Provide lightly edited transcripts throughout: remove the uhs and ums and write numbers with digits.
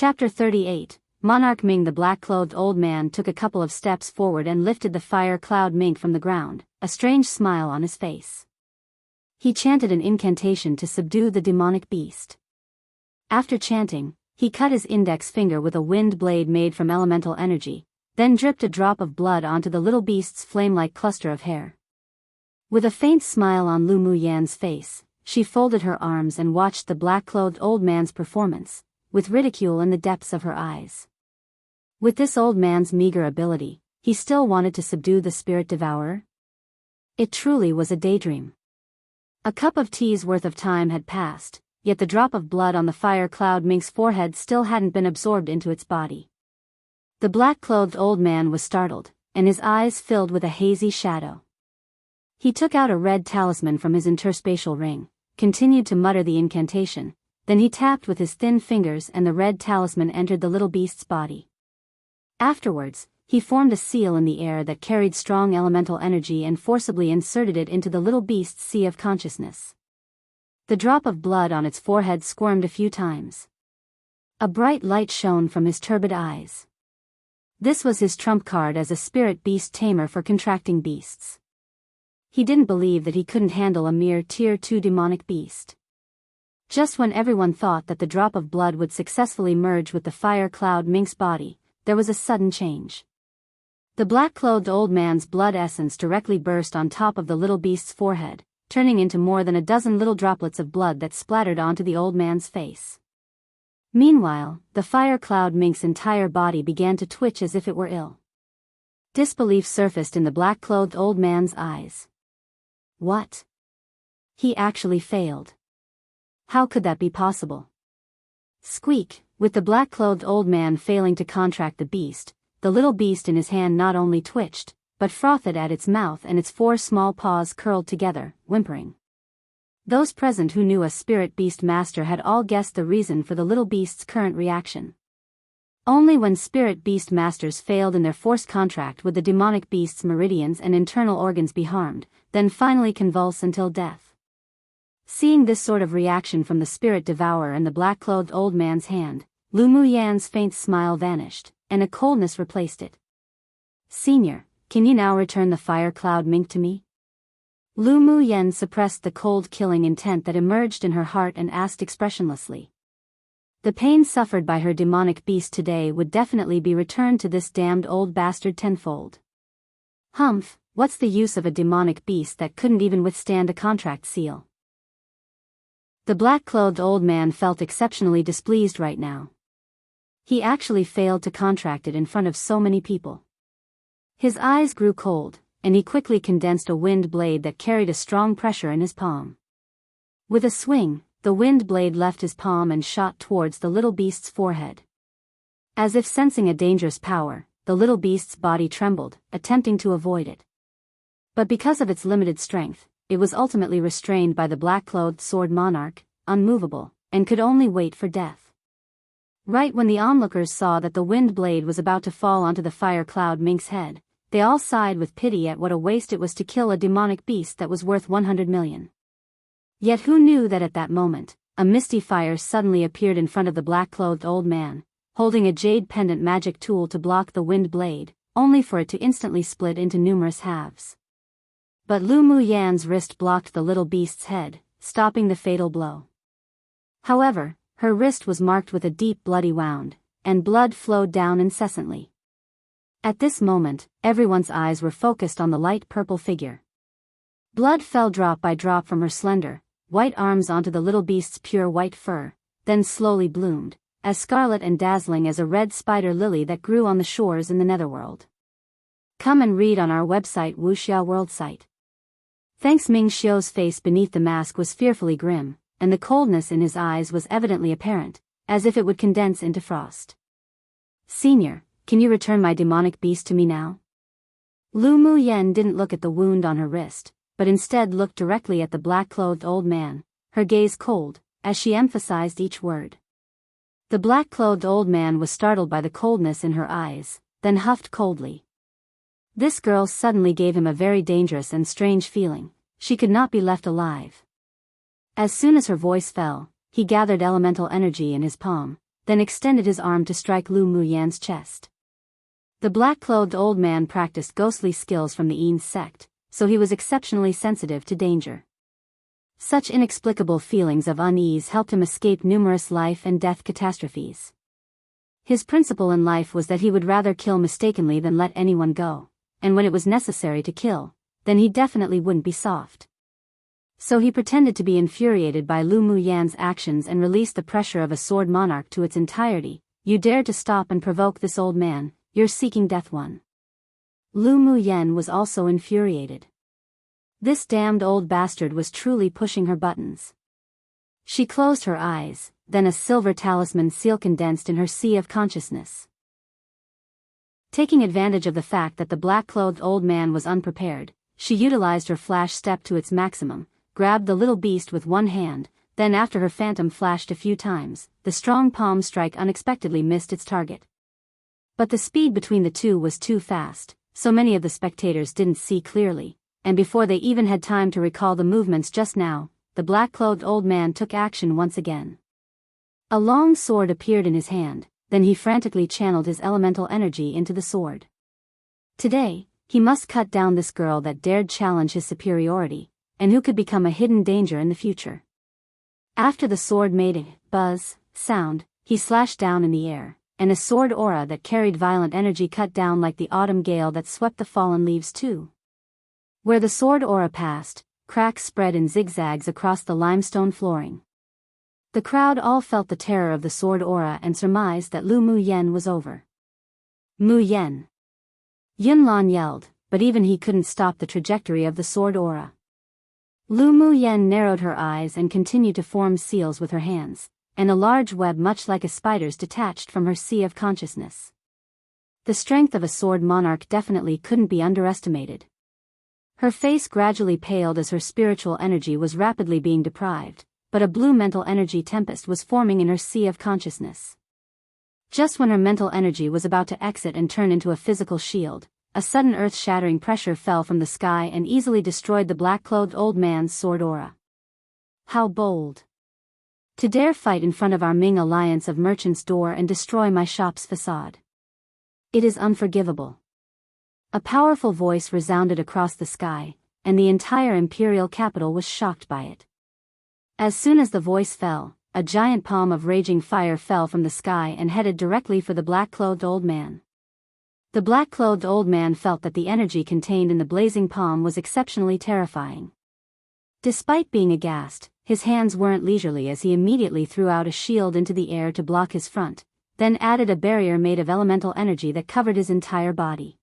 Chapter 38. Monarch Ming. The black-clothed old man took a couple of steps forward and lifted the fire cloud mink from the ground, a strange smile on his face. He chanted an incantation to subdue the demonic beast. After chanting, he cut his index finger with a wind blade made from elemental energy, then dripped a drop of blood onto the little beast's flame-like cluster of hair. With a faint smile on Lu Muyan's face, she folded her arms and watched the black-clothed old man's performance, with ridicule in the depths of her eyes. With this old man's meager ability, he still wanted to subdue the spirit devourer? It truly was a daydream. A cup of tea's worth of time had passed, yet the drop of blood on the fire cloud mink's forehead still hadn't been absorbed into its body. The black-clothed old man was startled, and his eyes filled with a hazy shadow. He took out a red talisman from his interspatial ring, continued to mutter the incantation, then he tapped with his thin fingers and the red talisman entered the little beast's body. Afterwards, he formed a seal in the air that carried strong elemental energy and forcibly inserted it into the little beast's sea of consciousness. The drop of blood on its forehead squirmed a few times. A bright light shone from his turbid eyes. This was his trump card as a spirit beast tamer for contracting beasts. He didn't believe that he couldn't handle a mere Tier 2 demonic beast. Just when everyone thought that the drop of blood would successfully merge with the fire cloud mink's body, there was a sudden change. The black-clothed old man's blood essence directly burst on top of the little beast's forehead, turning into more than a dozen little droplets of blood that splattered onto the old man's face. Meanwhile, the fire cloud mink's entire body began to twitch as if it were ill. Disbelief surfaced in the black-clothed old man's eyes. What? He actually failed. How could that be possible? Squeak! With the black-clothed old man failing to contract the beast, the little beast in his hand not only twitched, but frothed at its mouth and its 4 small paws curled together, whimpering. Those present who knew a spirit beast master had all guessed the reason for the little beast's current reaction. Only when spirit beast masters failed in their forced contract would the demonic beast's meridians and internal organs be harmed, then finally convulse until death. Seeing this sort of reaction from the spirit devourer in the black-clothed old man's hand, Lu Muyan's faint smile vanished, and a coldness replaced it. "Senior, can you now return the fire cloud mink to me?" Lu Muyan suppressed the cold killing intent that emerged in her heart and asked expressionlessly. The pain suffered by her demonic beast today would definitely be returned to this damned old bastard tenfold. Humph, what's the use of a demonic beast that couldn't even withstand a contract seal? The black-clothed old man felt exceptionally displeased right now. He actually failed to contract it in front of so many people. His eyes grew cold, and he quickly condensed a wind blade that carried a strong pressure in his palm. With a swing, the wind blade left his palm and shot towards the little beast's forehead. As if sensing a dangerous power, the little beast's body trembled, attempting to avoid it. But because of its limited strength, it was ultimately restrained by the black-clothed sword monarch, unmovable, and could only wait for death. Right when the onlookers saw that the wind blade was about to fall onto the fire cloud mink's head, they all sighed with pity at what a waste it was to kill a demonic beast that was worth 100 million. Yet who knew that at that moment, a misty fire suddenly appeared in front of the black-clothed old man, holding a jade pendant magic tool to block the wind blade, only for it to instantly split into numerous halves. But Lu Muyan's wrist blocked the little beast's head, stopping the fatal blow. However, her wrist was marked with a deep bloody wound, and blood flowed down incessantly. At this moment, everyone's eyes were focused on the light purple figure. Blood fell drop by drop from her slender, white arms onto the little beast's pure white fur, then slowly bloomed, as scarlet and dazzling as a red spider lily that grew on the shores in the netherworld. Come and read on our website Wuxia World site. Thanks. Ming Xiu's face beneath the mask was fearfully grim, and the coldness in his eyes was evidently apparent, as if it would condense into frost. "Senior, can you return my demonic beast to me now?" Lu Muyan didn't look at the wound on her wrist, but instead looked directly at the black-clothed old man, her gaze cold, as she emphasized each word. The black-clothed old man was startled by the coldness in her eyes, then huffed coldly. This girl suddenly gave him a very dangerous and strange feeling. She could not be left alive. As soon as her voice fell, he gathered elemental energy in his palm, then extended his arm to strike Lu Muyan's chest. The black-clothed old man practiced ghostly skills from the Yin sect, so he was exceptionally sensitive to danger. Such inexplicable feelings of unease helped him escape numerous life and death catastrophes. His principle in life was that he would rather kill mistakenly than let anyone go, and when it was necessary to kill, then he definitely wouldn't be soft. So he pretended to be infuriated by Lu Muyan's actions and released the pressure of a sword monarch to its entirety. You dared to stop and provoke this old man, you're seeking death one. Lu Muyan was also infuriated. This damned old bastard was truly pushing her buttons. She closed her eyes, then a silver talisman seal condensed in her sea of consciousness. Taking advantage of the fact that the black-clothed old man was unprepared, she utilized her flash step to its maximum, grabbed the little beast with one hand, then after her phantom flashed a few times, the strong palm strike unexpectedly missed its target. But the speed between the two was too fast, so many of the spectators didn't see clearly, and before they even had time to recall the movements just now, the black-clothed old man took action once again. A long sword appeared in his hand, then he frantically channeled his elemental energy into the sword. Today, he must cut down this girl that dared challenge his superiority, and who could become a hidden danger in the future. After the sword made a buzz sound, he slashed down in the air, and a sword aura that carried violent energy cut down like the autumn gale that swept the fallen leaves too. Where the sword aura passed, cracks spread in zigzags across the limestone flooring. The crowd all felt the terror of the sword aura and surmised that Lu Muyan was over. Muyan! Yunlan yelled, but even he couldn't stop the trajectory of the sword aura. Lu Muyan narrowed her eyes and continued to form seals with her hands, and a large web much like a spider's detached from her sea of consciousness. The strength of a sword monarch definitely couldn't be underestimated. Her face gradually paled as her spiritual energy was rapidly being deprived, but a blue mental energy tempest was forming in her sea of consciousness. Just when her mental energy was about to exit and turn into a physical shield, a sudden earth-shattering pressure fell from the sky and easily destroyed the black-clothed old man's sword aura. How bold! To dare fight in front of our Ming Alliance of Merchants' door and destroy my shop's facade. It is unforgivable. A powerful voice resounded across the sky, and the entire imperial capital was shocked by it. As soon as the voice fell, a giant palm of raging fire fell from the sky and headed directly for the black-clothed old man. The black-clothed old man felt that the energy contained in the blazing palm was exceptionally terrifying. Despite being aghast, his hands weren't leisurely as he immediately threw out a shield into the air to block his front, then added a barrier made of elemental energy that covered his entire body.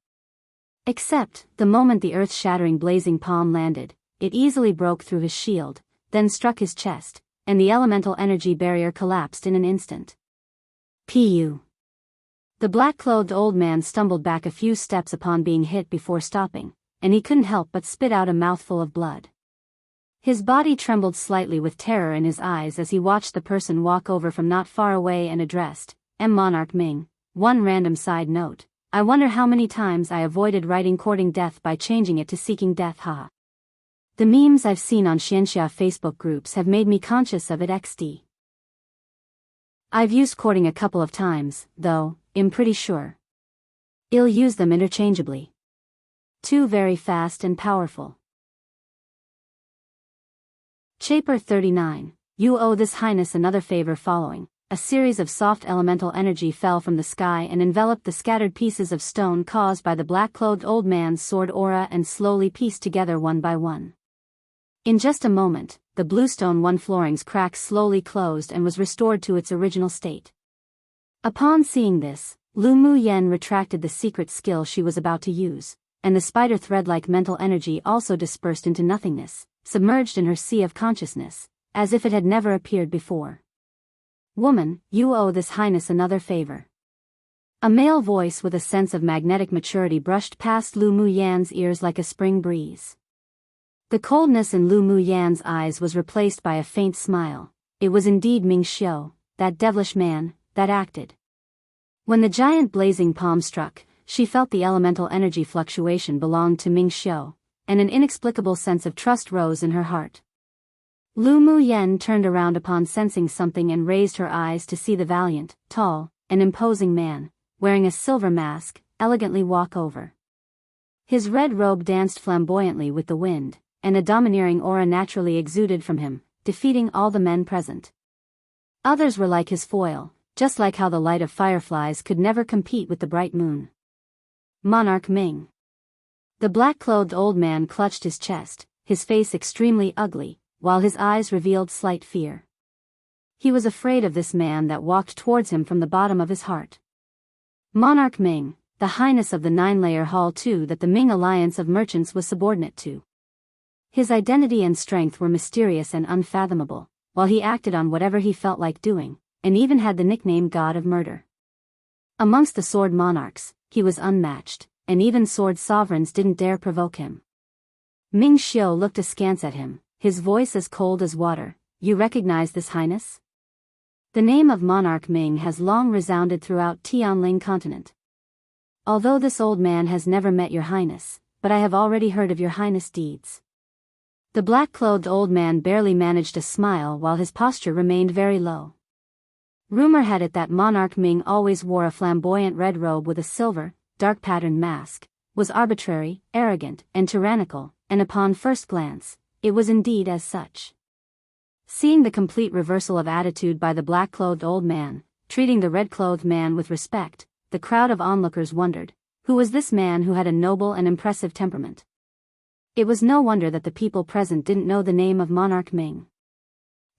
Except, the moment the earth-shattering blazing palm landed, it easily broke through his shield, then struck his chest, and the elemental energy barrier collapsed in an instant. Pu. The black-clothed old man stumbled back a few steps upon being hit before stopping, and he couldn't help but spit out a mouthful of blood. His body trembled slightly with terror in his eyes as he watched the person walk over from not far away and addressed, Monarch Ming. One random side note, I wonder how many times I avoided writing courting death by changing it to seeking death, ha. The memes I've seen on Xianxia Facebook groups have made me conscious of it XD. I've used courting a couple of times, though, I'm pretty sure I'll use them interchangeably. Two very fast and powerful. Chapter 39, You owe this highness another favor. Following, a series of soft elemental energy fell from the sky and enveloped the scattered pieces of stone caused by the black-clothed old man's sword aura and slowly pieced together one by one. In just a moment, the bluestone one flooring's cracks slowly closed and was restored to its original state. Upon seeing this, Lu Muyan retracted the secret skill she was about to use, and the spider thread-like mental energy also dispersed into nothingness, submerged in her sea of consciousness, as if it had never appeared before. Woman, you owe this highness another favor. A male voice with a sense of magnetic maturity brushed past Lu Muyan's ears like a spring breeze. The coldness in Lu Muyan's eyes was replaced by a faint smile. It was indeed Ming Xiu, that devilish man, that acted. When the giant blazing palm struck, she felt the elemental energy fluctuation belonged to Ming Xiu, and an inexplicable sense of trust rose in her heart. Lu Mu Yen turned around upon sensing something and raised her eyes to see the valiant, tall, and imposing man, wearing a silver mask, elegantly walk over. His red robe danced flamboyantly with the wind, and a domineering aura naturally exuded from him, defeating all the men present. Others were like his foil, just like how the light of fireflies could never compete with the bright moon. Monarch Ming. The black-clothed old man clutched his chest, his face extremely ugly, while his eyes revealed slight fear. He was afraid of this man that walked towards him from the bottom of his heart. Monarch Ming, the highness of the nine-layer hall too that the Ming alliance of merchants was subordinate to. His identity and strength were mysterious and unfathomable, while he acted on whatever he felt like doing, and even had the nickname God of Murder. Amongst the sword monarchs, he was unmatched, and even sword sovereigns didn't dare provoke him. Ming Xiu looked askance at him, his voice as cold as water. You recognize this highness? The name of Monarch Ming has long resounded throughout Tianling continent. Although this old man has never met your highness, but I have already heard of your highness' deeds. The black-clothed old man barely managed a smile while his posture remained very low. Rumor had it that Monarch Ming always wore a flamboyant red robe with a silver, dark-patterned mask, was arbitrary, arrogant, and tyrannical, and upon first glance, it was indeed as such. Seeing the complete reversal of attitude by the black-clothed old man, treating the red-clothed man with respect, the crowd of onlookers wondered, who was this man who had a noble and impressive temperament? It was no wonder that the people present didn't know the name of Monarch Ming.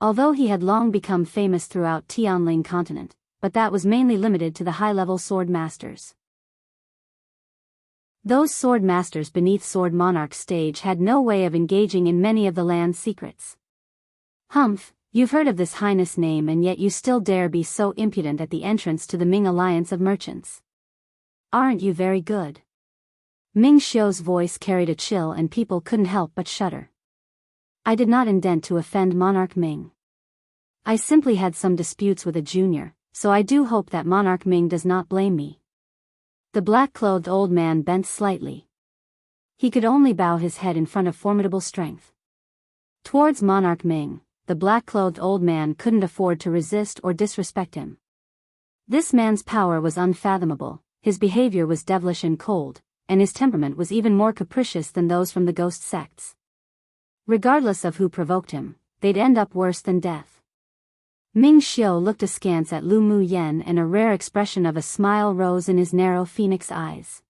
Although he had long become famous throughout Tianling continent, but that was mainly limited to the high-level sword masters. Those sword masters beneath Sword Monarch's stage had no way of engaging in many of the land's secrets. Humph, you've heard of this highness name and yet you still dare be so impudent at the entrance to the Ming alliance of merchants. Aren't you very good? Ming Xiu's voice carried a chill and people couldn't help but shudder. I did not intend to offend Monarch Ming. I simply had some disputes with a junior, so I do hope that Monarch Ming does not blame me. The black-clothed old man bent slightly. He could only bow his head in front of formidable strength. Towards Monarch Ming, the black-clothed old man couldn't afford to resist or disrespect him. This man's power was unfathomable, his behavior was devilish and cold, and his temperament was even more capricious than those from the ghost sects. Regardless of who provoked him, they'd end up worse than death. Ming Xiu looked askance at Lu Mu Yen and a rare expression of a smile rose in his narrow phoenix eyes.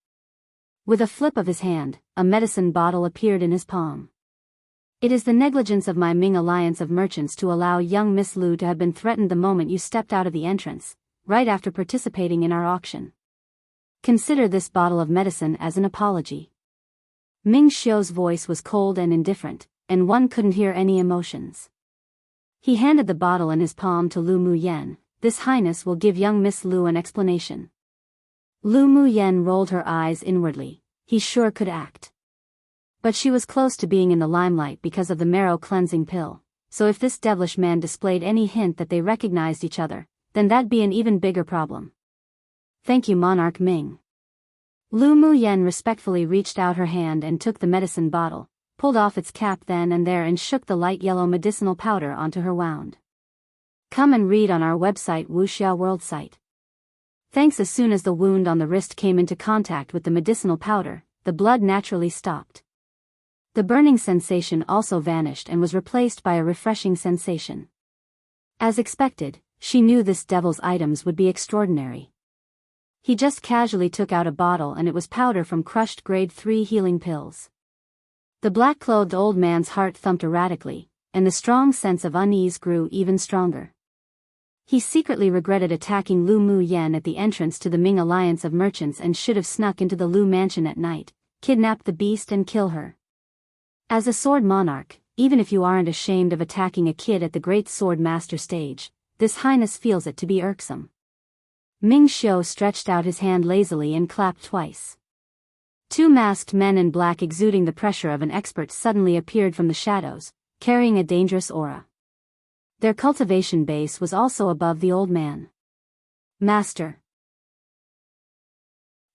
With a flip of his hand, a medicine bottle appeared in his palm. It is the negligence of my Ming alliance of merchants to allow young Miss Lu to have been threatened the moment you stepped out of the entrance, right after participating in our auction. Consider this bottle of medicine as an apology. Ming Xiu's voice was cold and indifferent, and one couldn't hear any emotions. He handed the bottle in his palm to Lu Mu Yen. This highness will give young Miss Lu an explanation. Lu Mu Yen rolled her eyes inwardly. He sure could act. But she was close to being in the limelight because of the marrow cleansing pill, so if this devilish man displayed any hint that they recognized each other, then that'd be an even bigger problem. Thank you, Monarch Ming. Lu Mu Yen respectfully reached out her hand and took the medicine bottle, pulled off its cap then and there and shook the light yellow medicinal powder onto her wound. Come and read on our website Wuxia World site. Thanks. As soon as the wound on the wrist came into contact with the medicinal powder, the blood naturally stopped. The burning sensation also vanished and was replaced by a refreshing sensation. As expected, she knew this devil's items would be extraordinary. He just casually took out a bottle and it was powder from crushed grade 3 healing pills. The black-clothed old man's heart thumped erratically, and the strong sense of unease grew even stronger. He secretly regretted attacking Lu Mu Yen at the entrance to the Ming alliance of merchants and should have snuck into the Lu mansion at night, kidnapped the beast and kill her. As a sword monarch, even if you aren't ashamed of attacking a kid at the great sword master stage, this highness feels it to be irksome. Ming Xiu stretched out his hand lazily and clapped twice. Two masked men in black exuding the pressure of an expert suddenly appeared from the shadows, carrying a dangerous aura. Their cultivation base was also above the old man. Master.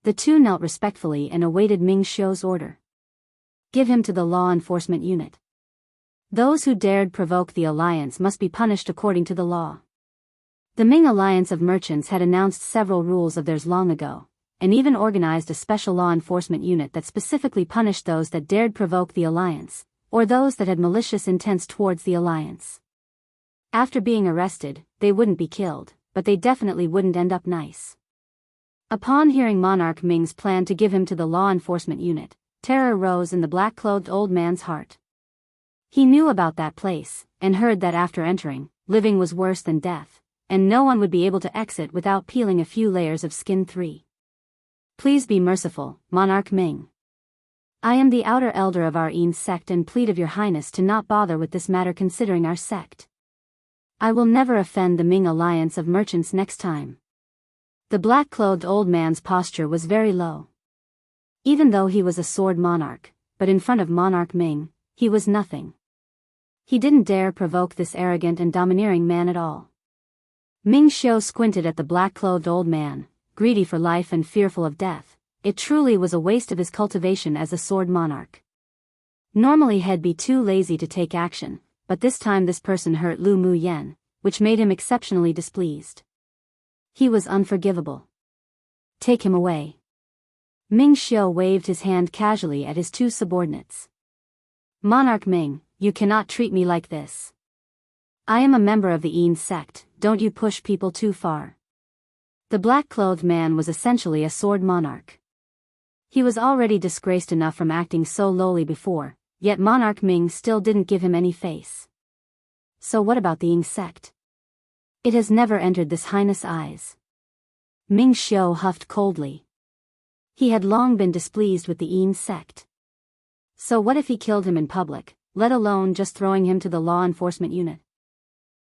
The two knelt respectfully and awaited Ming Xiu's order. Give him to the law enforcement unit. Those who dared provoke the alliance must be punished according to the law. The Ming Alliance of Merchants had announced several rules of theirs long ago, and even organized a special law enforcement unit that specifically punished those that dared provoke the alliance, or those that had malicious intents towards the alliance. After being arrested, they wouldn't be killed, but they definitely wouldn't end up nice. Upon hearing Monarch Ming's plan to give him to the law enforcement unit, terror rose in the black-clothed old man's heart. He knew about that place, and heard that after entering, living was worse than death, and no one would be able to exit without peeling a few layers of skin. 3. Please be merciful, Monarch Ming. I am the outer elder of our Yin sect and plead of your highness to not bother with this matter considering our sect. I will never offend the Ming Alliance of Merchants next time. The black-clothed old man's posture was very low. Even though he was a sword monarch, but in front of Monarch Ming, he was nothing. He didn't dare provoke this arrogant and domineering man at all. Ming Xiu squinted at the black-clothed old man, greedy for life and fearful of death. It truly was a waste of his cultivation as a sword monarch. Normally he'd be too lazy to take action, but this time this person hurt Lu Mu Yen, which made him exceptionally displeased. He was unforgivable. Take him away. Ming Xiu waved his hand casually at his two subordinates. Monarch Ming, you cannot treat me like this. I am a member of the Yin sect, don't you push people too far. The black-clothed man was essentially a sword monarch. He was already disgraced enough from acting so lowly before, yet Monarch Ming still didn't give him any face. So what about the Yin sect? It has never entered this highness' eyes. Ming Xiu huffed coldly. He had long been displeased with the Yin sect. So what if he killed him in public, let alone just throwing him to the law enforcement unit?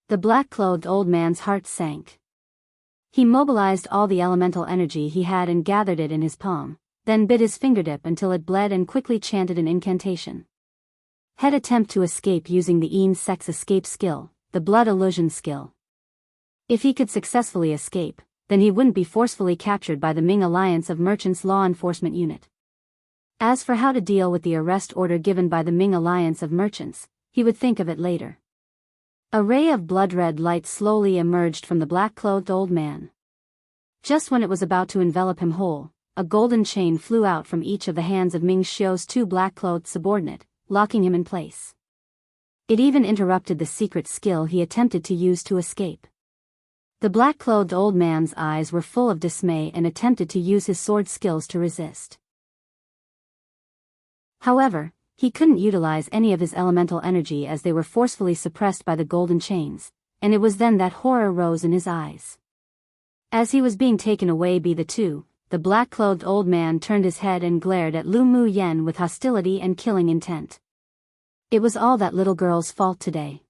The black-clothed old man's heart sank. He mobilized all the elemental energy he had and gathered it in his palm, then bit his fingertip until it bled and quickly chanted an incantation. He'd attempt to escape using the Yin sect's escape skill, the blood illusion skill. If he could successfully escape, then he wouldn't be forcefully captured by the Ming Alliance of Merchants law enforcement unit. As for how to deal with the arrest order given by the Ming Alliance of Merchants, he would think of it later. A ray of blood-red light slowly emerged from the black-clothed old man. Just when it was about to envelop him whole, a golden chain flew out from each of the hands of Ming Xiu's two black-clothed subordinate, locking him in place. It even interrupted the secret skill he attempted to use to escape. The black-clothed old man's eyes were full of dismay and attempted to use his sword skills to resist. However, he couldn't utilize any of his elemental energy as they were forcefully suppressed by the golden chains, and it was then that horror rose in his eyes. As he was being taken away by the two, the black-clothed old man turned his head and glared at Lu Mu Yen with hostility and killing intent. It was all that little girl's fault today.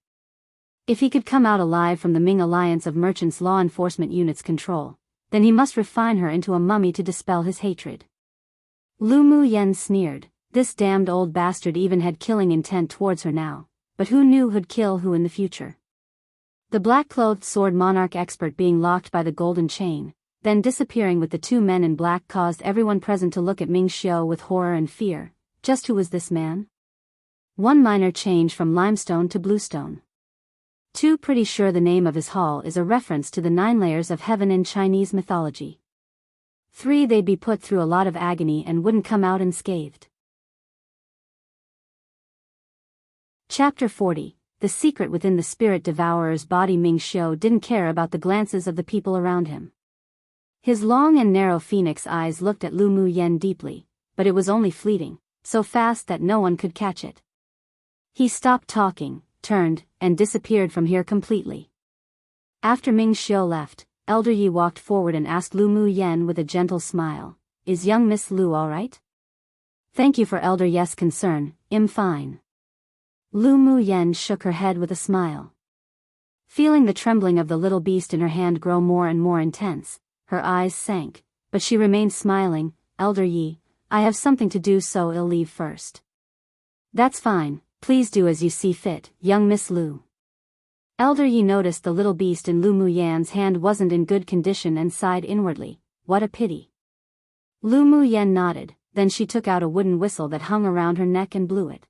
If he could come out alive from the Ming Alliance of Merchants law enforcement unit's control, then he must refine her into a mummy to dispel his hatred. Lu Mu Yen sneered. This damned old bastard even had killing intent towards her now, but who knew who'd kill who in the future? The black-clothed sword monarch expert being locked by the golden chain, then disappearing with the two men in black caused everyone present to look at Ming Xiu with horror and fear. Just who was this man? One minor change from limestone to bluestone. 2 Pretty sure the name of his hall is a reference to the 9 layers of heaven in Chinese mythology. 3 They'd be put through a lot of agony and wouldn't come out unscathed. Chapter 40. The secret within the spirit devourer's body. Ming Xiu didn't care about the glances of the people around him. His long and narrow phoenix eyes looked at Lu Mu Yen deeply, but it was only fleeting, so fast that no one could catch it. He stopped talking, turned, and disappeared from here completely. After Ming Xiu left, Elder Yi walked forward and asked Lu Mu Yen with a gentle smile, "Is young Miss Lu all right?" "Thank you for Elder Yi's concern, I'm fine." Lu Mu Yen shook her head with a smile. Feeling the trembling of the little beast in her hand grow more and more intense, her eyes sank, but she remained smiling. "Elder Yi, I have something to do, so I'll leave first." "That's fine, please do as you see fit, young Miss Lu." Elder Yi noticed the little beast in Lu Mu Yan's hand wasn't in good condition and sighed inwardly, "What a pity." Lu Mu Yan nodded, then she took out a wooden whistle that hung around her neck and blew it.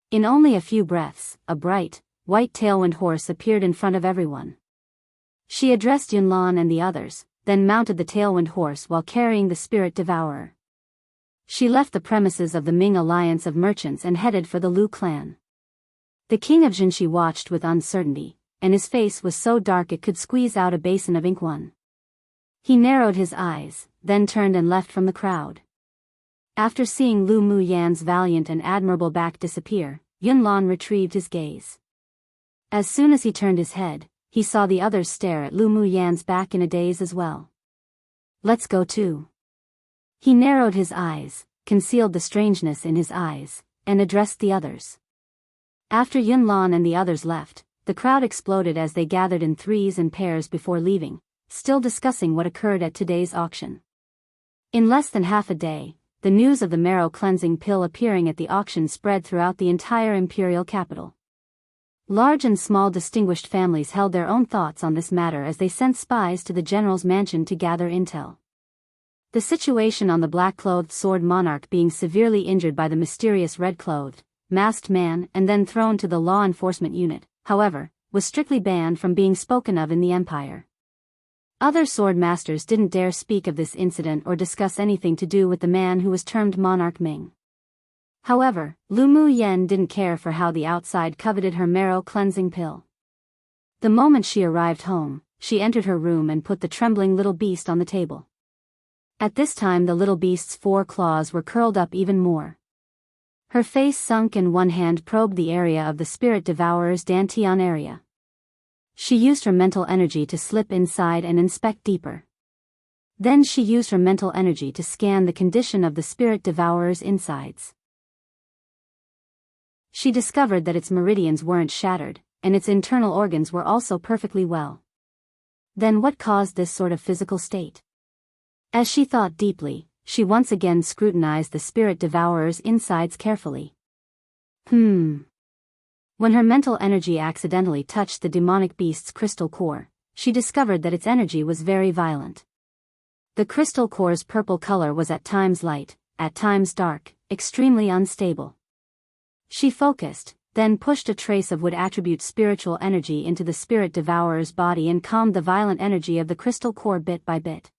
In only a few breaths, a bright, white tailwind horse appeared in front of everyone. She addressed Yunlan and the others, then mounted the tailwind horse while carrying the spirit devourer. She left the premises of the Ming Alliance of Merchants and headed for the Lu clan. The king of Jianghu watched with uncertainty, and his face was so dark it could squeeze out a basin of ink. He narrowed his eyes, then turned and left from the crowd. After seeing Lu Muyan's valiant and admirable back disappear, Yunlan retrieved his gaze. As soon as he turned his head, he saw the others stare at Lu Muyan's back in a daze as well. Let's go too. He narrowed his eyes, concealed the strangeness in his eyes, and addressed the others. After Yunlan and the others left, the crowd exploded as they gathered in threes and pairs before leaving, still discussing what occurred at today's auction. In less than half a day, the news of the marrow cleansing pill appearing at the auction spread throughout the entire imperial capital. Large and small distinguished families held their own thoughts on this matter as they sent spies to the general's mansion to gather intel. The situation on the black-clothed sword monarch being severely injured by the mysterious red-clothed, masked man and then thrown to the law enforcement unit, however, was strictly banned from being spoken of in the empire. Other sword masters didn't dare speak of this incident or discuss anything to do with the man who was termed Monarch Ming. However, Lu Muyan didn't care for how the outside coveted her marrow cleansing pill. The moment she arrived home, she entered her room and put the trembling little beast on the table. At this time the little beast's 4 claws were curled up even more. Her face sunk and one hand probed the area of the spirit devourer's dantian area. She used her mental energy to slip inside and inspect deeper. Then she used her mental energy to scan the condition of the spirit devourer's insides. She discovered that its meridians weren't shattered, and its internal organs were also perfectly well. Then what caused this sort of physical state? As she thought deeply, she once again scrutinized the spirit devourer's insides carefully. When her mental energy accidentally touched the demonic beast's crystal core, she discovered that its energy was very violent. The crystal core's purple color was at times light, at times dark, extremely unstable. She focused, then pushed a trace of wood attribute spiritual energy into the spirit devourer's body and calmed the violent energy of the crystal core bit by bit.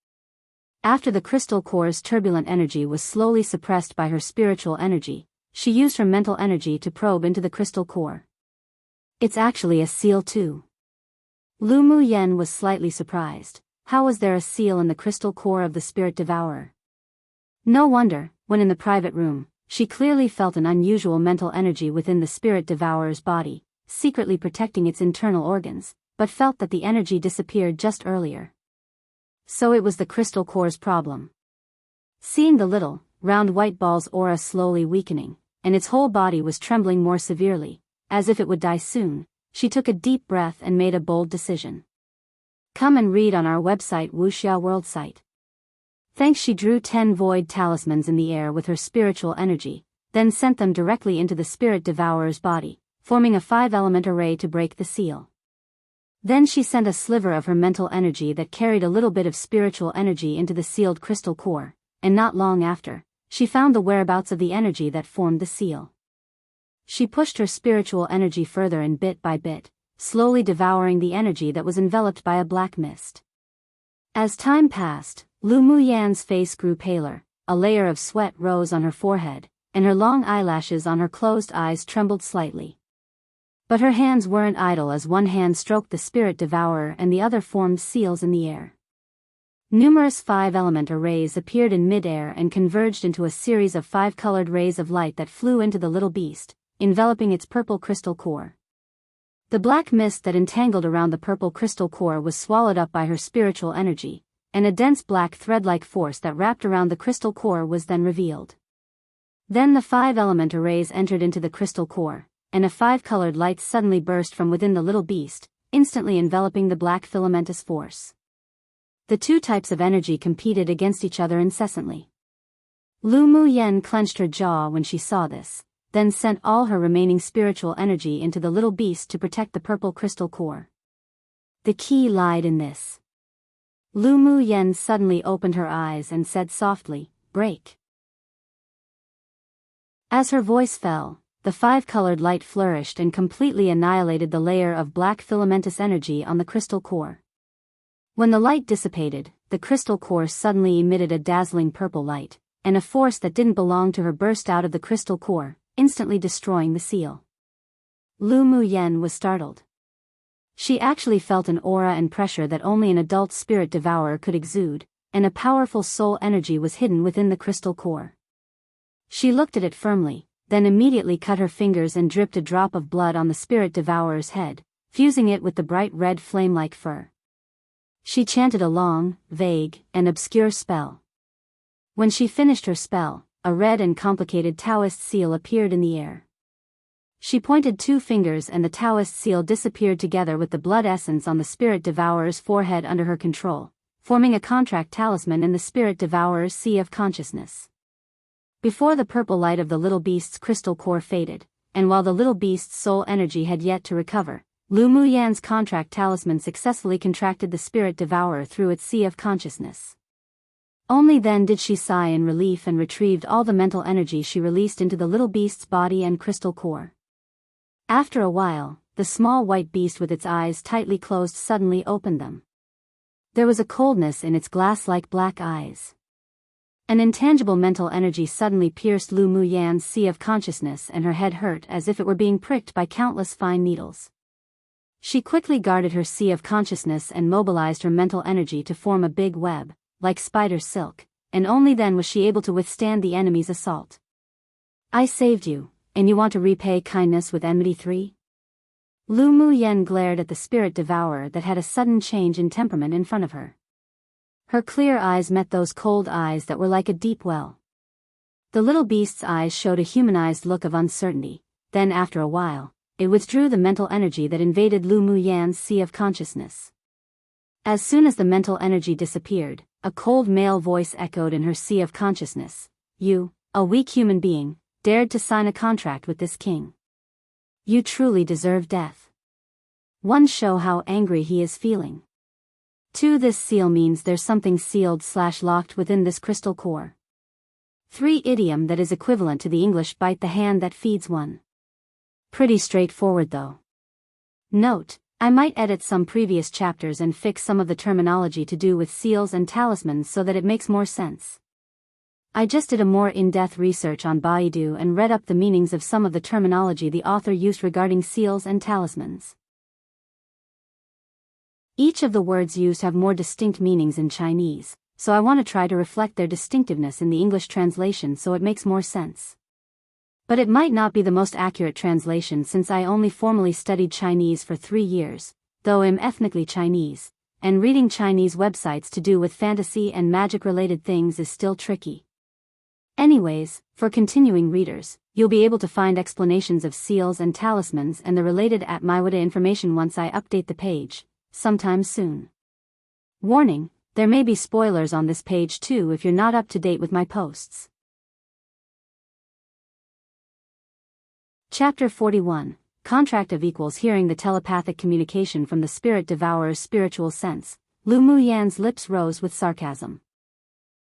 After the crystal core's turbulent energy was slowly suppressed by her spiritual energy, she used her mental energy to probe into the crystal core. It's actually a seal too. Lu Muyan was slightly surprised. How was there a seal in the crystal core of the spirit devourer? No wonder, when in the private room, she clearly felt an unusual mental energy within the spirit devourer's body, secretly protecting its internal organs, but felt that the energy disappeared just earlier. So it was the crystal core's problem. Seeing the little, round white ball's aura slowly weakening, and its whole body was trembling more severely, as if it would die soon, she took a deep breath and made a bold decision. Come and read on our website Wuxia World site. Thanks. She drew 10 void talismans in the air with her spiritual energy, then sent them directly into the spirit devourer's body, forming a 5-element array to break the seal. Then she sent a sliver of her mental energy that carried a little bit of spiritual energy into the sealed crystal core, and not long after, she found the whereabouts of the energy that formed the seal. She pushed her spiritual energy further and bit by bit, slowly devouring the energy that was enveloped by a black mist. As time passed, Lu Muyan's face grew paler, a layer of sweat rose on her forehead, and her long eyelashes on her closed eyes trembled slightly. But her hands weren't idle as one hand stroked the spirit devourer and the other formed seals in the air. Numerous 5-element arrays appeared in mid-air and converged into a series of 5-colored rays of light that flew into the little beast, enveloping its purple crystal core. The black mist that entangled around the purple crystal core was swallowed up by her spiritual energy, and a dense black thread-like force that wrapped around the crystal core was then revealed. Then the 5-element arrays entered into the crystal core, and a 5-colored light suddenly burst from within the little beast, instantly enveloping the black filamentous force. The two types of energy competed against each other incessantly. Lu Muyan clenched her jaw when she saw this, then sent all her remaining spiritual energy into the little beast to protect the purple crystal core. The key lied in this. Lu Muyan suddenly opened her eyes and said softly, "Break." As her voice fell, the five-colored light flourished and completely annihilated the layer of black filamentous energy on the crystal core. When the light dissipated, the crystal core suddenly emitted a dazzling purple light, and a force that didn't belong to her burst out of the crystal core, instantly destroying the seal. Lu Muyen was startled. She actually felt an aura and pressure that only an adult spirit devourer could exude, and a powerful soul energy was hidden within the crystal core. She looked at it firmly, then immediately cut her fingers and dripped a drop of blood on the spirit devourer's head, fusing it with the bright red flame-like fur. She chanted a long, vague, and obscure spell. When she finished her spell, a red and complicated Taoist seal appeared in the air. She pointed two fingers and the Taoist seal disappeared together with the blood essence on the spirit devourer's forehead under her control, forming a contract talisman in the spirit devourer's sea of consciousness. Before the purple light of the little beast's crystal core faded, and while the little beast's soul energy had yet to recover, Lu Muyan's contract talisman successfully contracted the spirit devourer through its sea of consciousness. Only then did she sigh in relief and retrieved all the mental energy she released into the little beast's body and crystal core. After a while, the small white beast with its eyes tightly closed suddenly opened them. There was a coldness in its glass-like black eyes. An intangible mental energy suddenly pierced Lu Muyan's sea of consciousness and her head hurt as if it were being pricked by countless fine needles. She quickly guarded her sea of consciousness and mobilized her mental energy to form a big web, like spider silk, and only then was she able to withstand the enemy's assault. "I saved you, and you want to repay kindness with enmity 3? Lu Muyen glared at the spirit devourer that had a sudden change in temperament in front of her. Her clear eyes met those cold eyes that were like a deep well. The little beast's eyes showed a humanized look of uncertainty, then after a while, it withdrew the mental energy that invaded Lu Muyan's sea of consciousness. As soon as the mental energy disappeared, a cold male voice echoed in her sea of consciousness. "You, a weak human being, dared to sign a contract with this king. You truly deserve death. 1. Show how angry he is feeling. 2. This seal means there's something sealed/locked within this crystal core. 3. Idiom that is equivalent to the English bite the hand that feeds one." Pretty straightforward though. Note, I might edit some previous chapters and fix some of the terminology to do with seals and talismans so that it makes more sense. I just did a more in-depth research on Biyao and read up the meanings of some of the terminology the author used regarding seals and talismans. Each of the words used have more distinct meanings in Chinese, so I want to try to reflect their distinctiveness in the English translation so it makes more sense. But it might not be the most accurate translation since I only formally studied Chinese for 3 years, though I'm ethnically Chinese, and reading Chinese websites to do with fantasy and magic-related things is still tricky. Anyways, for continuing readers, you'll be able to find explanations of seals and talismans and the related Atmaiwada information once I update the page, sometime soon. Warning, there may be spoilers on this page too if you're not up to date with my posts. Chapter 41, Contract of Equals. Hearing the telepathic communication from the spirit devourer's spiritual sense, Lu Muyan's lips rose with sarcasm.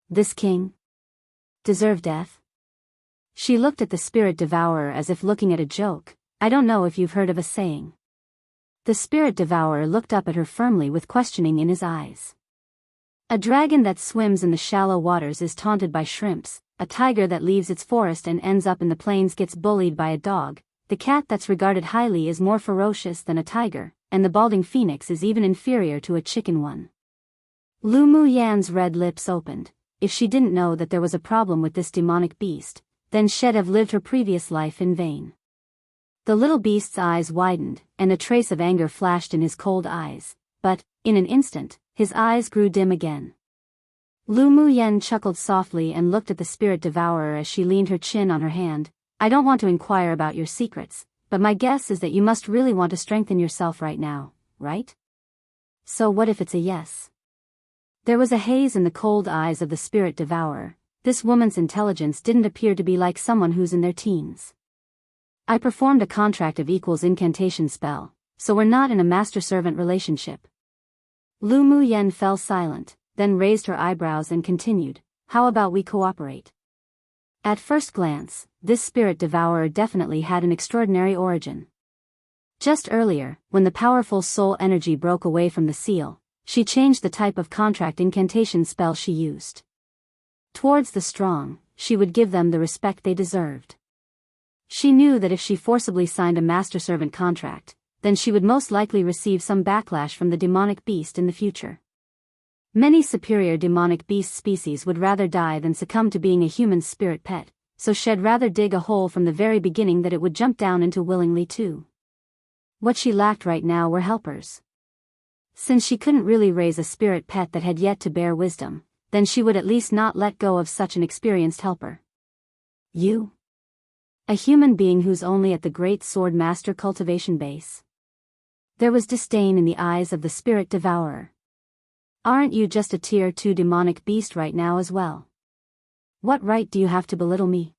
This king deserve death? She looked at the spirit devourer as if looking at a joke. I don't know if you've heard of a saying. The spirit devourer looked up at her firmly with questioning in his eyes. A dragon that swims in the shallow waters is taunted by shrimps, a tiger that leaves its forest and ends up in the plains gets bullied by a dog, the cat that's regarded highly is more ferocious than a tiger, and the balding phoenix is even inferior to a chicken one. Lu Muyan's red lips opened. If she didn't know that there was a problem with this demonic beast, then she'd have lived her previous life in vain. The little beast's eyes widened, and a trace of anger flashed in his cold eyes, but, in an instant, his eyes grew dim again. Lu Muyen chuckled softly and looked at the spirit devourer as she leaned her chin on her hand. I don't want to inquire about your secrets, but my guess is that you must really want to strengthen yourself right now, right? So what if it's a yes? There was a haze in the cold eyes of the spirit devourer. This woman's intelligence didn't appear to be like someone who's in their teens. I performed a contract of equals incantation spell, so we're not in a master-servant relationship. Lu Muyen fell silent, then raised her eyebrows and continued, how about we cooperate? At first glance, this spirit devourer definitely had an extraordinary origin. Just earlier, when the powerful soul energy broke away from the seal, she changed the type of contract incantation spell she used. Towards the strong, she would give them the respect they deserved. She knew that if she forcibly signed a master-servant contract, then she would most likely receive some backlash from the demonic beast in the future. Many superior demonic beast species would rather die than succumb to being a human spirit pet, so she'd rather dig a hole from the very beginning that it would jump down into willingly too. What she lacked right now were helpers. Since she couldn't really raise a spirit pet that had yet to bear wisdom, then she would at least not let go of such an experienced helper. You? A human being who's only at the great sword master cultivation base? There was disdain in the eyes of the spirit devourer. Aren't you just a tier 2 demonic beast right now as well? What right do you have to belittle me?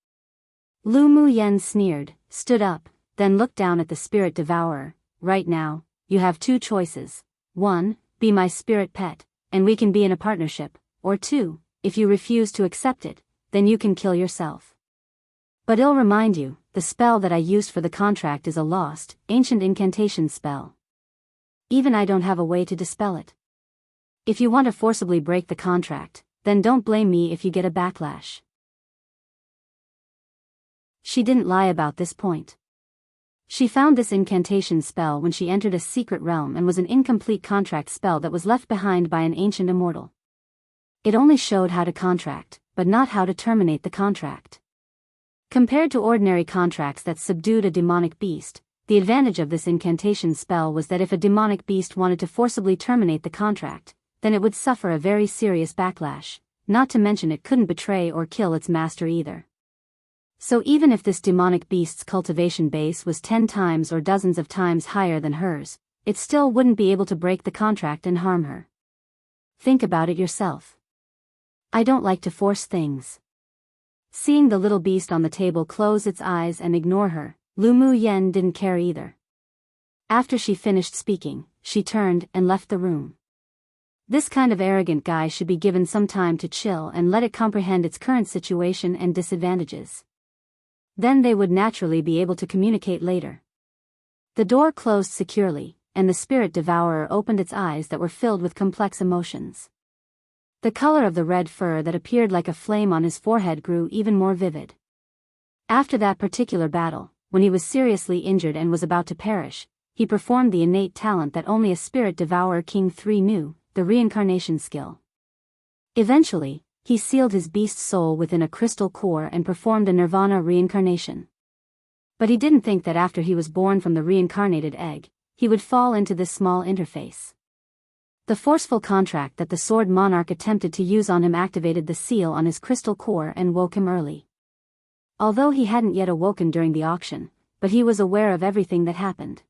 Lu Mu Yen sneered, stood up, then looked down at the spirit devourer. Right now, you have 2 choices. 1, be my spirit pet, and we can be in a partnership, or 2, if you refuse to accept it, then you can kill yourself. But I'll remind you, the spell that I used for the contract is a lost, ancient incantation spell. Even I don't have a way to dispel it. If you want to forcibly break the contract, then don't blame me if you get a backlash. She didn't lie about this point. She found this incantation spell when she entered a secret realm and was an incomplete contract spell that was left behind by an ancient immortal. It only showed how to contract, but not how to terminate the contract. Compared to ordinary contracts that subdued a demonic beast, the advantage of this incantation spell was that if a demonic beast wanted to forcibly terminate the contract, then it would suffer a very serious backlash, not to mention it couldn't betray or kill its master either. So even if this demonic beast's cultivation base was 10 times or dozens of times higher than hers, it still wouldn't be able to break the contract and harm her. Think about it yourself. I don't like to force things. Seeing the little beast on the table close its eyes and ignore her, Lu Mu Yen didn't care either. After she finished speaking, she turned and left the room. This kind of arrogant guy should be given some time to chill and let it comprehend its current situation and disadvantages. Then they would naturally be able to communicate later. The door closed securely, and the spirit devourer opened its eyes that were filled with complex emotions. The color of the red fur that appeared like a flame on his forehead grew even more vivid. After that particular battle, when he was seriously injured and was about to perish, he performed the innate talent that only a spirit devourer King 3 knew, the reincarnation skill. Eventually, he sealed his beast soul within a crystal core and performed a nirvana reincarnation. But he didn't think that after he was born from the reincarnated egg, he would fall into this small interface. The forceful contract that the sword monarch attempted to use on him activated the seal on his crystal core and woke him early. Although he hadn't yet awoken during the auction, but he was aware of everything that happened.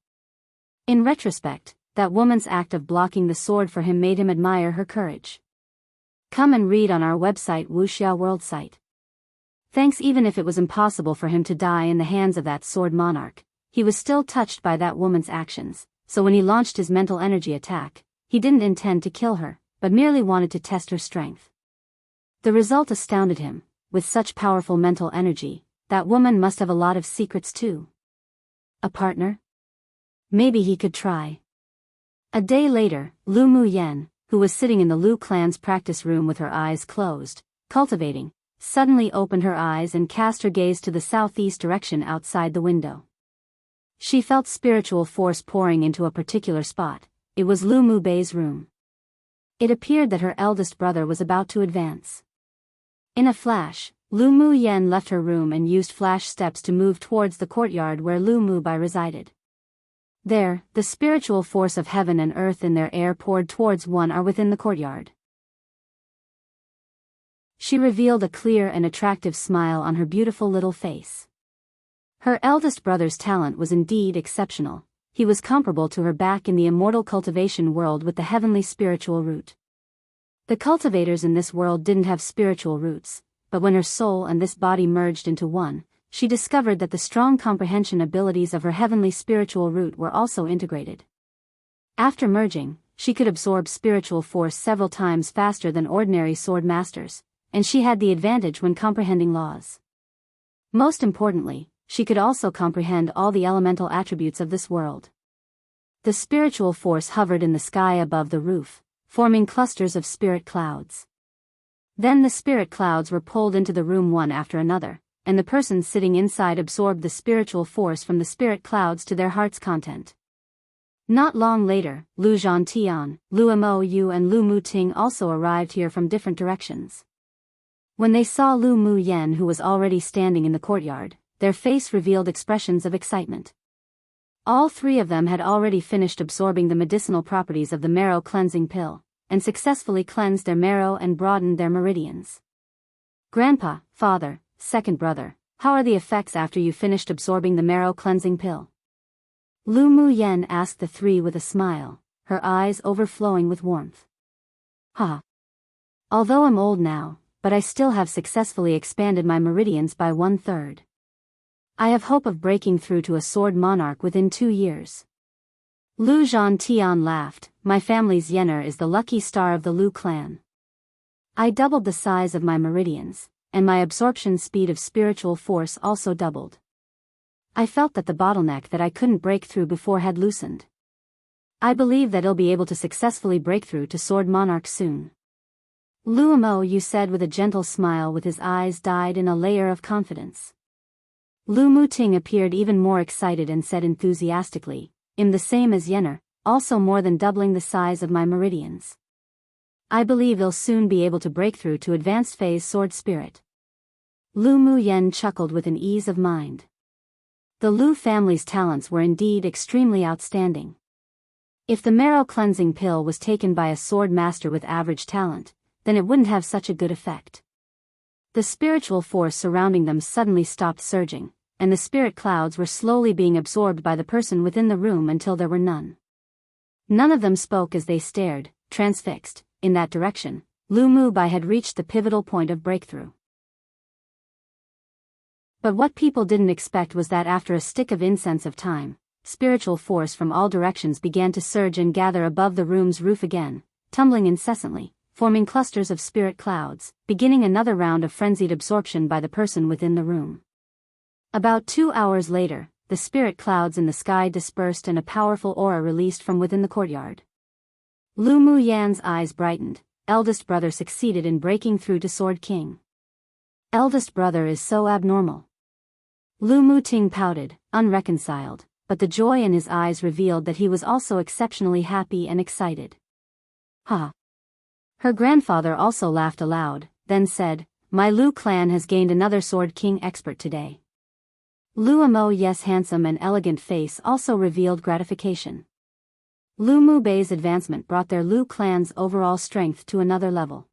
In retrospect, that woman's act of blocking the sword for him made him admire her courage. Come and read on our website Wuxia World site. Thanks. Even if it was impossible for him to die in the hands of that sword monarch, he was still touched by that woman's actions, so when he launched his mental energy attack, he didn't intend to kill her, but merely wanted to test her strength. The result astounded him. With such powerful mental energy, that woman must have a lot of secrets too. A partner? Maybe he could try. A day later, Lu Mu Yen, who was sitting in the Lu clan's practice room with her eyes closed, cultivating, suddenly opened her eyes and cast her gaze to the southeast direction outside the window. She felt spiritual force pouring into a particular spot. It was Lu Mu Bei's room. It appeared that her eldest brother was about to advance. In a flash, Lu Mu Yen left her room and used flash steps to move towards the courtyard where Lu Mu Bai resided. There, the spiritual force of heaven and earth in their air poured towards one or within the courtyard. She revealed a clear and attractive smile on her beautiful little face. Her eldest brother's talent was indeed exceptional. He was comparable to her back in the immortal cultivation world with the heavenly spiritual root. The cultivators in this world didn't have spiritual roots, but when her soul and this body merged into one, she discovered that the strong comprehension abilities of her heavenly spiritual root were also integrated. After merging, she could absorb spiritual force several times faster than ordinary sword masters, and she had the advantage when comprehending laws. Most importantly, she could also comprehend all the elemental attributes of this world. The spiritual force hovered in the sky above the roof, forming clusters of spirit clouds. Then the spirit clouds were pulled into the room one after another, and the person sitting inside absorbed the spiritual force from the spirit clouds to their heart's content. Not long later, Lu Zhantian, Lu Mo Yu and Lu Mu Ting also arrived here from different directions. When they saw Lu Mu Yen, who was already standing in the courtyard, their face revealed expressions of excitement. All three of them had already finished absorbing the medicinal properties of the marrow cleansing pill, and successfully cleansed their marrow and broadened their meridians. Grandpa, father, second brother, how are the effects after you finished absorbing the marrow cleansing pill? Lu Mu Yen asked the three with a smile, her eyes overflowing with warmth. Although I'm old now, but I still have successfully expanded my meridians by 1/3. I have hope of breaking through to a sword monarch within 2 years. Lu Zhantian laughed. My family's Yener is the lucky star of the Lu clan. I doubled the size of my meridians, and my absorption speed of spiritual force also doubled. I felt that the bottleneck that I couldn't break through before had loosened. I believe that I'll be able to successfully break through to sword monarch soon. Lu Mo Yu said with a gentle smile, with his eyes dyed in a layer of confidence. Lu Mu Ting appeared even more excited and said enthusiastically, I'm the same as Yener, also more than doubling the size of my meridians. I believe I'll soon be able to break through to advanced phase sword spirit. Lu Mu Yen chuckled with an ease of mind. The Lu family's talents were indeed extremely outstanding. If the marrow cleansing pill was taken by a sword master with average talent, then it wouldn't have such a good effect. The spiritual force surrounding them suddenly stopped surging, and the spirit clouds were slowly being absorbed by the person within the room until there were none. None of them spoke as they stared, transfixed, in that direction. Lu Mu Bai had reached the pivotal point of breakthrough. But what people didn't expect was that after a stick of incense of time, spiritual force from all directions began to surge and gather above the room's roof again, tumbling incessantly, forming clusters of spirit clouds, beginning another round of frenzied absorption by the person within the room. About 2 hours later, the spirit clouds in the sky dispersed and a powerful aura released from within the courtyard. Lu Mu Yan's eyes brightened. Eldest brother succeeded in breaking through to Sword King. Eldest brother is so abnormal. Lu Mu Ting pouted, unreconciled, but the joy in his eyes revealed that he was also exceptionally happy and excited. Her grandfather also laughed aloud, then said, My Lu clan has gained another Sword King expert today. Lu Mo Yes' handsome and elegant face also revealed gratification. Lu Mu Bei's advancement brought their Lu clan's overall strength to another level.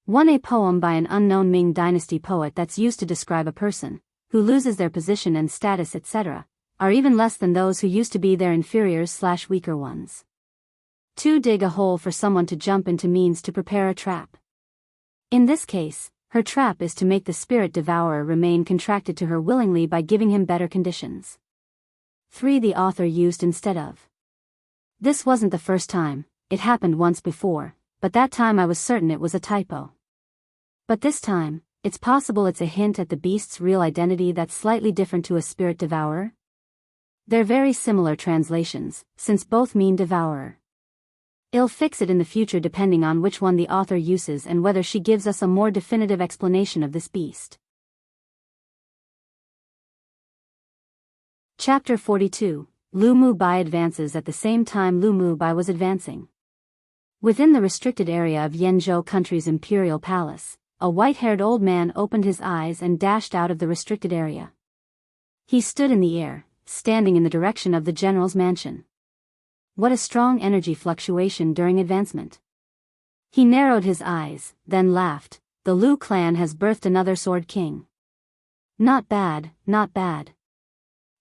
A poem by an unknown Ming dynasty poet that's used to describe a person who loses their position and status, etc., are even less than those who used to be their inferiors/weaker ones. To dig a hole for someone to jump into means to prepare a trap. In this case, her trap is to make the spirit devourer remain contracted to her willingly by giving him better conditions. 3. The author used instead of. This wasn't the first time, it happened once before, but that time I was certain it was a typo. But this time, it's possible it's a hint at the beast's real identity that's slightly different to a spirit devourer? They're very similar translations, since both mean devourer. I'll fix it in the future depending on which one the author uses and whether she gives us a more definitive explanation of this beast. Chapter 42. Lu Mu Bai advances. At the same time Lu Mu Bai was advancing. Within the restricted area of Yenzhou country's imperial palace, a white-haired old man opened his eyes and dashed out of the restricted area. He stood in the air, standing in the direction of the general's mansion. What a strong energy fluctuation during advancement. He narrowed his eyes, then laughed. The Lu clan has birthed another Sword King. Not bad, not bad.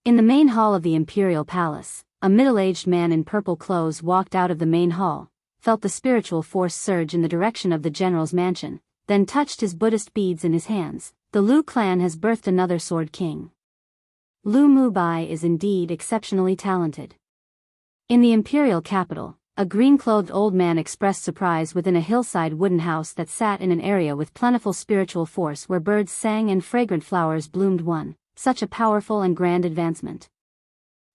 In the main hall of the imperial palace, a middle-aged man in purple clothes walked out of the main hall, felt the spiritual force surge in the direction of the general's mansion, then touched his Buddhist beads in his hands. The Lu clan has birthed another Sword King. Lu Mu Bai is indeed exceptionally talented. In the imperial capital, A green-clothed old man expressed surprise within a hillside wooden house that sat in an area with plentiful spiritual force where birds sang and fragrant flowers bloomed. Such a powerful and grand advancement.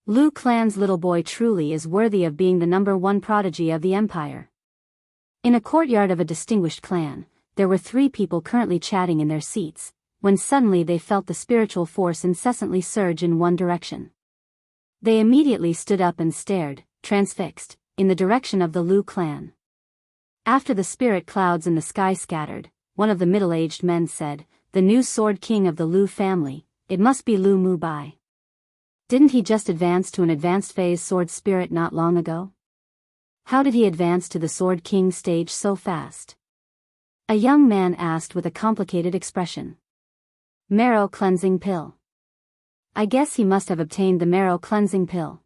Lu clan's little boy truly is worthy of being the #1 prodigy of the empire. In a courtyard of a distinguished clan, there were 3 people currently chatting in their seats, when suddenly they felt the spiritual force incessantly surge in one direction. They immediately stood up and stared, transfixed, in the direction of the Lu clan. After the spirit clouds in the sky scattered, one of the middle-aged men said, "The new Sword King of the Lu family, it must be Lu Mu Bai. Didn't he just advance to an advanced phase sword spirit not long ago? How did he advance to the Sword King stage so fast?" A young man asked with a complicated expression. "Marrow cleansing pill. I guess he must have obtained the marrow cleansing pill."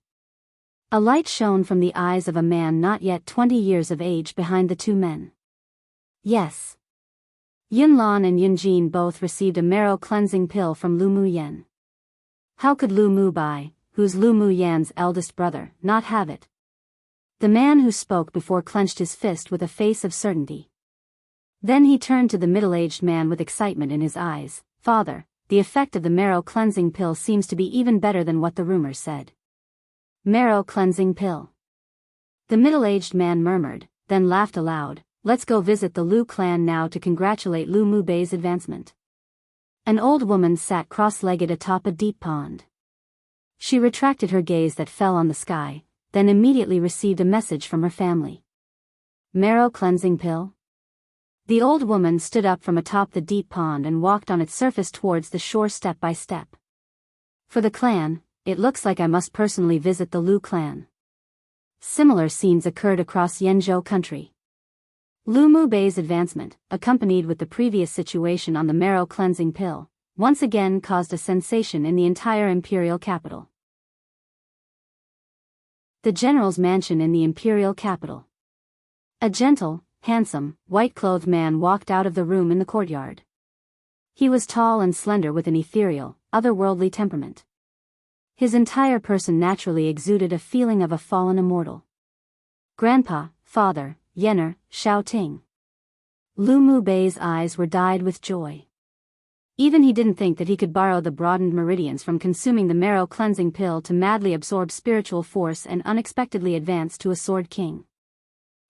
A light shone from the eyes of a man not yet 20 years of age behind the 2 men. "Yes. Yunlan and Yunjin both received a marrow cleansing pill from Lu Mu Yan. How could Lu Mu Bai, who's Lu Mu Yan's eldest brother, not have it?" The man who spoke before clenched his fist with a face of certainty. Then he turned to the middle-aged man with excitement in his eyes. "Father, the effect of the marrow cleansing pill seems to be even better than what the rumors said." "Marrow cleansing pill?" The middle-aged man murmured, then laughed aloud. "Let's go visit the Lu clan now to congratulate Lu Mu Bei's advancement." An old woman sat cross-legged atop a deep pond. She retracted her gaze that fell on the sky, then immediately received a message from her family. "Marrow cleansing pill?" The old woman stood up from atop the deep pond and walked on its surface towards the shore step by step. "For the clan, it looks like I must personally visit the Lu clan." Similar scenes occurred across Yenzhou country. Lu Mu Bei's advancement, accompanied with the previous situation on the marrow cleansing pill, once again caused a sensation in the entire imperial capital. The general's mansion in the imperial capital. A gentle, handsome, white-clothed man walked out of the room in the courtyard. He was tall and slender with an ethereal, otherworldly temperament. His entire person naturally exuded a feeling of a fallen immortal. "Grandpa, father, Yenner, Shao Ting." Lu Mu Bei's eyes were dyed with joy. Even he didn't think that he could borrow the broadened meridians from consuming the marrow cleansing pill to madly absorb spiritual force and unexpectedly advance to a Sword King.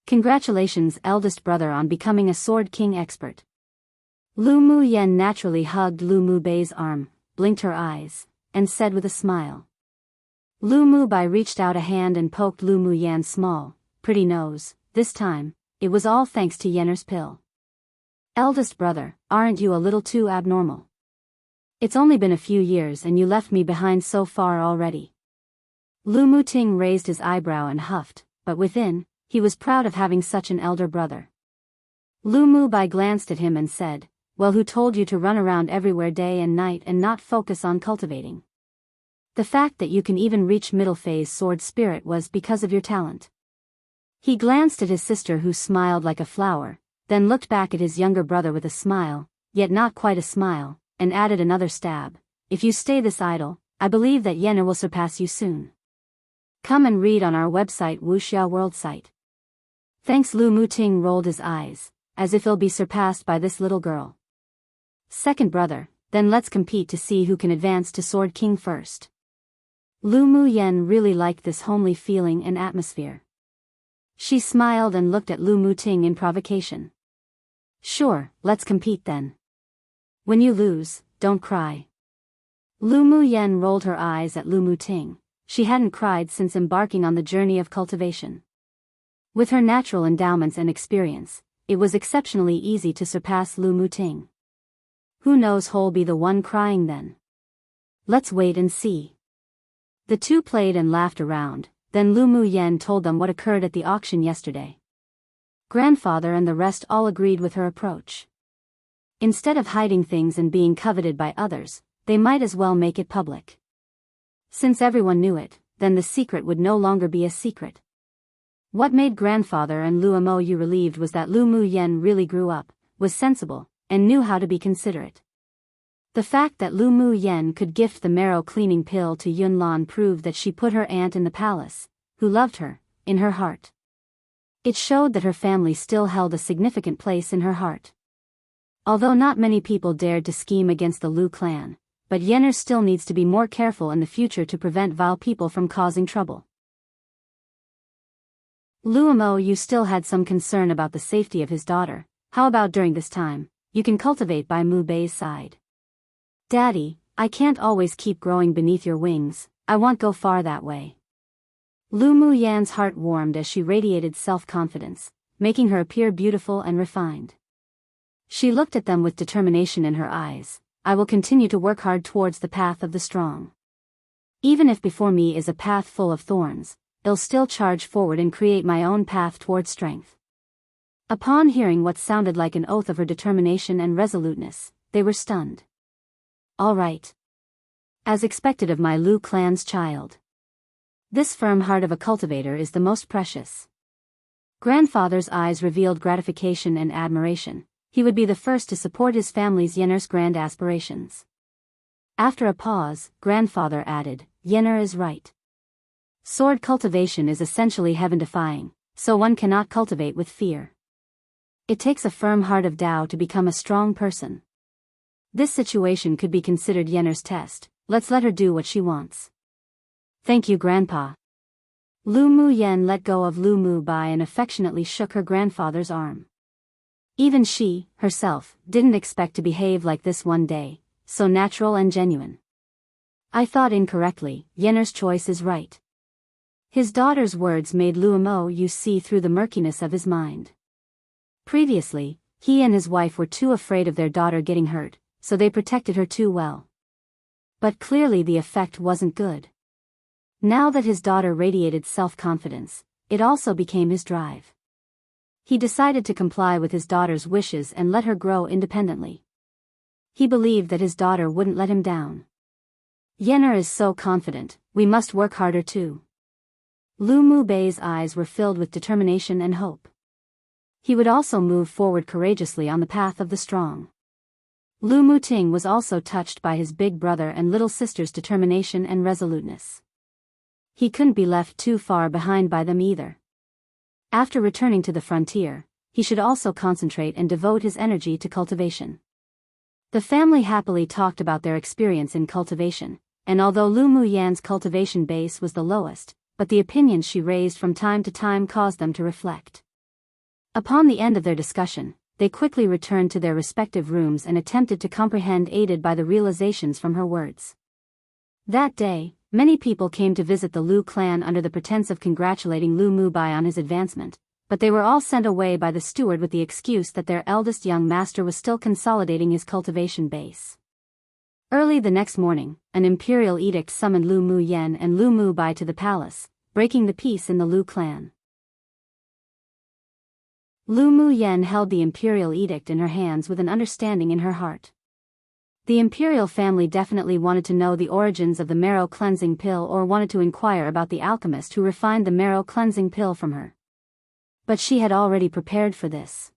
Congratulations, eldest brother, on becoming a Sword King expert. Lu Mu Yan naturally hugged Lu Mu Bei's arm, blinked her eyes, and said with a smile. Lu Mu Bai reached out a hand and poked Lu Mu Yan's small, pretty nose. This time, it was all thanks to Yenner's pill. "Eldest brother, aren't you a little too abnormal? It's only been a few years and you left me behind so far already." Lu Mu Ting raised his eyebrow and huffed, but within, he was proud of having such an elder brother. Lu Mu Bai glanced at him and said, "Well, who told you to run around everywhere day and night and not focus on cultivating? The fact that you can even reach middle phase sword spirit was because of your talent." He glanced at his sister, who smiled like a flower, then looked back at his younger brother with a smile, yet not quite a smile, and added another stab. "If you stay this idle, I believe that Yenner will surpass you soon. Come and read on our website, Wuxia World site." "Thanks." Lu Mu Ting rolled his eyes, as if he'll be surpassed by this little girl. "Second brother, then let's compete to see who can advance to Sword King first." Lu Mu Yan really liked this homely feeling and atmosphere. She smiled and looked at Lu Mu Ting in provocation. "Sure, let's compete then. When you lose, don't cry." Lu Mu Yan rolled her eyes at Lu Mu Ting. She hadn't cried since embarking on the journey of cultivation. With her natural endowments and experience, it was exceptionally easy to surpass Lu Mu Ting. Who knows who'll be the one crying then? Let's wait and see. The two played and laughed around. Then Lu Mu Yan told them what occurred at the auction yesterday. Grandfather and the rest all agreed with her approach. Instead of hiding things and being coveted by others, they might as well make it public. Since everyone knew it, then the secret would no longer be a secret. What made Grandfather and Lu Mo Yu relieved was that Lu Mu Yan really grew up, was sensible, and knew how to be considerate. The fact that Lu Mu Yan could gift the marrow cleaning pill to Yunlan proved that she put her aunt in the palace, who loved her, in her heart. It showed that her family still held a significant place in her heart. Although not many people dared to scheme against the Lu clan, but Yenner still needs to be more careful in the future to prevent vile people from causing trouble. Luomo Yu still had some concern about the safety of his daughter. How about during this time, you can cultivate by Mu Bei's side? Daddy, I can't always keep growing beneath your wings, I won't go far that way. Lu Mu Yan's heart warmed as she radiated self-confidence, making her appear beautiful and refined. She looked at them with determination in her eyes. I will continue to work hard towards the path of the strong. Even if before me is a path full of thorns, I'll still charge forward and create my own path towards strength. Upon hearing what sounded like an oath of her determination and resoluteness, they were stunned. All right. As expected of my Lu clan's child. This firm heart of a cultivator is the most precious. Grandfather's eyes revealed gratification and admiration. He would be the first to support his family's Yenner's grand aspirations. After a pause, grandfather added, Yenner is right. Sword cultivation is essentially heaven-defying, so one cannot cultivate with fear. It takes a firm heart of Tao to become a strong person. This situation could be considered Yenner's test. Let's let her do what she wants. Thank you, Grandpa. Lu Mu Yen let go of Lu Mu Bai and affectionately shook her grandfather's arm. Even she, herself, didn't expect to behave like this one day, so natural and genuine. I thought incorrectly, Yenner's choice is right. His daughter's words made Luomo Yu see through the murkiness of his mind. Previously, he and his wife were too afraid of their daughter getting hurt, so they protected her too well. But clearly the effect wasn't good. Now that his daughter radiated self-confidence, it also became his drive. He decided to comply with his daughter's wishes and let her grow independently. He believed that his daughter wouldn't let him down. Yenner is so confident, we must work harder too. Lu Mu Bei's eyes were filled with determination and hope. He would also move forward courageously on the path of the strong. Lu Mu Ting was also touched by his big brother and little sister's determination and resoluteness. He couldn't be left too far behind by them either. After returning to the frontier, he should also concentrate and devote his energy to cultivation. The family happily talked about their experience in cultivation, and although Lu Mu Yan's cultivation base was the lowest, but the opinions she raised from time to time caused them to reflect. Upon the end of their discussion, they quickly returned to their respective rooms and attempted to comprehend, aided by the realizations from her words. That day, many people came to visit the Lu clan under the pretense of congratulating Lu Mu Bai on his advancement, but they were all sent away by the steward with the excuse that their eldest young master was still consolidating his cultivation base. Early the next morning, an imperial edict summoned Lu Mu Yen and Lu Mu Bai to the palace, breaking the peace in the Lu clan. Lu Mu Yen held the imperial edict in her hands with an understanding in her heart. The imperial family definitely wanted to know the origins of the marrow cleansing pill or wanted to inquire about the alchemist who refined the marrow cleansing pill from her. But she had already prepared for this.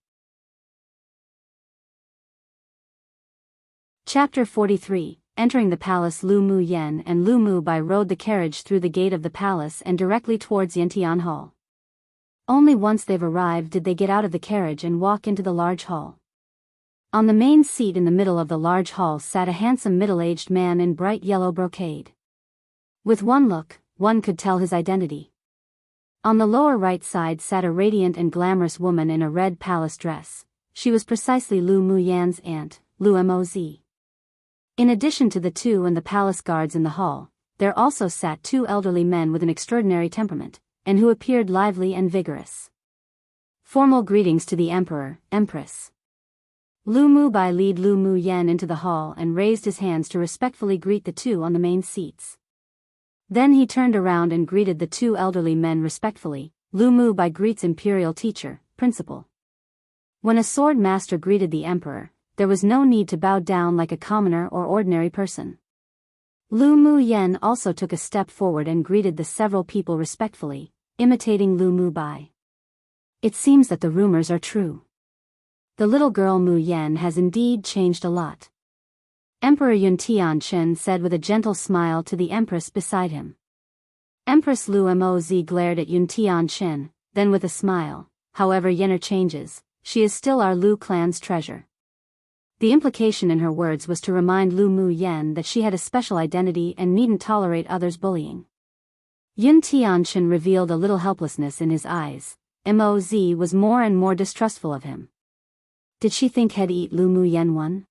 Chapter 43. Entering the palace, Lu Mu Yen and Lu Mu Bai rode the carriage through the gate of the palace and directly towards Yantian Hall. Only once they've arrived did they get out of the carriage and walk into the large hall. On the main seat in the middle of the large hall sat a handsome middle-aged man in bright yellow brocade. With one look, one could tell his identity. On the lower right side sat a radiant and glamorous woman in a red palace dress. She was precisely Lu Mu Yan's aunt, Lu Moz. In addition to the two and the palace guards in the hall, there also sat two elderly men with an extraordinary temperament, and who appeared lively and vigorous. Formal greetings to the Emperor, Empress. Lu Mu Bai led Lu Mu Yen into the hall and raised his hands to respectfully greet the two on the main seats. Then he turned around and greeted the two elderly men respectfully. Lu Mu Bai greets Imperial Teacher, Principal. When a sword master greeted the Emperor, there was no need to bow down like a commoner or ordinary person. Lu Mu Yen also took a step forward and greeted the several people respectfully, imitating Lu Mu Bai. It seems that the rumors are true. The little girl Mu Yen has indeed changed a lot. Emperor Yun Tianchen said with a gentle smile to the Empress beside him. Empress Lu Moz glared at Yun Tianchen, then with a smile, however Yenner changes, she is still our Lu clan's treasure. The implication in her words was to remind Lu Mu Yen that she had a special identity and needn't tolerate others' bullying. Yun Tianchen revealed a little helplessness in his eyes. Moz was more and more distrustful of him. Did she think he'd eat Lu Mu Yen one?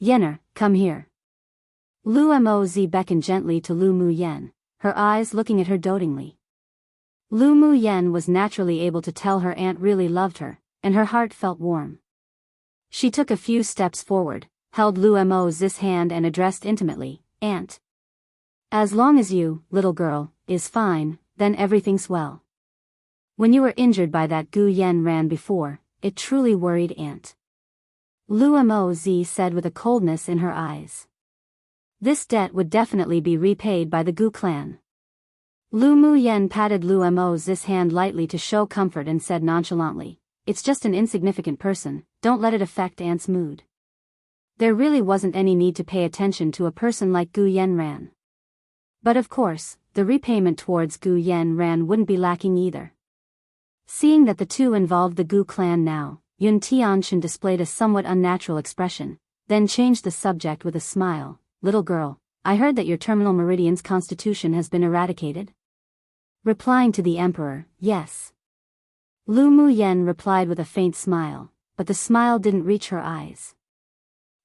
Yenner, come here. Lu Moz beckoned gently to Lu Mu Yen, her eyes looking at her dotingly. Lu Mu Yen was naturally able to tell her aunt really loved her, and her heart felt warm. She took a few steps forward, held Lu Moz's hand and addressed intimately, "Aunt. As long as you, little girl, is fine, then everything's well. When you were injured by that Gu Yen ran before, it truly worried Aunt." Lu Moz said with a coldness in her eyes. This debt would definitely be repaid by the Gu clan. Lu Mu Yen patted Lu Moz's hand lightly to show comfort and said nonchalantly, "It's just an insignificant person, don't let it affect Aunt's mood." There really wasn't any need to pay attention to a person like Gu Yen Ran. But of course, the repayment towards Gu Yen Ran wouldn't be lacking either. Seeing that the two involved the Gu clan now, Yun Tianchen displayed a somewhat unnatural expression, then changed the subject with a smile. "Little girl, I heard that your terminal meridian's constitution has been eradicated?" Replying to the emperor, "Yes." Lu Mu Yen replied with a faint smile, but the smile didn't reach her eyes.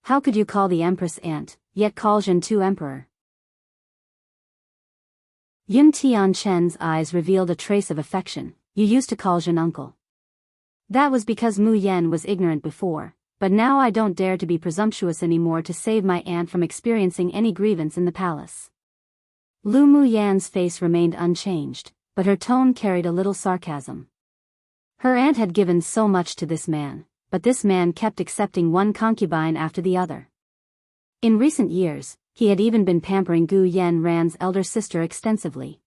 "How could you call the Empress aunt, yet call Jianghu emperor?" Yun Tianchen's eyes revealed a trace of affection. "You used to call Jin uncle. That was because Mu Yen was ignorant before, but now I don't dare to be presumptuous anymore to save my aunt from experiencing any grievance in the palace." Lu Mu Yan's face remained unchanged, but her tone carried a little sarcasm. Her aunt had given so much to this man, but this man kept accepting one concubine after the other. In recent years, he had even been pampering Gu Yen Ran's elder sister extensively.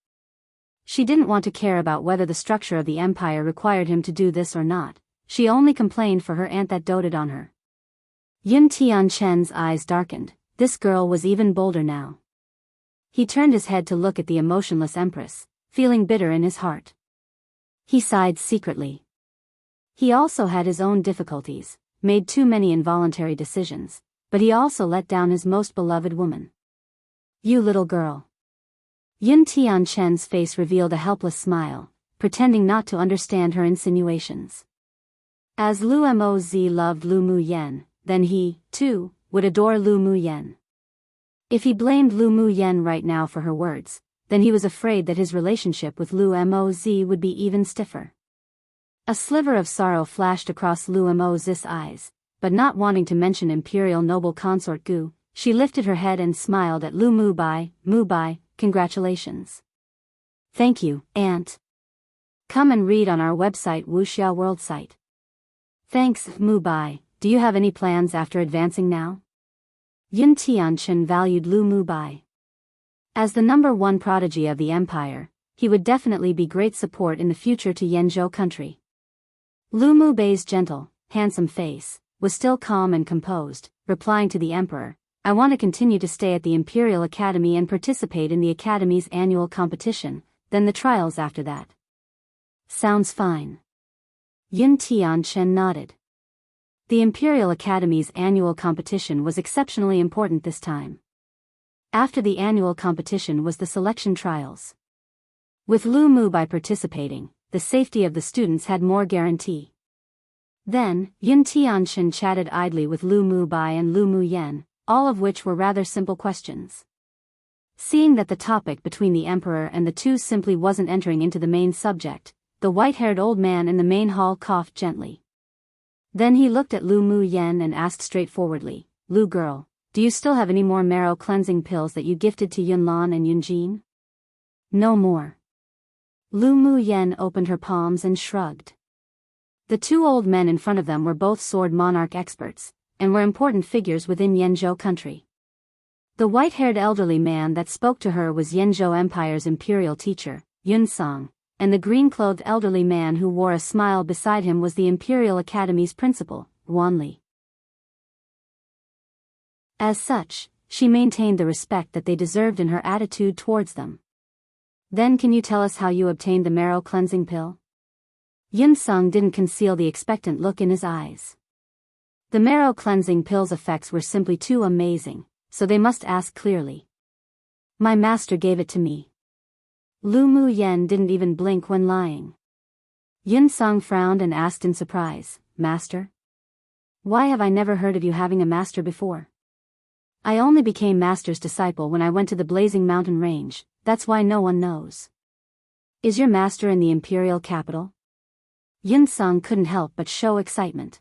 She didn't want to care about whether the structure of the empire required him to do this or not, she only complained for her aunt that doted on her. Yun Tianchen's eyes darkened, this girl was even bolder now. He turned his head to look at the emotionless Empress, feeling bitter in his heart. He sighed secretly. He also had his own difficulties, made too many involuntary decisions, but he also let down his most beloved woman. "You little girl." Yun Tianchen's face revealed a helpless smile, pretending not to understand her insinuations. As Lu Moz loved Lu Mu Yen, then he, too, would adore Lu Mu Yen. If he blamed Lu Mu Yen right now for her words, then he was afraid that his relationship with Lu Moz would be even stiffer. A sliver of sorrow flashed across Lu Moz's eyes, but not wanting to mention imperial noble consort Gu, she lifted her head and smiled at Lu Mu Bai. "Mu Bai, congratulations." "Thank you, Aunt. Come and read on our website Wuxia World site." "Thanks, Mu Bai. Do you have any plans after advancing now?" Yun Tianchen valued Lu Mu Bai. As the #1 prodigy of the empire, he would definitely be great support in the future to Yanzhou country. Lu Mu Bai's gentle, handsome face was still calm and composed, replying to the emperor, "I want to continue to stay at the Imperial Academy and participate in the Academy's annual competition, then the trials after that." "Sounds fine." Yun Tianchen nodded. The Imperial Academy's annual competition was exceptionally important this time. After the annual competition was the selection trials. With Lu Mu Bai participating, the safety of the students had more guarantee. Then, Yun Tianchen chatted idly with Lu Mu Bai and Lu Mu Yen, all of which were rather simple questions. Seeing that the topic between the emperor and the two simply wasn't entering into the main subject, the white-haired old man in the main hall coughed gently. Then he looked at Lu Mu Yen and asked straightforwardly, "Lu girl, do you still have any more marrow cleansing pills that you gifted to Yunlan and Yunjin?" "No more." Lu Mu Yen opened her palms and shrugged. The two old men in front of them were both sword monarch experts, and were important figures within Yanzhou country. The white-haired elderly man that spoke to her was Yanzhou Empire's imperial teacher, Yun Song, and the green-clothed elderly man who wore a smile beside him was the Imperial Academy's principal, Wan Li. As such, she maintained the respect that they deserved in her attitude towards them. "Then can you tell us how you obtained the marrow cleansing pill?" Yin Sung didn't conceal the expectant look in his eyes. The marrow cleansing pill's effects were simply too amazing, so they must ask clearly. My master gave it to me. Lu Mu Yen didn't even blink when lying. Yin Sung frowned and asked in surprise, Master? Why have I never heard of you having a master before? I only became master's disciple when I went to the Blazing Mountain Range, that's why no one knows. Is your master in the imperial capital? Yin Sung couldn't help but show excitement.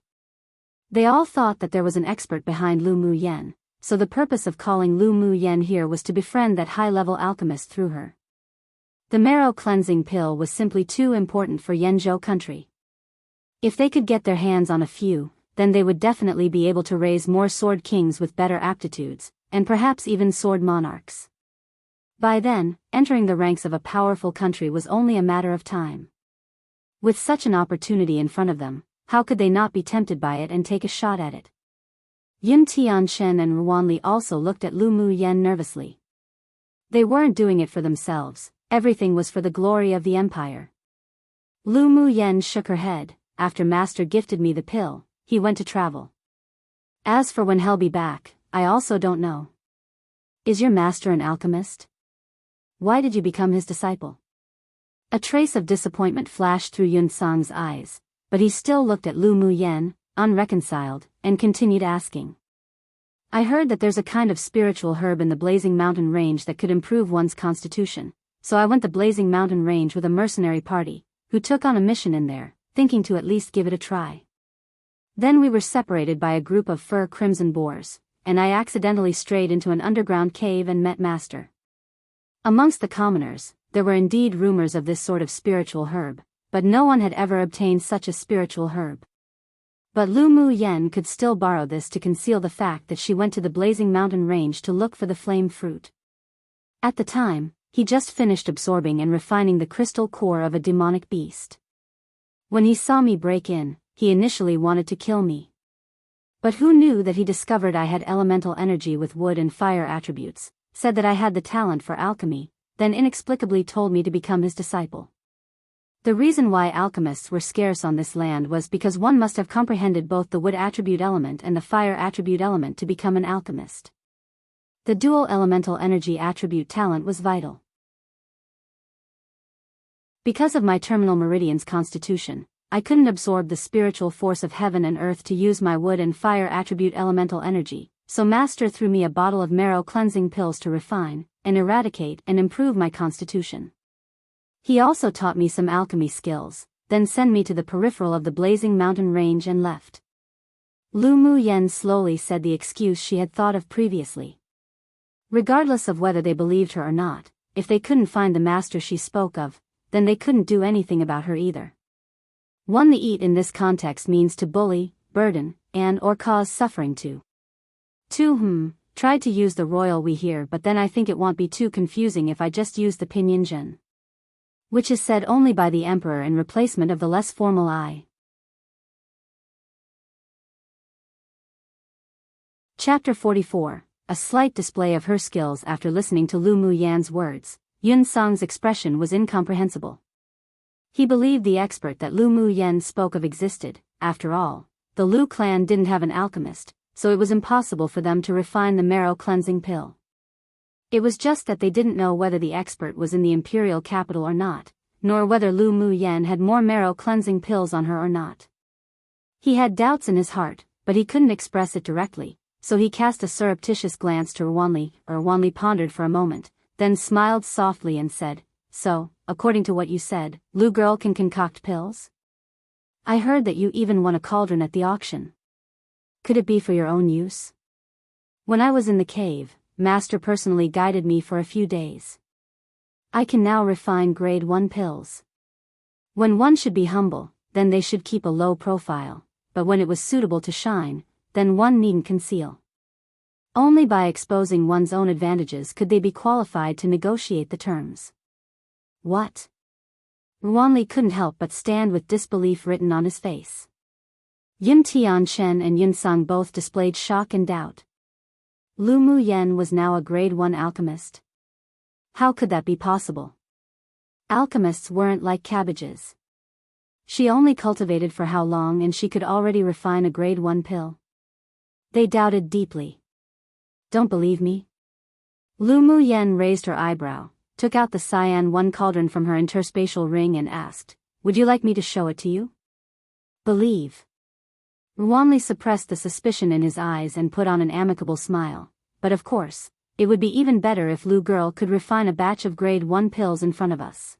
They all thought that there was an expert behind Lu Mu Yen, so the purpose of calling Lu Mu Yen here was to befriend that high-level alchemist through her. The marrow cleansing pill was simply too important for Yenzhou country. If they could get their hands on a few, then they would definitely be able to raise more sword kings with better aptitudes, and perhaps even sword monarchs. By then, entering the ranks of a powerful country was only a matter of time. With such an opportunity in front of them, how could they not be tempted by it and take a shot at it? Yin Tianchen and Ruanli also looked at Lu Mu Yen nervously. They weren't doing it for themselves, everything was for the glory of the empire. Lu Mu Yen shook her head. After Master gifted me the pill, he went to travel. As for when he'll be back, I also don't know. Is your master an alchemist? Why did you become his disciple? A trace of disappointment flashed through Yun Sang's eyes, but he still looked at Lu Mu Yen, unreconciled, and continued asking. I heard that there's a kind of spiritual herb in the Blazing Mountain Range that could improve one's constitution, so I went the Blazing Mountain Range with a mercenary party, who took on a mission in there, thinking to at least give it a try. Then we were separated by a group of fur crimson boars, and I accidentally strayed into an underground cave and met Master. Amongst the commoners, there were indeed rumors of this sort of spiritual herb, but no one had ever obtained such a spiritual herb. But Lu Mu Yen could still borrow this to conceal the fact that she went to the Blazing Mountain Range to look for the flame fruit. At the time, he just finished absorbing and refining the crystal core of a demonic beast. When he saw me break in, he initially wanted to kill me. But who knew that he discovered I had elemental energy with wood and fire attributes, said that I had the talent for alchemy, then inexplicably told me to become his disciple. The reason why alchemists were scarce on this land was because one must have comprehended both the wood attribute element and the fire attribute element to become an alchemist. The dual elemental energy attribute talent was vital. Because of my terminal meridian's constitution, I couldn't absorb the spiritual force of heaven and earth to use my wood and fire attribute elemental energy, so Master threw me a bottle of marrow cleansing pills to refine, and eradicate and improve my constitution. He also taught me some alchemy skills, then sent me to the peripheral of the Blazing Mountain Range and left. Lu Mu Yen slowly said the excuse she had thought of previously. Regardless of whether they believed her or not, if they couldn't find the master she spoke of, then they couldn't do anything about her either. One to eat in this context means to bully, burden, and or cause suffering to. Tried to use the royal we here, but then I think it won't be too confusing if I just use the pinyin, which is said only by the emperor in replacement of the less formal I. Chapter 44. A slight display of her skills. After listening to Lu Mu Yan's words, Yun Sang's expression was incomprehensible. He believed the expert that Lu Mu Yen spoke of existed. After all, the Lu clan didn't have an alchemist, so it was impossible for them to refine the marrow cleansing pill. It was just that they didn't know whether the expert was in the imperial capital or not, nor whether Lu Mu Yen had more marrow cleansing pills on her or not. He had doubts in his heart, but he couldn't express it directly, so he cast a surreptitious glance to Ruanli. Ruanli pondered for a moment, then smiled softly and said, So, according to what you said, Lu girl can concoct pills? I heard that you even won a cauldron at the auction. Could it be for your own use? When I was in the cave, Master personally guided me for a few days. I can now refine grade 1 pills. When one should be humble, then they should keep a low profile, but when it was suitable to shine, then one needn't conceal. Only by exposing one's own advantages could they be qualified to negotiate the terms. What? Ruanli couldn't help but stand with disbelief written on his face. Yin Tianchen and Yun Sang both displayed shock and doubt. Lu Mu Yen was now a grade 1 alchemist. How could that be possible? Alchemists weren't like cabbages. She only cultivated for how long and she could already refine a grade 1 pill? They doubted deeply. Don't believe me? Lu Muyen raised her eyebrow, took out the Cyan 1 cauldron from her interspatial ring and asked, would you like me to show it to you? Believe. Wanli suppressed the suspicion in his eyes and put on an amicable smile, but of course, it would be even better if Lu girl could refine a batch of grade 1 pills in front of us.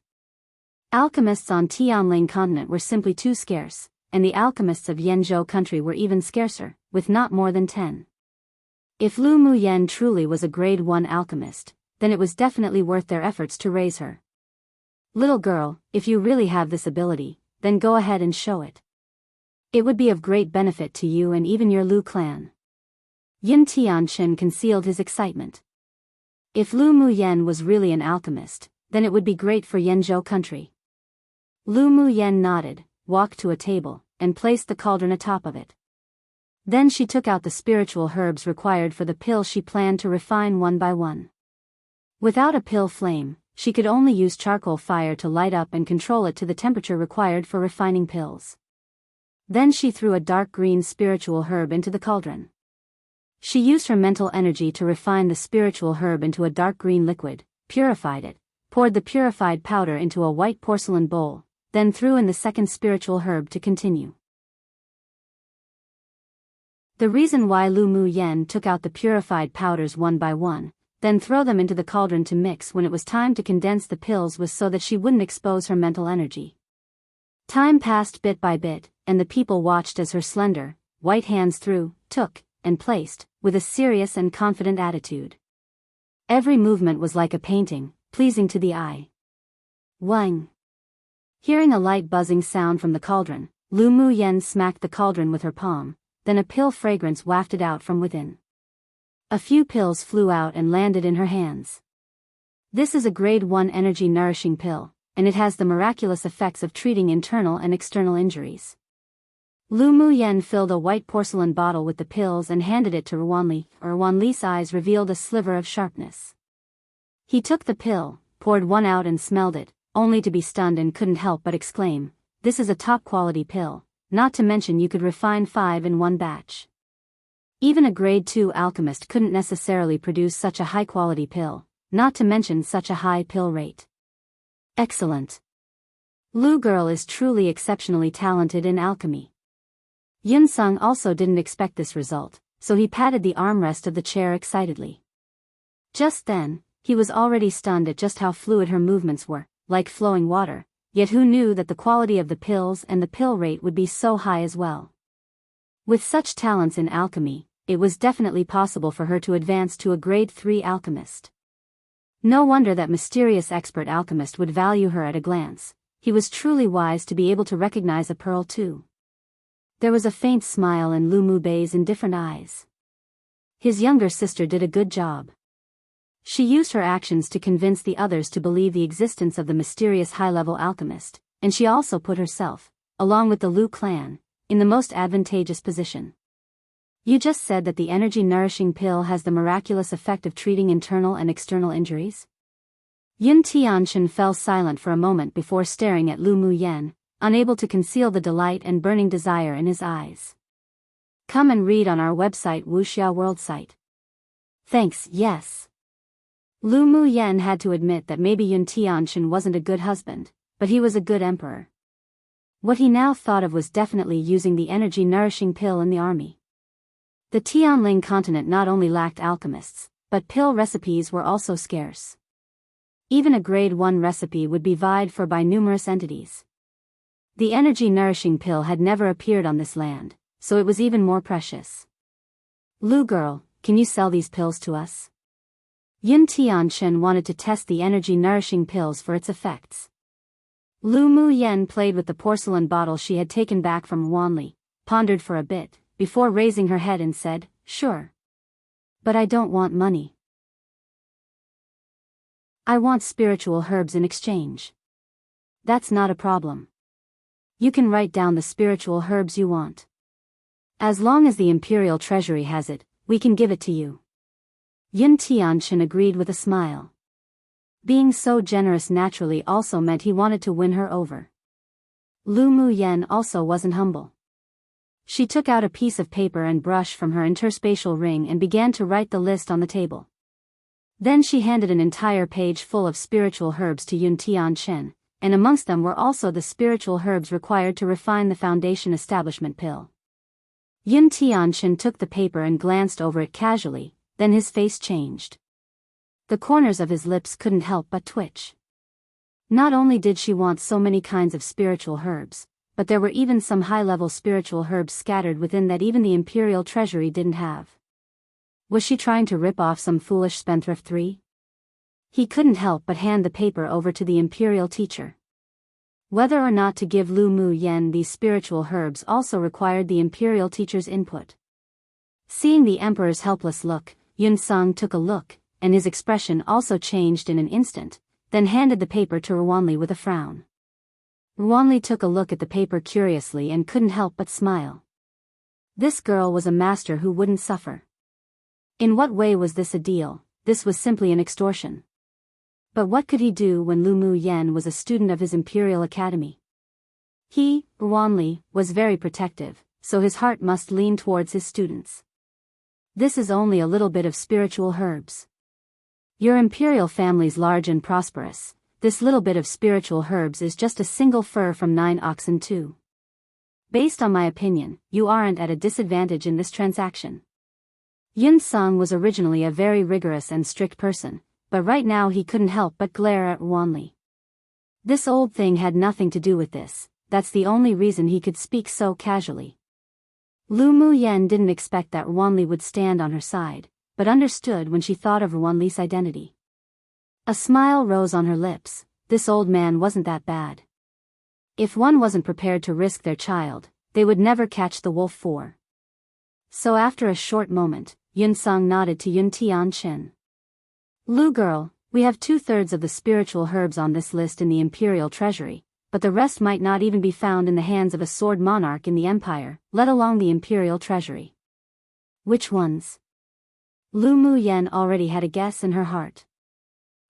Alchemists on Tianling continent were simply too scarce, and the alchemists of Yanzhou country were even scarcer, with not more than 10. If Lu Muyen truly was a grade 1 alchemist, then it was definitely worth their efforts to raise her. Little girl, if you really have this ability, then go ahead and show it. It would be of great benefit to you and even your Lu clan. Yin Tianchen concealed his excitement. If Lu Muyen was really an alchemist, then it would be great for Yanzhou country. Lu Muyen nodded, walked to a table, and placed the cauldron atop of it. Then she took out the spiritual herbs required for the pill she planned to refine one by one. Without a pill flame, she could only use charcoal fire to light up and control it to the temperature required for refining pills. Then she threw a dark green spiritual herb into the cauldron. She used her mental energy to refine the spiritual herb into a dark green liquid, purified it, poured the purified powder into a white porcelain bowl, then threw in the second spiritual herb to continue. The reason why Lu Muyen took out the purified powders one by one, then throw them into the cauldron to mix when it was time to condense the pills was so that she wouldn't expose her mental energy. Time passed bit by bit, and the people watched as her slender, white hands threw, took, and placed, with a serious and confident attitude. Every movement was like a painting, pleasing to the eye. Wang. Hearing a light buzzing sound from the cauldron, Lu Muyen smacked the cauldron with her palm, then a pill fragrance wafted out from within. A few pills flew out and landed in her hands. This is a grade 1 energy nourishing pill, and it has the miraculous effects of treating internal and external injuries. Lu Muyen filled a white porcelain bottle with the pills and handed it to Wanli. Wanli's eyes revealed a sliver of sharpness. He took the pill, poured one out and smelled it, only to be stunned and couldn't help but exclaim, this is a top-quality pill, not to mention you could refine 5 in one batch. Even a grade 2 alchemist couldn't necessarily produce such a high-quality pill, not to mention such a high pill rate. Excellent. Lu girl is truly exceptionally talented in alchemy. Yun Sung also didn't expect this result, so he patted the armrest of the chair excitedly. Just then, he was already stunned at just how fluid her movements were, like flowing water, yet who knew that the quality of the pills and the pill rate would be so high as well. With such talents in alchemy, it was definitely possible for her to advance to a grade 3 alchemist. No wonder that mysterious expert alchemist would value her at a glance. He was truly wise to be able to recognize a pearl too. There was a faint smile in Lu Mubei's indifferent eyes. His younger sister did a good job. She used her actions to convince the others to believe the existence of the mysterious high-level alchemist, and she also put herself, along with the Lu clan, in the most advantageous position. You just said that the energy-nourishing pill has the miraculous effect of treating internal and external injuries? Yun Tianchen fell silent for a moment before staring at Lu Muyen, unable to conceal the delight and burning desire in his eyes. Come and read on our website Wuxia World site. Thanks, yes. Lu Muyen had to admit that maybe Yun Tianchen wasn't a good husband, but he was a good emperor. What he now thought of was definitely using the energy-nourishing pill in the army. The Tianling continent not only lacked alchemists, but pill recipes were also scarce. Even a grade 1 recipe would be vied for by numerous entities. The energy-nourishing pill had never appeared on this land, so it was even more precious. Lu girl, can you sell these pills to us? Yun Tianchen wanted to test the energy-nourishing pills for its effects. Lu Muyen played with the porcelain bottle she had taken back from Wanli, pondered for a bit, before raising her head and said, sure. But I don't want money. I want spiritual herbs in exchange. That's not a problem. You can write down the spiritual herbs you want. As long as the Imperial Treasury has it, we can give it to you. Yun Tianchen agreed with a smile. Being so generous naturally also meant he wanted to win her over. Lu Mu Yen also wasn't humble. She took out a piece of paper and brush from her interspatial ring and began to write the list on the table. Then she handed an entire page full of spiritual herbs to Yun Tianchen, and amongst them were also the spiritual herbs required to refine the foundation establishment pill. Yun Tianchen took the paper and glanced over it casually, then his face changed. The corners of his lips couldn't help but twitch. Not only did she want so many kinds of spiritual herbs, but there were even some high-level spiritual herbs scattered within that even the imperial treasury didn't have. Was she trying to rip off some foolish spendthrift 3? He couldn't help but hand the paper over to the imperial teacher. Whether or not to give Lu Mu Yen these spiritual herbs also required the imperial teacher's input. Seeing the emperor's helpless look, Yun Sung took a look, and his expression also changed in an instant, then handed the paper to Ruanli with a frown. Ruanli took a look at the paper curiously and couldn't help but smile. This girl was a master who wouldn't suffer. In what way was this a deal? This was simply an extortion. But what could he do when Lu Mu Yen was a student of his imperial academy? He, Ruanli, was very protective, so his heart must lean towards his students. This is only a little bit of spiritual herbs. Your imperial family's large and prosperous. This little bit of spiritual herbs is just a single fur from 9 oxen too. Based on my opinion, you aren't at a disadvantage in this transaction. Yun Sung was originally a very rigorous and strict person, but right now he couldn't help but glare at Ruanli. This old thing had nothing to do with this, that's the only reason he could speak so casually. Lu Mu Yen didn't expect that Ruanli would stand on her side, but understood when she thought of Ruanli's identity. A smile rose on her lips. This old man wasn't that bad. If one wasn't prepared to risk their child, they would never catch the wolf for. So after a short moment, Yun Sung nodded to Yun Tianchen. Lu girl, we have 2/3 of the spiritual herbs on this list in the imperial treasury, but the rest might not even be found in the hands of a sword monarch in the empire, let alone the imperial treasury. Which ones? Lu Mu Yen already had a guess in her heart.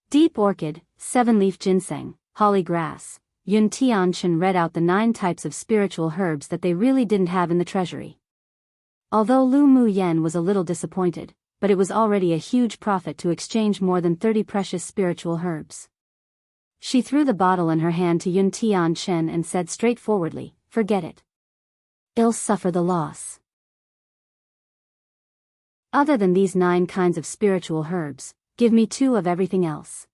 Deep orchid, 7-leaf ginseng, holly grass. Yun Tianchen read out the 9 types of spiritual herbs that they really didn't have in the treasury. Although Lu Mu Yen was a little disappointed, but it was already a huge profit to exchange more than 30 precious spiritual herbs. She threw the bottle in her hand to Yun Tianchen and said straightforwardly, "Forget it. I'll suffer the loss. Other than these 9 kinds of spiritual herbs, give me 2 of everything else."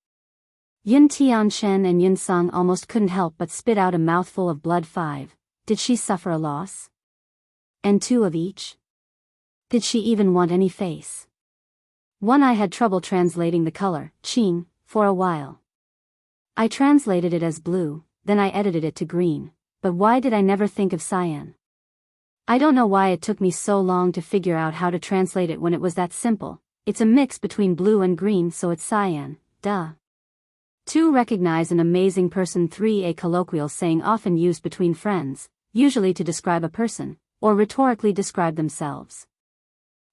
Yun Tianchen and Yun Sung almost couldn't help but spit out a mouthful of blood. 5. Did she suffer a loss? And 2 of each? Did she even want any face? 1. I had trouble translating the color, Qing, for a while. I translated it as blue, then I edited it to green, but why did I never think of cyan? I don't know why it took me so long to figure out how to translate it when it was that simple. It's a mix between blue and green, so it's cyan, duh. 2. Recognize an amazing person. 3. A colloquial saying often used between friends, usually to describe a person, or rhetorically describe themselves.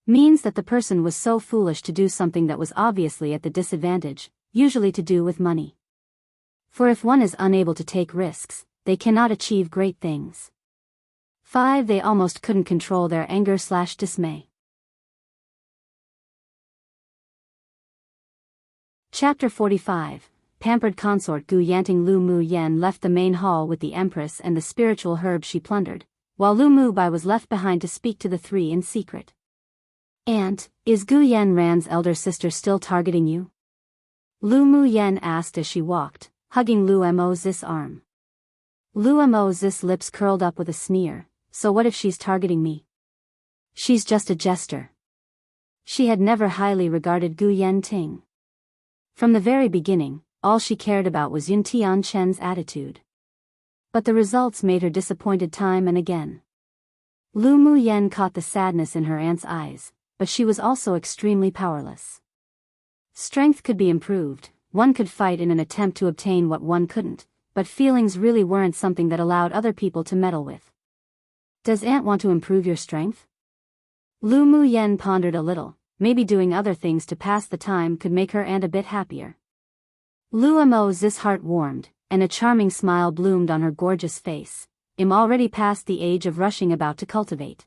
Means that the person was so foolish to do something that was obviously at the disadvantage, usually to do with money. For if one is unable to take risks, they cannot achieve great things. 5. They almost couldn't control their anger/dismay. Chapter 45. Pampered consort Gu Yanting. Lu Mu Yen left the main hall with the Empress and the spiritual herbs she plundered, while Lu Mu Bai was left behind to speak to the 3 in secret. "Aunt, is Gu Yanran's elder sister still targeting you?" Lu Mu Yen asked as she walked, hugging Lu Mo Zis' arm. Lu Mo Zis' lips curled up with a sneer. "So what if she's targeting me? She's just a jester." She had never highly regarded Gu Yanting. From the very beginning, all she cared about was Yun Tianchen's attitude. But the results made her disappointed time and again. Lu Mu Yen caught the sadness in her aunt's eyes, but she was also extremely powerless. Strength could be improved, one could fight in an attempt to obtain what one couldn't, but feelings really weren't something that allowed other people to meddle with. "Does Aunt want to improve your strength?" Lu Mu Yen pondered a little. Maybe doing other things to pass the time could make her aunt a bit happier. Lu Mo Zis' heart warmed, and a charming smile bloomed on her gorgeous face. I'm already past the age of rushing about to cultivate.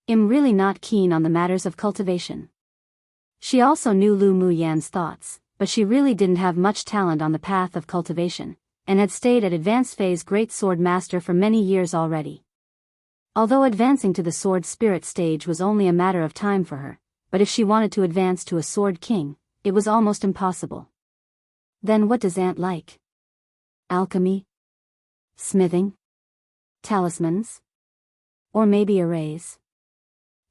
I'm really not keen on the matters of cultivation. She also knew Lu Muyan's thoughts, but she really didn't have much talent on the path of cultivation, and had stayed at advanced phase Great Sword Master for many years already. Although advancing to the Sword Spirit stage was only a matter of time for her, but if she wanted to advance to a Sword King, it was almost impossible. Then what does Aunt like? Alchemy? Smithing? Talismans? Or maybe arrays?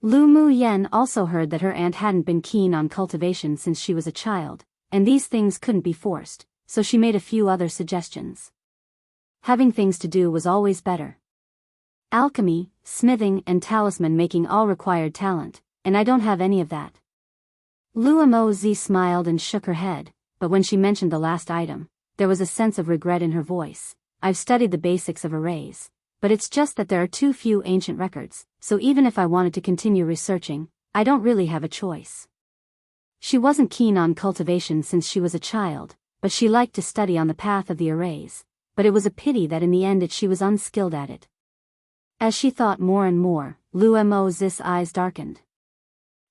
Lu Muyan also heard that her aunt hadn't been keen on cultivation since she was a child, and these things couldn't be forced, so she made a few other suggestions. Having things to do was always better. Alchemy, smithing and talisman making all required talent, and I don't have any of that. Lu Mozi smiled and shook her head, but when she mentioned the last item, there was a sense of regret in her voice. I've studied the basics of arrays, but it's just that there are too few ancient records, so even if I wanted to continue researching, I don't really have a choice. She wasn't keen on cultivation since she was a child, but she liked to study on the path of the arrays, but it was a pity that in the end she was unskilled at it. As she thought more and more, Lu Mo's eyes darkened.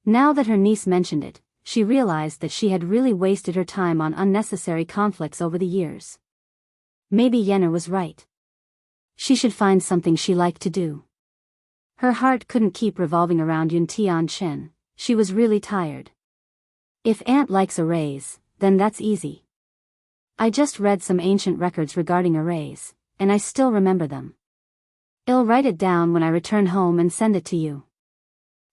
Now that her niece mentioned it, she realized that she had really wasted her time on unnecessary conflicts over the years. Maybe Yenna was right. She should find something she liked to do. Her heart couldn't keep revolving around Yun Tianchen. She was really tired. If Aunt likes arrays, then that's easy. I just read some ancient records regarding arrays, and I still remember them. I'll write it down when I return home and send it to you.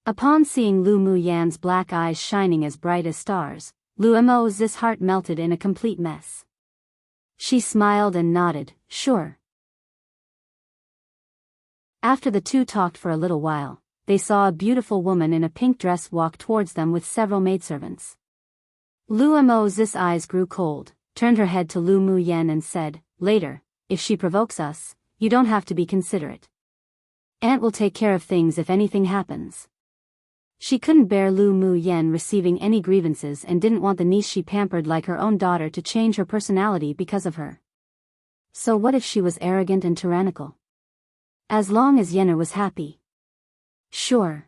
Upon seeing Lu Muyan's black eyes shining as bright as stars, Lu Mo's heart melted in a complete mess. She smiled and nodded, sure. After the two talked for a little while, they saw a beautiful woman in a pink dress walk towards them with several maidservants. Lu Mo's eyes grew cold, turned her head to Lu Muyan and said, later, if she provokes us, you don't have to be considerate. Aunt will take care of things if anything happens. She couldn't bear Lu Muyan receiving any grievances and didn't want the niece she pampered like her own daughter to change her personality because of her. So what if she was arrogant and tyrannical? As long as Yenna was happy. Sure.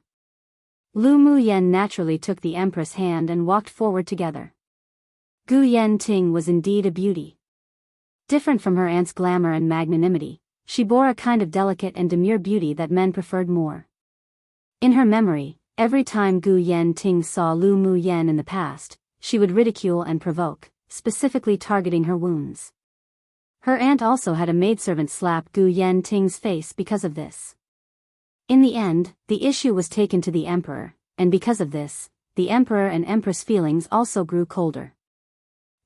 Lu Muyan naturally took the Empress' hand and walked forward together. Gu Yenting was indeed a beauty. Different from her aunt's glamour and magnanimity, she bore a kind of delicate and demure beauty that men preferred more. In her memory, every time Gu Yenting saw Lu Muyan in the past, she would ridicule and provoke, specifically targeting her wounds. Her aunt also had a maidservant slap Gu Yenting's face because of this. In the end, the issue was taken to the emperor, and because of this, the emperor and empress feelings also grew colder.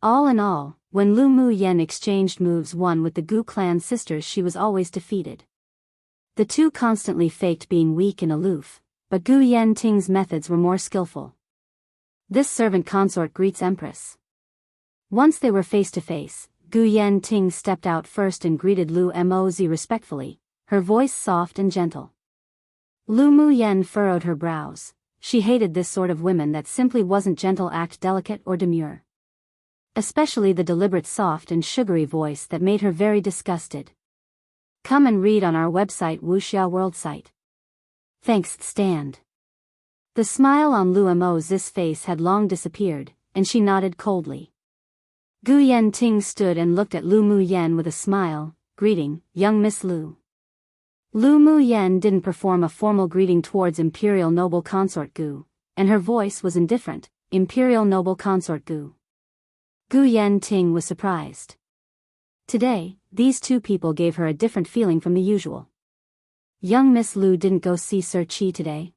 All in all, when Lu Muyan exchanged moves one with the Gu clan sisters, she was always defeated. The two constantly faked being weak and aloof, but Gu Yenting's methods were more skillful. This servant consort greets Empress. Once they were face to face, Gu Yenting stepped out first and greeted Lu Mozi respectfully, her voice soft and gentle. Lu Muyan furrowed her brows. She hated this sort of women that simply wasn't gentle, act delicate or demure. Especially the deliberate soft and sugary voice that made her very disgusted. Come and read on our website Wuxia World site. Thanks, stand. The smile on Lu Mo's face had long disappeared, and she nodded coldly. Gu Yenting stood and looked at Lu Muyan with a smile, greeting, young Miss Lu. Lu Muyan didn't perform a formal greeting towards Imperial Noble Consort Gu, and her voice was indifferent, Imperial Noble Consort Gu. Gu Yenting was surprised. Today, these two people gave her a different feeling from the usual. Young Miss Lu didn't go see Sir Qi today.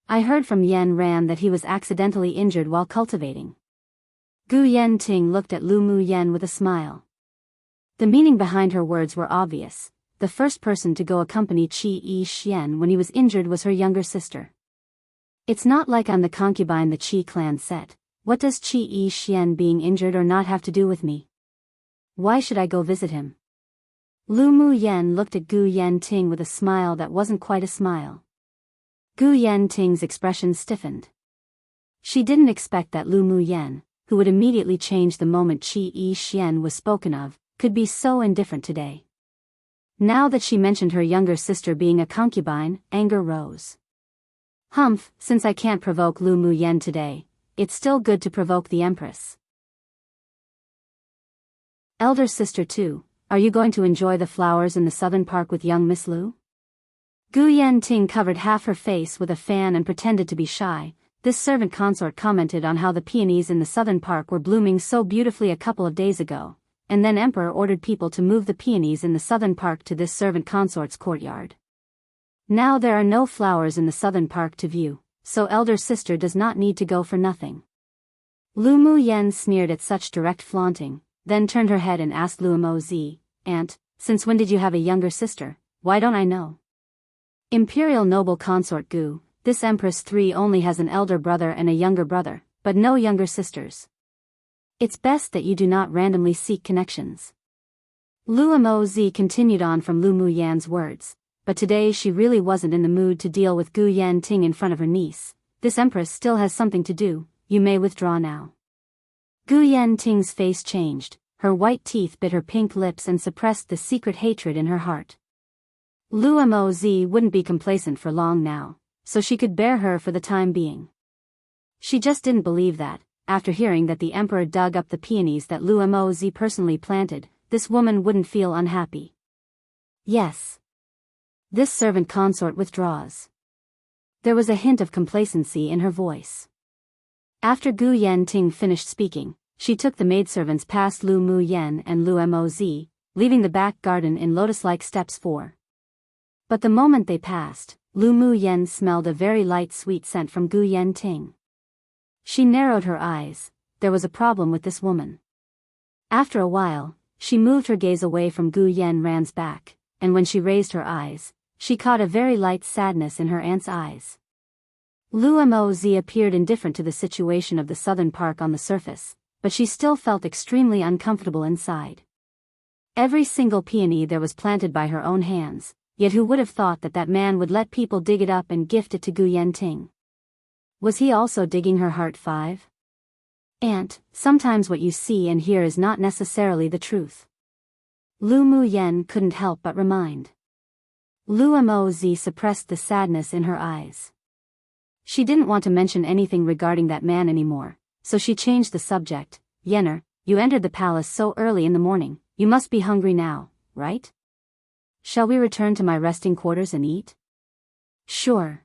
I heard from Yen Ran that he was accidentally injured while cultivating. Gu Yenting looked at Lu Muyan with a smile. The meaning behind her words were obvious. The first person to go accompany Qi Yixian when he was injured was her younger sister. It's not like I'm the concubine the Qi clan set. What does Qi Yixian being injured or not have to do with me? Why should I go visit him? Lu Muyan looked at Gu Yenting with a smile that wasn't quite a smile. Gu Yenting's expression stiffened. She didn't expect that Lu Muyan, who would immediately change the moment Qi Yixian was spoken of, could be so indifferent today. Now that she mentioned her younger sister being a concubine, anger rose. Humph, since I can't provoke Lu Muyen today, it's still good to provoke the Empress. Elder sister too, are you going to enjoy the flowers in the southern park with young Miss Lu? Gu Yanting covered half her face with a fan and pretended to be shy. This servant consort commented on how the peonies in the southern park were blooming so beautifully a couple of days ago, and then Emperor ordered people to move the peonies in the southern park to this servant consort's courtyard. Now there are no flowers in the southern park to view, so elder sister does not need to go for nothing. Lu Muyen sneered at such direct flaunting, then turned her head and asked Lu Mozi, "Aunt, since when did you have a younger sister? Why don't I know?" Imperial noble consort Gu, this Empress 3 only has an elder brother and a younger brother, but no younger sisters. It's best that you do not randomly seek connections. Lu Mozi continued on from Lu Muyan's words, but today she really wasn't in the mood to deal with Gu Yanting in front of her niece. This Empress still has something to do, you may withdraw now. Gu Yanting's face changed, her white teeth bit her pink lips and suppressed the secret hatred in her heart. Lu Mozi wouldn't be complacent for long now, so she could bear her for the time being. She just didn't believe that, after hearing that the Emperor dug up the peonies that Lu Mozi personally planted, this woman wouldn't feel unhappy. Yes. This servant consort withdraws. There was a hint of complacency in her voice. After Gu Yanting finished speaking, she took the maidservants past Lu Muyen and Lu Mozi, leaving the back garden in lotus-like steps for. But the moment they passed, Lu Muyen smelled a very light sweet scent from Gu Yanting. She narrowed her eyes. There was a problem with this woman. After a while, she moved her gaze away from Gu Yanran's back, and when she raised her eyes, she caught a very light sadness in her aunt's eyes. Lu Mozi appeared indifferent to the situation of the southern park on the surface, but she still felt extremely uncomfortable inside. Every single peony there was planted by her own hands, yet who would have thought that that man would let people dig it up and gift it to Gu Yanting? Was he also digging her heart 5? Aunt, sometimes what you see and hear is not necessarily the truth. Lu Muyen couldn't help but remind. Lu Mozi suppressed the sadness in her eyes. She didn't want to mention anything regarding that man anymore, so she changed the subject. Yenner, you entered the palace so early in the morning, you must be hungry now, right? Shall we return to my resting quarters and eat? Sure.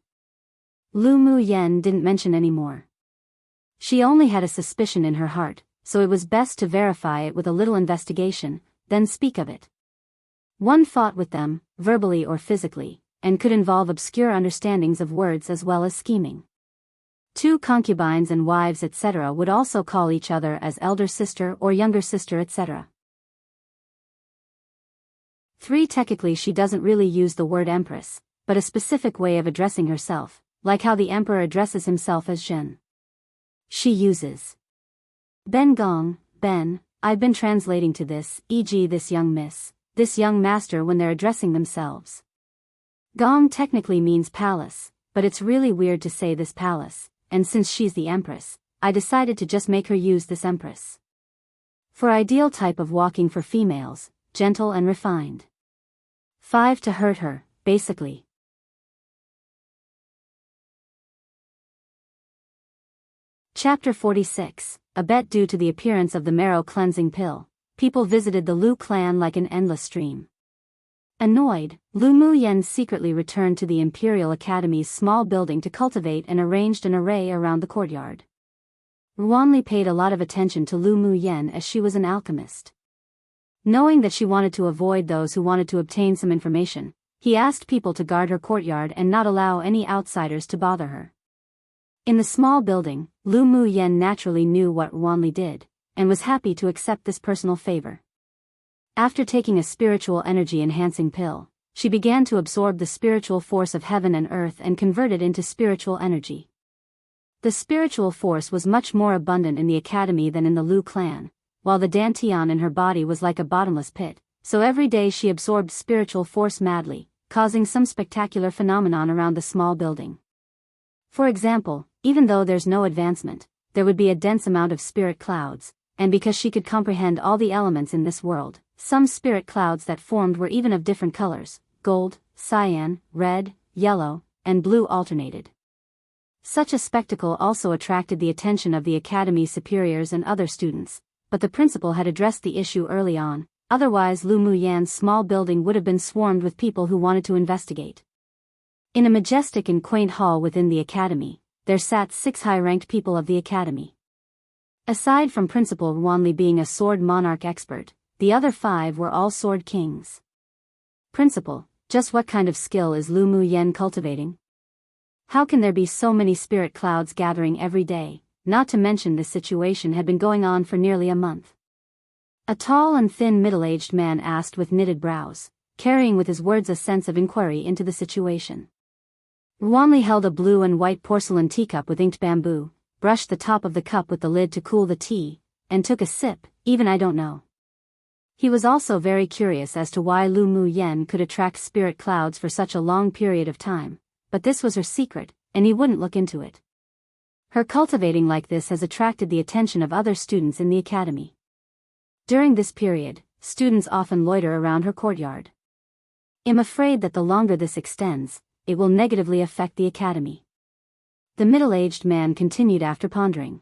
Lu Muyen didn't mention any more. She only had a suspicion in her heart, so it was best to verify it with a little investigation, then speak of it. One fought with them, verbally or physically, and could involve obscure understandings of words as well as scheming. 2 concubines and wives etc. would also call each other as elder sister or younger sister etc. 3 Technically she doesn't really use the word Empress, but a specific way of addressing herself, like how the Emperor addresses himself as Zhen. She uses Ben Gong, Ben, I've been translating to this, e.g. this young miss, this young master when they're addressing themselves. Gong technically means palace, but it's really weird to say this palace, and since she's the Empress, I decided to just make her use this Empress. For ideal type of walking for females, gentle and refined. 5 To hurt her, basically. Chapter 46, A bet due to the appearance of the marrow cleansing pill, people visited the Lu clan like an endless stream. Annoyed, Lu Muyen secretly returned to the Imperial Academy's small building to cultivate and arranged an array around the courtyard. Ruanli paid a lot of attention to Lu Muyen as she was an alchemist. Knowing that she wanted to avoid those who wanted to obtain some information, he asked people to guard her courtyard and not allow any outsiders to bother her. In the small building, Lu Muyen naturally knew what Ruanli did, and was happy to accept this personal favor. After taking a spiritual energy-enhancing pill, she began to absorb the spiritual force of heaven and earth and convert it into spiritual energy. The spiritual force was much more abundant in the academy than in the Lu clan, while the dantian in her body was like a bottomless pit, so every day she absorbed spiritual force madly, causing some spectacular phenomenon around the small building. For example, even though there's no advancement, there would be a dense amount of spirit clouds, and because she could comprehend all the elements in this world, some spirit clouds that formed were even of different colors: gold, cyan, red, yellow, and blue alternated. Such a spectacle also attracted the attention of the academy superiors and other students, but the principal had addressed the issue early on, otherwise Lu Muyan's small building would have been swarmed with people who wanted to investigate. In a majestic and quaint hall within the academy, there sat 6 high-ranked people of the academy. Aside from Principal Wanli being a sword monarch expert, the other 5 were all sword kings. Principal, just what kind of skill is Lu Muyan cultivating? How can there be so many spirit clouds gathering every day, not to mention this situation had been going on for nearly a month? A tall and thin middle-aged man asked with knitted brows, carrying with his words a sense of inquiry into the situation. Wanli held a blue and white porcelain teacup with inked bamboo, brushed the top of the cup with the lid to cool the tea, and took a sip. Even I don't know. He was also very curious as to why Lu Muyan could attract spirit clouds for such a long period of time, but this was her secret, and he wouldn't look into it. Her cultivating like this has attracted the attention of other students in the academy. During this period, students often loiter around her courtyard. I'm afraid that the longer this extends, it will negatively affect the academy. The middle-aged man continued after pondering.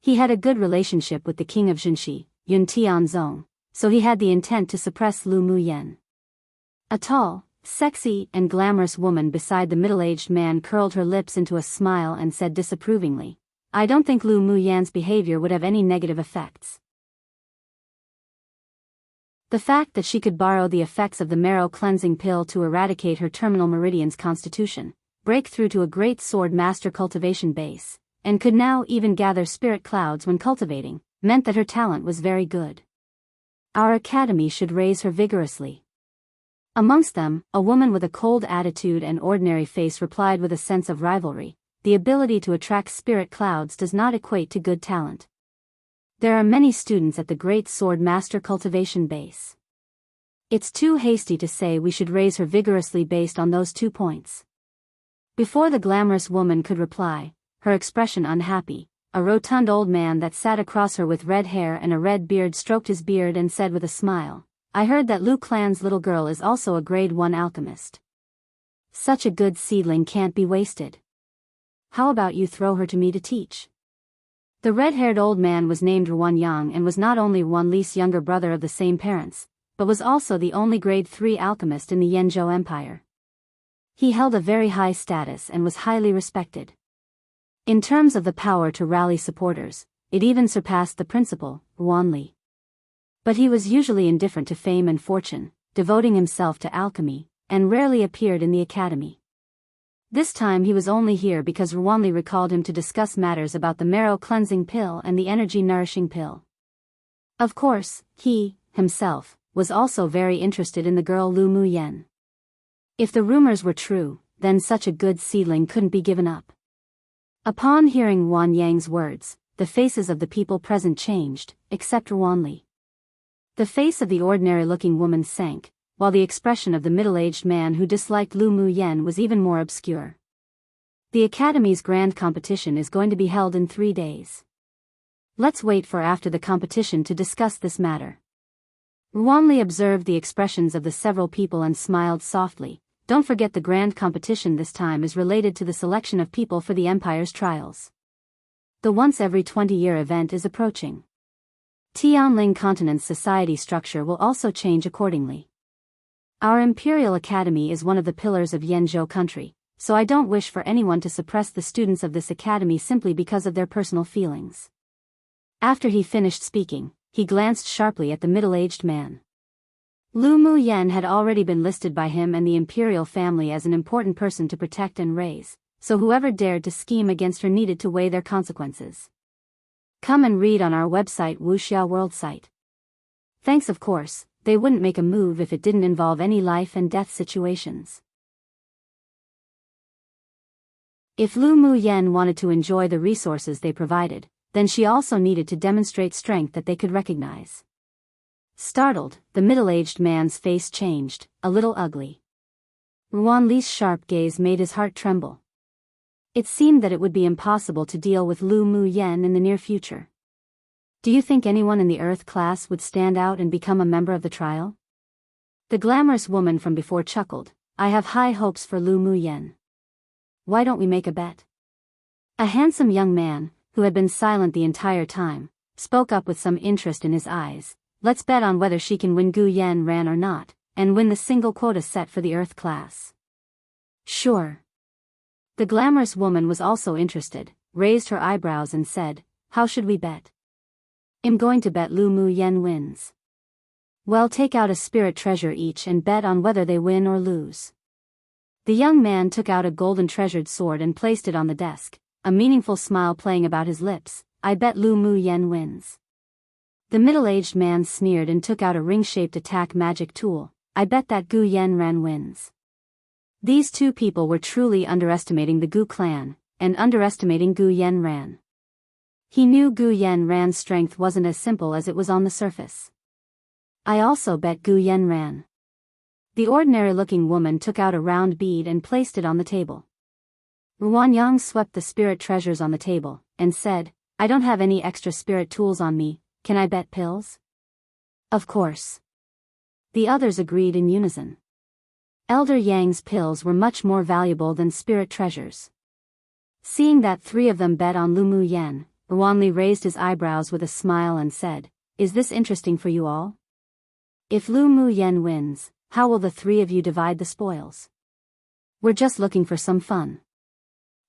He had a good relationship with the king of Jinshi, Yun Tianzong, so he had the intent to suppress Lu Muyan. A tall, sexy, and glamorous woman beside the middle-aged man curled her lips into a smile and said disapprovingly, "I don't think Lu Muyan's behavior would have any negative effects. The fact that she could borrow the effects of the marrow cleansing pill to eradicate her terminal meridian's constitution, break through to a great sword master cultivation base, and could now even gather spirit clouds when cultivating, meant that her talent was very good. Our academy should raise her vigorously." Amongst them, a woman with a cold attitude and ordinary face replied with a sense of rivalry, "The ability to attract spirit clouds does not equate to good talent. There are many students at the Great Sword Master cultivation base. It's too hasty to say we should raise her vigorously based on those 2 points." Before the glamorous woman could reply, her expression unhappy, a rotund old man that sat across her with red hair and a red beard stroked his beard and said with a smile, "I heard that Lu Clan's little girl is also a grade 1 alchemist. Such a good seedling can't be wasted. How about you throw her to me to teach?" The red-haired old man was named Ruan Yang and was not only Wan Li's younger brother of the same parents, but was also the only grade 3 alchemist in the Yanzhou Empire. He held a very high status and was highly respected. In terms of the power to rally supporters, it even surpassed the principal, Ruan Li. But he was usually indifferent to fame and fortune, devoting himself to alchemy, and rarely appeared in the academy. This time he was only here because Ruan Li recalled him to discuss matters about the marrow cleansing pill and the energy nourishing pill. Of course, he, himself, was also very interested in the girl Lu Muyan. If the rumors were true, then such a good seedling couldn't be given up. Upon hearing Ruan Yang's words, the faces of the people present changed, except Ruan Li. The face of the ordinary-looking woman sank, while the expression of the middle-aged man who disliked Lu Muyan was even more obscure. The Academy's grand competition is going to be held in 3 days. Let's wait for after the competition to discuss this matter. Ruan Li observed the expressions of the several people and smiled softly. Don't forget the grand competition this time is related to the selection of people for the Empire's trials. The once every 20-year event is approaching. Tianling Continent's society structure will also change accordingly. Our Imperial Academy is one of the pillars of Yanzhou country, so I don't wish for anyone to suppress the students of this academy simply because of their personal feelings. After he finished speaking, he glanced sharply at the middle-aged man. Lu Muyan had already been listed by him and the imperial family as an important person to protect and raise, so whoever dared to scheme against her needed to weigh their consequences. Come and read on our website Wuxia World site. Thanks of course, they wouldn't make a move if it didn't involve any life and death situations. If Lu Muyan wanted to enjoy the resources they provided, then she also needed to demonstrate strength that they could recognize. Startled, the middle-aged man's face changed, a little ugly. Ruan Li's sharp gaze made his heart tremble. It seemed that it would be impossible to deal with Lu Muyan in the near future. Do you think anyone in the Earth class would stand out and become a member of the trial? The glamorous woman from before chuckled. I have high hopes for Lu Muyen. Why don't we make a bet? A handsome young man, who had been silent the entire time, spoke up with some interest in his eyes. Let's bet on whether she can win Gu Yan Ran or not, and win the single quota set for the Earth class. Sure. The glamorous woman was also interested, raised her eyebrows and said, how should we bet? I'm going to bet Lu Muyen wins. Well, take out a spirit treasure each and bet on whether they win or lose. The young man took out a golden treasured sword and placed it on the desk, a meaningful smile playing about his lips. I bet Lu Muyen wins. The middle-aged man sneered and took out a ring-shaped attack magic tool. I bet that Gu Yan Ran wins. These two people were truly underestimating the Gu clan, and underestimating Gu Yan Ran. He knew Gu Yan Ran's strength wasn't as simple as it was on the surface. I also bet Gu Yan Ran. The ordinary-looking woman took out a round bead and placed it on the table. Ruan Yang swept the spirit treasures on the table, and said, I don't have any extra spirit tools on me, can I bet pills? Of course. The others agreed in unison. Elder Yang's pills were much more valuable than spirit treasures. Seeing that three of them bet on Lu Muyen, Ruanli raised his eyebrows with a smile and said, is this interesting for you all? If Lu Muyen wins, how will the three of you divide the spoils? We're just looking for some fun.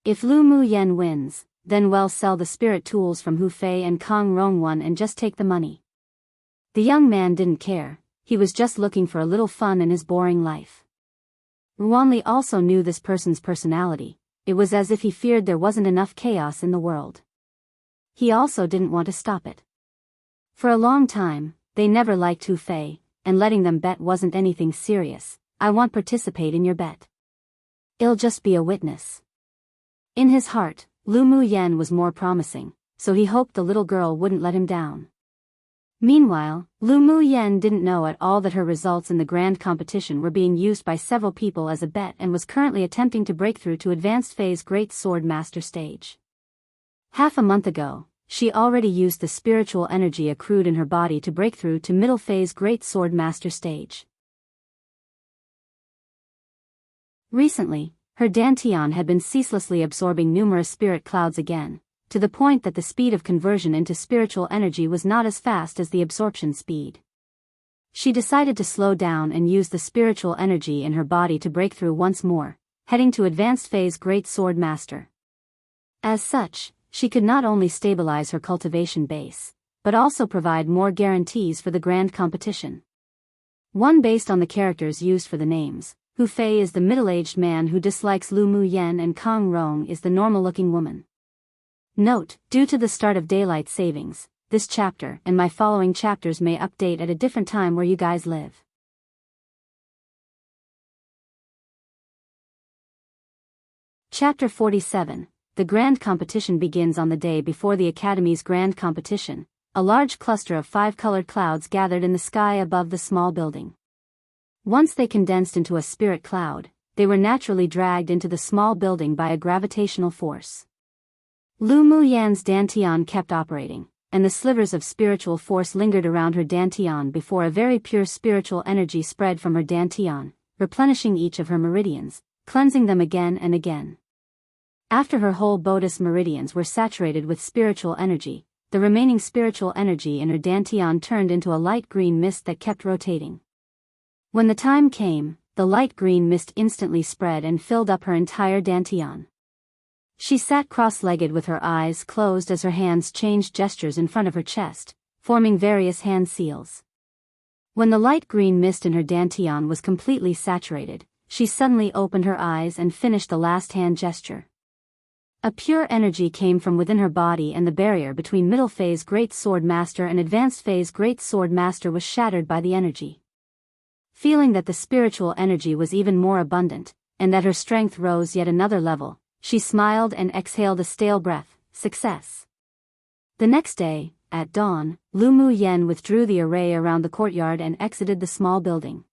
If Lu Muyen wins, then we'll sell the spirit tools from Hu Fei and Kong Rongwan and just take the money. The young man didn't care, he was just looking for a little fun in his boring life. Ruanli also knew this person's personality, it was as if he feared there wasn't enough chaos in the world. He also didn't want to stop it. For a long time, they never liked Hu Fei, and letting them bet wasn't anything serious. I won't participate in your bet. I'll just be a witness. In his heart, Lu Muyen was more promising, so he hoped the little girl wouldn't let him down. Meanwhile, Lu Muyen didn't know at all that her results in the grand competition were being used by several people as a bet and was currently attempting to break through to Advanced Phase Great Sword Master stage. Half a month ago, she already used the spiritual energy accrued in her body to break through to Middle Phase Great Sword Master stage. Recently, her dantian had been ceaselessly absorbing numerous spirit clouds again, to the point that the speed of conversion into spiritual energy was not as fast as the absorption speed. She decided to slow down and use the spiritual energy in her body to break through once more, heading to Advanced Phase Great Sword Master. As such, she could not only stabilize her cultivation base, but also provide more guarantees for the grand competition. One based on the characters used for the names. Hu Fei is the middle-aged man who dislikes Lu Muyen and Kong Rong is the normal-looking woman. Note, due to the start of daylight savings, this chapter and my following chapters may update at a different time where you guys live. Chapter 47. The grand competition begins on the day before the Academy's grand competition. A large cluster of 5 colored clouds gathered in the sky above the small building. Once they condensed into a spirit cloud, they were naturally dragged into the small building by a gravitational force. Lu Muyen's dantian kept operating, and the slivers of spiritual force lingered around her dantian before a very pure spiritual energy spread from her dantian, replenishing each of her meridians, cleansing them again and again. After her whole bodice meridians were saturated with spiritual energy, the remaining spiritual energy in her dantian turned into a light green mist that kept rotating. When the time came, the light green mist instantly spread and filled up her entire dantian. She sat cross-legged with her eyes closed as her hands changed gestures in front of her chest, forming various hand seals. When the light green mist in her dantian was completely saturated, she suddenly opened her eyes and finished the last hand gesture. A pure energy came from within her body and the barrier between Middle Phase Great Sword Master and Advanced Phase Great Sword Master was shattered by the energy. Feeling that the spiritual energy was even more abundant, and that her strength rose yet another level, she smiled and exhaled a stale breath. Success. The next day, at dawn, Lu Muyen withdrew the array around the courtyard and exited the small building.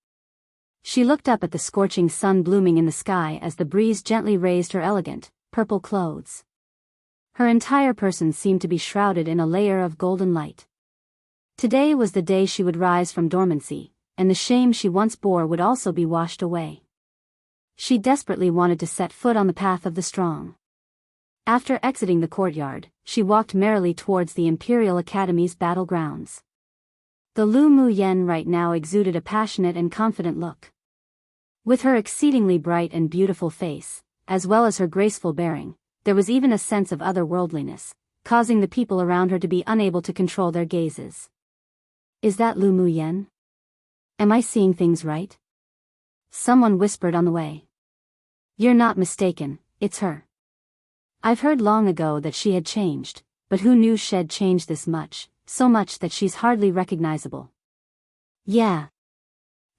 She looked up at the scorching sun blooming in the sky as the breeze gently raised her elegant, purple clothes. Her entire person seemed to be shrouded in a layer of golden light. Today was the day she would rise from dormancy, and the shame she once bore would also be washed away. She desperately wanted to set foot on the path of the strong. After exiting the courtyard, she walked merrily towards the Imperial Academy's battlegrounds. The Lu Mu Yen right now exuded a passionate and confident look. With her exceedingly bright and beautiful face, as well as her graceful bearing, there was even a sense of otherworldliness, causing the people around her to be unable to control their gazes. Is that Lu Mu Yen? Am I seeing things right? Someone whispered on the way. You're not mistaken, it's her. I've heard long ago that she had changed, but who knew she'd changed this much, so much that she's hardly recognizable. Yeah.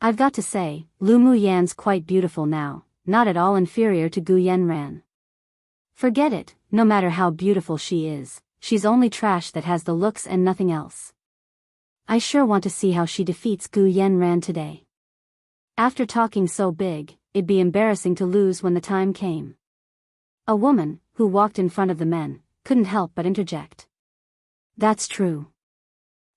I've got to say, Lu Mu Yan's quite beautiful now, not at all inferior to Gu Yanran. Forget it, no matter how beautiful she is, she's only trash that has the looks and nothing else. I sure want to see how she defeats Gu Yanran today. After talking so big, it'd be embarrassing to lose when the time came. A woman, who walked in front of the men, couldn't help but interject. That's true.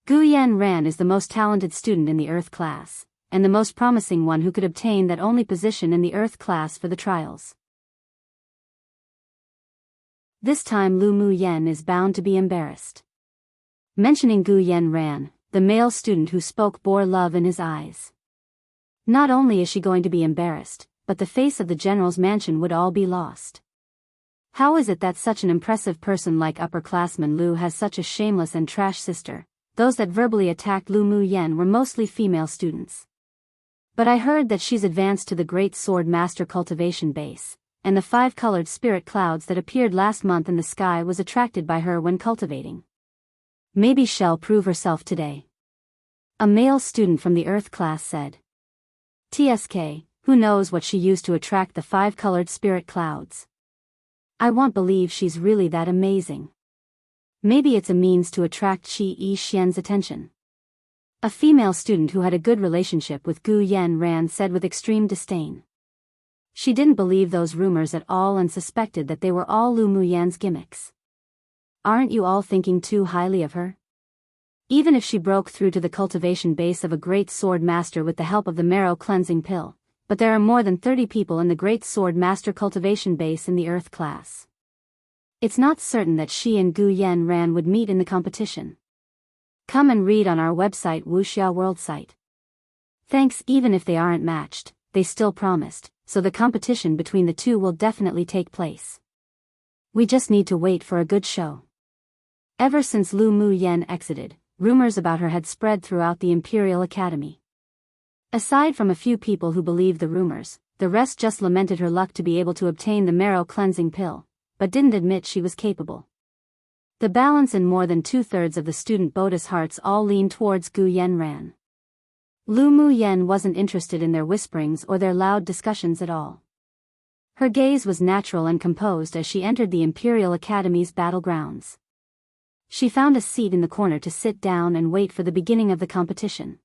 Gu Yanran is the most talented student in the Earth class, and the most promising one who could obtain that only position in the Earth class for the trials. This time Lu Mu Yen is bound to be embarrassed. Mentioning Gu Yanran, the male student who spoke bore love in his eyes. Not only is she going to be embarrassed, but the face of the general's mansion would all be lost. How is it that such an impressive person like upperclassman Lu has such a shameless and trash sister? Those that verbally attacked Lu Mu Yen were mostly female students. But I heard that she's advanced to the Great Sword Master cultivation base, and the 5-colored spirit clouds that appeared last month in the sky was attracted by her when cultivating. Maybe she'll prove herself today. A male student from the Earth class said. TSK, who knows what she used to attract the 5-colored spirit clouds? I won't believe she's really that amazing. Maybe it's a means to attract Qi Yi Xian's attention. A female student who had a good relationship with Gu Yanran said with extreme disdain. She didn't believe those rumors at all and suspected that they were all Lu Mu Yan's gimmicks. Aren't you all thinking too highly of her? Even if she broke through to the cultivation base of a great sword master with the help of the marrow cleansing pill, but there are more than 30 people in the great sword master cultivation base in the Earth class. It's not certain that she and Gu Yanran would meet in the competition. Come and read on our website Wuxia World site. Thanks. Even if they aren't matched, they still promised, so the competition between the two will definitely take place. We just need to wait for a good show. Ever since Lu Mu Yen exited, rumors about her had spread throughout the Imperial Academy. Aside from a few people who believed the rumors, the rest just lamented her luck to be able to obtain the marrow cleansing pill, but didn't admit she was capable. The balance in more than 2/3 of the student Boda's hearts all leaned towards Gu Yanran. Lu Mu Yen wasn't interested in their whisperings or their loud discussions at all. Her gaze was natural and composed as she entered the Imperial Academy's battlegrounds. She found a seat in the corner to sit down and wait for the beginning of the competition.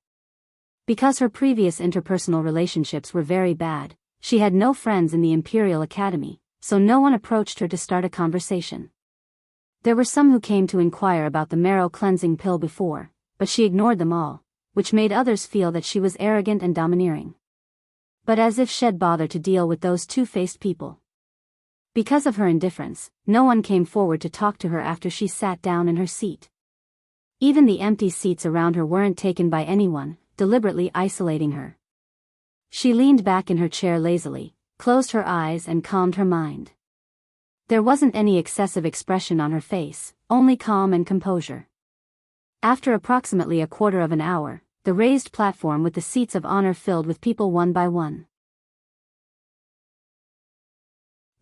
Because her previous interpersonal relationships were very bad, she had no friends in the Imperial Academy, so no one approached her to start a conversation. There were some who came to inquire about the marrow cleansing pill before, but she ignored them all, which made others feel that she was arrogant and domineering. But as if she'd bother to deal with those two-faced people. Because of her indifference, no one came forward to talk to her after she sat down in her seat. Even the empty seats around her weren't taken by anyone, deliberately isolating her. She leaned back in her chair lazily, closed her eyes and calmed her mind. There wasn't any excessive expression on her face, only calm and composure. After approximately a quarter of an hour, the raised platform with the seats of honor filled with people one by one.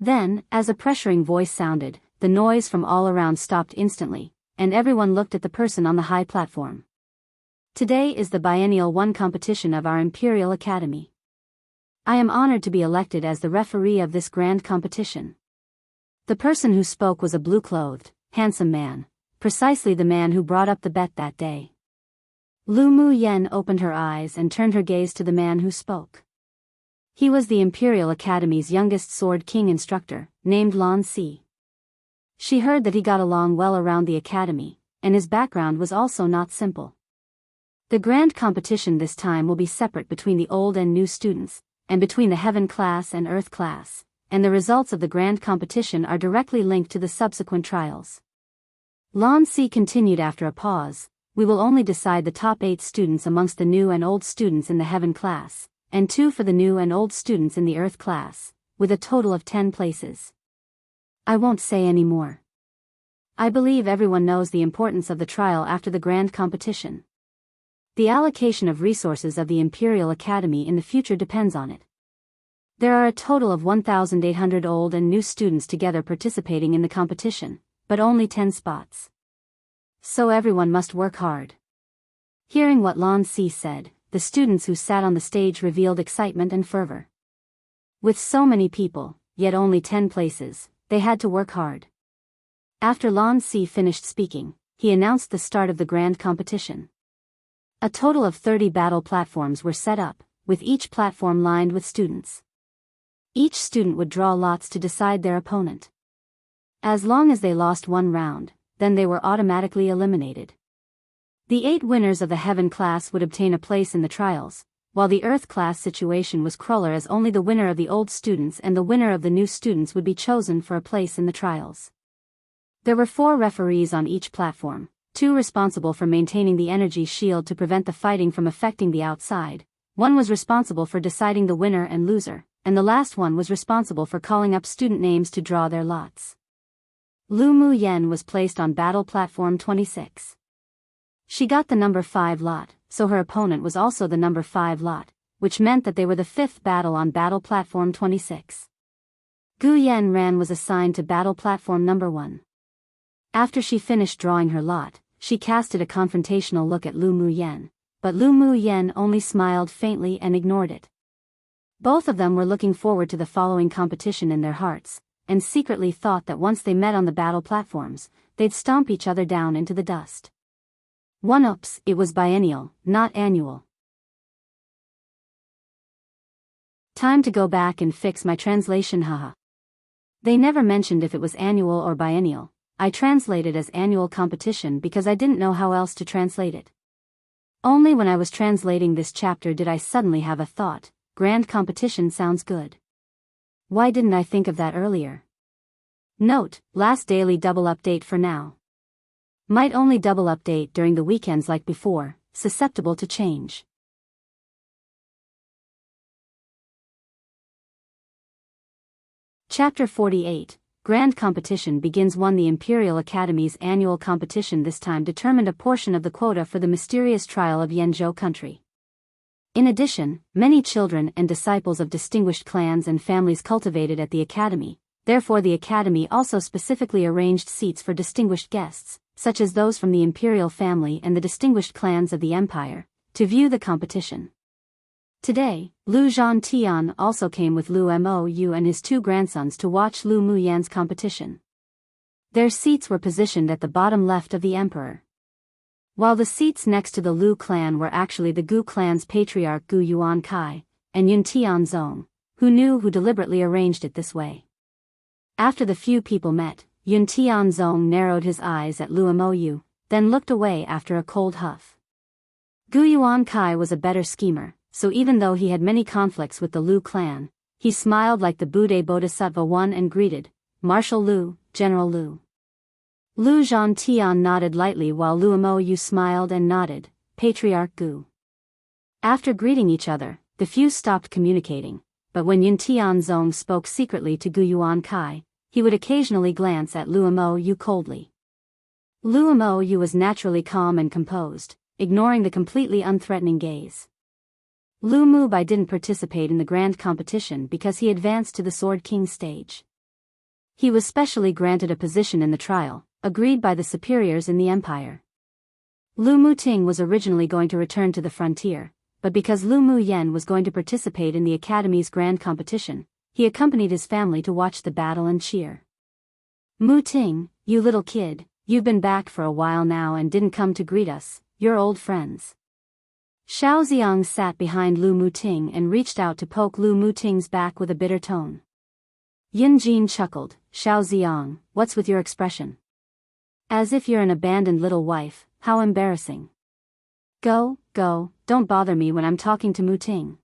Then, as a pressuring voice sounded, the noise from all around stopped instantly, and everyone looked at the person on the high platform. Today is the Biennial 1 competition of our Imperial Academy. I am honored to be elected as the referee of this grand competition. The person who spoke was a blue-clothed, handsome man, precisely the man who brought up the bet that day. Lu Mu Yen opened her eyes and turned her gaze to the man who spoke. He was the Imperial Academy's youngest Sword King instructor, named Lan Si. She heard that he got along well around the academy, and his background was also not simple. The grand competition this time will be separate between the old and new students, and between the heaven class and earth class, and the results of the grand competition are directly linked to the subsequent trials. Lan Si continued after a pause. We will only decide the top 8 students amongst the new and old students in the heaven class, and 2 for the new and old students in the earth class, with a total of 10 places. I won't say any more. I believe everyone knows the importance of the trial after the grand competition. The allocation of resources of the Imperial Academy in the future depends on it. There are a total of 1,800 old and new students together participating in the competition, but only 10 spots. So everyone must work hard. Hearing what Lan Si said, the students who sat on the stage revealed excitement and fervor. With so many people, yet only 10 places, they had to work hard. After Lan Si finished speaking, he announced the start of the grand competition. A total of 30 battle platforms were set up, with each platform lined with students. Each student would draw lots to decide their opponent. As long as they lost one round, then they were automatically eliminated. The 8 winners of the heaven class would obtain a place in the trials, while the earth class situation was crueler as only the winner of the old students and the winner of the new students would be chosen for a place in the trials. There were 4 referees on each platform, 2 responsible for maintaining the energy shield to prevent the fighting from affecting the outside, 1 was responsible for deciding the winner and loser, and the last one was responsible for calling up student names to draw their lots. Lu Mu Yen was placed on battle platform 26. She got the number 5 lot, so her opponent was also the number 5 lot, which meant that they were the 5th battle on battle platform 26. Gu Yen Ran was assigned to battle platform number 1. After she finished drawing her lot, she casted a confrontational look at Lu Mu Yen, but Lu Mu Yen only smiled faintly and ignored it. Both of them were looking forward to the following competition in their hearts, and secretly thought that once they met on the battle platforms, they'd stomp each other down into the dust. Oops, it was biennial, not annual. Time to go back and fix my translation, haha. They never mentioned if it was annual or biennial. I translated as annual competition because I didn't know how else to translate it. Only when I was translating this chapter did I suddenly have a thought, grand competition sounds good. Why didn't I think of that earlier? Note, last daily double update for now. Might only double update during the weekends like before, susceptible to change. Chapter 48. Grand competition begins. 1. The Imperial Academy's annual competition this time determined a portion of the quota for the mysterious trial of Yanzhou country. In addition, many children and disciples of distinguished clans and families cultivated at the Academy, therefore the Academy also specifically arranged seats for distinguished guests, such as those from the imperial family and the distinguished clans of the empire, to view the competition. Today, Lu Zhantian also came with Lu Mou and his 2 grandsons to watch Lu Muyan's competition. Their seats were positioned at the bottom left of the emperor. While the seats next to the Lu clan were actually the Gu clan's patriarch Gu Yuankai, and Yun Tianzong, who deliberately arranged it this way. After the few people met, Yun Tianzong narrowed his eyes at Lu Mou, then looked away after a cold huff. Gu Yuankai was a better schemer, so even though he had many conflicts with the Lu clan, he smiled like the Buddha Bodhisattva one and greeted, Marshal Lu, General Lu. Lu Zhantian nodded lightly while Lu Mou smiled and nodded, Patriarch Gu. After greeting each other, the few stopped communicating, but when Yun Tianzong spoke secretly to Gu Yuankai, he would occasionally glance at Lu Mou coldly. Lu Mou was naturally calm and composed, ignoring the completely unthreatening gaze. Lu Mubai didn't participate in the grand competition because he advanced to the Sword King stage. He was specially granted a position in the trial, agreed by the superiors in the empire. Lu Muting was originally going to return to the frontier, but because Lu Muyen was going to participate in the Academy's grand competition, he accompanied his family to watch the battle and cheer. Muting, you little kid, you've been back for a while now and didn't come to greet us, you're old friends. Xiao Xiang sat behind Lu Muting and reached out to poke Lu Muting's back with a bitter tone. Yin Jin chuckled, Xiao Xiang, what's with your expression? As if you're an abandoned little wife, how embarrassing. Go, go, don't bother me when I'm talking to Muting.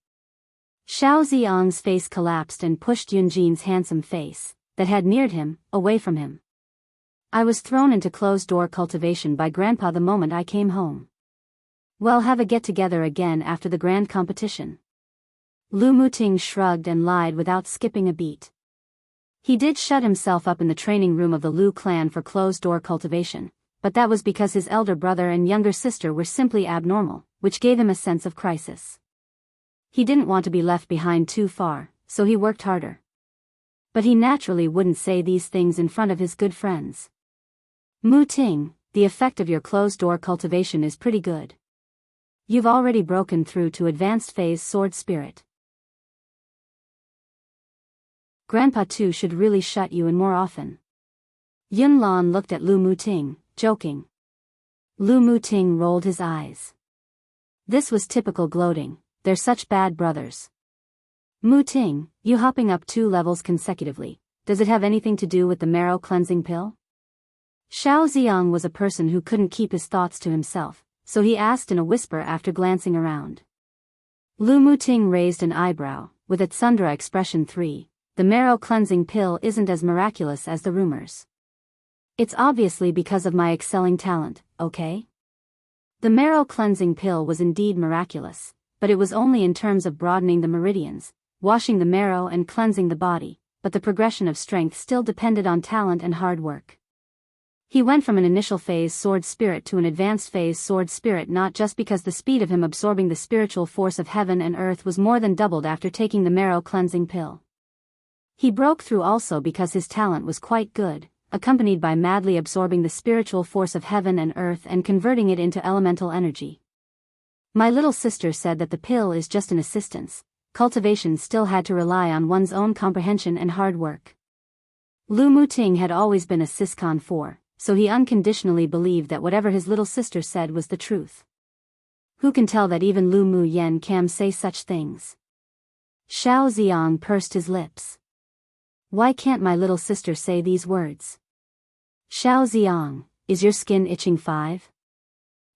Xiao Ziang's face collapsed and pushed Yunjin's handsome face, that had neared him, away from him. I was thrown into closed-door cultivation by Grandpa the moment I came home. We'll have a get-together again after the grand competition. Lu Muting shrugged and lied without skipping a beat. He did shut himself up in the training room of the Lu clan for closed-door cultivation, but that was because his elder brother and younger sister were simply abnormal, which gave him a sense of crisis. He didn't want to be left behind too far, so he worked harder. But he naturally wouldn't say these things in front of his good friends. Muting, the effect of your closed-door cultivation is pretty good. You've already broken through to advanced phase sword spirit. Grandpa too should really shut you in more often. Yunlan looked at Lu Muting, joking. Lu Muting rolled his eyes. This was typical gloating, they're such bad brothers. Muting, you hopping up 2 levels consecutively, does it have anything to do with the marrow cleansing pill? Xiao Ziang was a person who couldn't keep his thoughts to himself, so he asked in a whisper after glancing around. Lu Muting raised an eyebrow, with a tsundra expression 3. The marrow cleansing pill isn't as miraculous as the rumors. It's obviously because of my excelling talent, okay? The marrow cleansing pill was indeed miraculous, but it was only in terms of broadening the meridians, washing the marrow and cleansing the body, but the progression of strength still depended on talent and hard work. He went from an initial phase sword spirit to an advanced phase sword spirit not just because the speed of him absorbing the spiritual force of heaven and earth was more than doubled after taking the marrow cleansing pill. He broke through also because his talent was quite good, accompanied by madly absorbing the spiritual force of heaven and earth and converting it into elemental energy. My little sister said that the pill is just an assistance, cultivation still had to rely on one's own comprehension and hard work. Lu Muting had always been a Siscon 4, so he unconditionally believed that whatever his little sister said was the truth. Who can tell that even Lu Mu Yen can say such things? Xiao Ziang pursed his lips. Why can't my little sister say these words? Xiao Ziang, is your skin itching 5?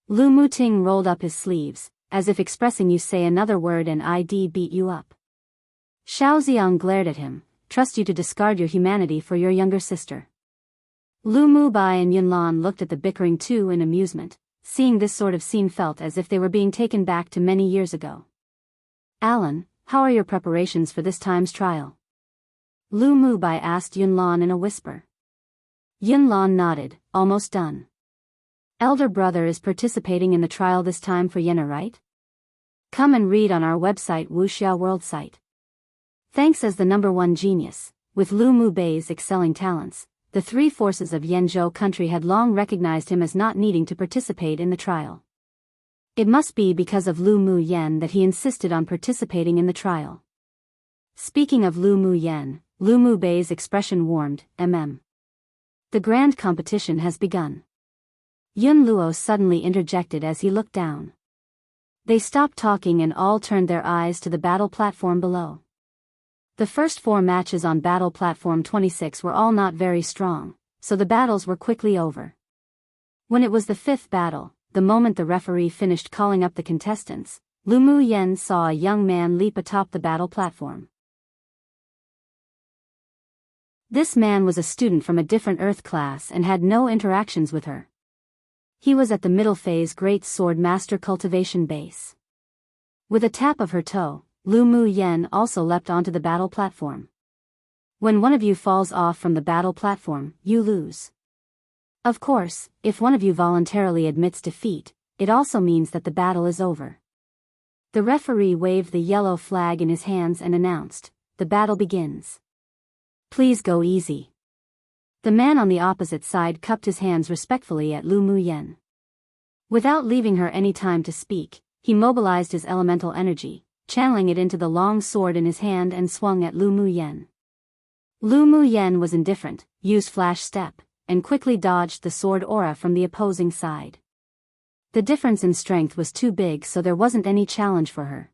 Lu Muting rolled up his sleeves, as if expressing you say another word and I'd beat you up. Xiao Ziang glared at him, trust you to discard your humanity for your younger sister. Lu Mubai and Yunlan looked at the bickering two in amusement, seeing this sort of scene felt as if they were being taken back to many years ago. Alan, how are your preparations for this time's trial? Lu Mubai asked Yunlan in a whisper. Yunlan nodded, almost done. Elder brother is participating in the trial this time for Yena, right? Come and read on our website Wuxia World site. Thanks as the #1 genius, with Lu Mubei's excelling talents, the 3 forces of Yanzhou country had long recognized him as not needing to participate in the trial. It must be because of Lu Mu Yen that he insisted on participating in the trial. Speaking of Lu Mu Yen, Lu Mubei's expression warmed, The grand competition has begun. Yun Luo suddenly interjected as he looked down. They stopped talking and all turned their eyes to the battle platform below. The first 4 matches on battle platform 26 were all not very strong, so the battles were quickly over. When it was the 5th battle, the moment the referee finished calling up the contestants, Lu Mu Yen saw a young man leap atop the battle platform. This man was a student from a different Earth class and had no interactions with her. He was at the middle phase Great Sword Master cultivation base. With a tap of her toe, Lu Mu Yen also leapt onto the battle platform. When one of you falls off from the battle platform, you lose. Of course, if one of you voluntarily admits defeat, it also means that the battle is over. The referee waved the yellow flag in his hands and announced, "The battle begins. Please go easy." The man on the opposite side cupped his hands respectfully at Lu Mu Yen. Without leaving her any time to speak, he mobilized his elemental energy, channeling it into the long sword in his hand and swung at Lu Mu Yen. Lu Mu Yen was indifferent, used flash step, and quickly dodged the sword aura from the opposing side. The difference in strength was too big, so there wasn't any challenge for her.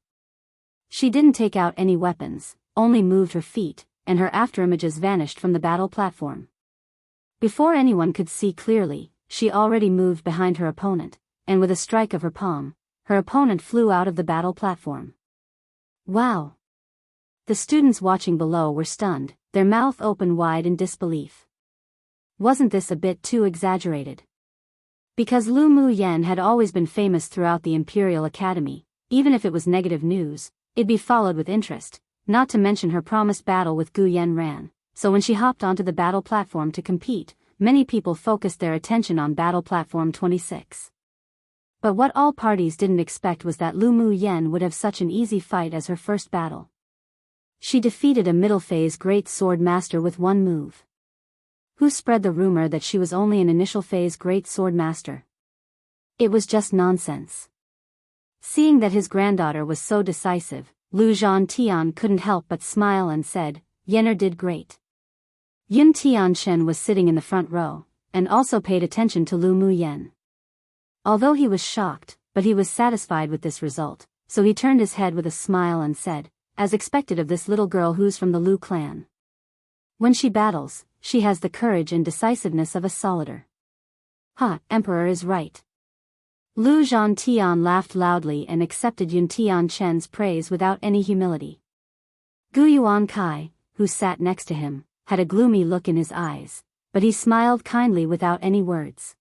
She didn't take out any weapons, only moved her feet, and her afterimages vanished from the battle platform. Before anyone could see clearly, she already moved behind her opponent, and with a strike of her palm, her opponent flew out of the battle platform. Wow! The students watching below were stunned, their mouth open wide in disbelief. Wasn't this a bit too exaggerated? Because Lu Mu Yen had always been famous throughout the Imperial Academy, even if it was negative news, it'd be followed with interest, not to mention her promised battle with Gu Yanran. So when she hopped onto the battle platform to compete, many people focused their attention on battle platform 26. But what all parties didn't expect was that Lu Mu Yen would have such an easy fight as her first battle. She defeated a middle phase great sword master with one move. Who spread the rumor that she was only an initial phase great sword master? It was just nonsense. Seeing that his granddaughter was so decisive, Lu Zhantian couldn't help but smile and said, "Yenner did great." Yun Tianchen was sitting in the front row, and also paid attention to Lu Mu Yen. Although he was shocked, but he was satisfied with this result, so he turned his head with a smile and said, as expected of this little girl who's from the Lu clan. When she battles, she has the courage and decisiveness of a soldier. Ha, Emperor is right. Lu Zhantian laughed loudly and accepted Yun Tianchen's praise without any humility. Gu Yuan Kai, who sat next to him, had a gloomy look in his eyes, but he smiled kindly without any words.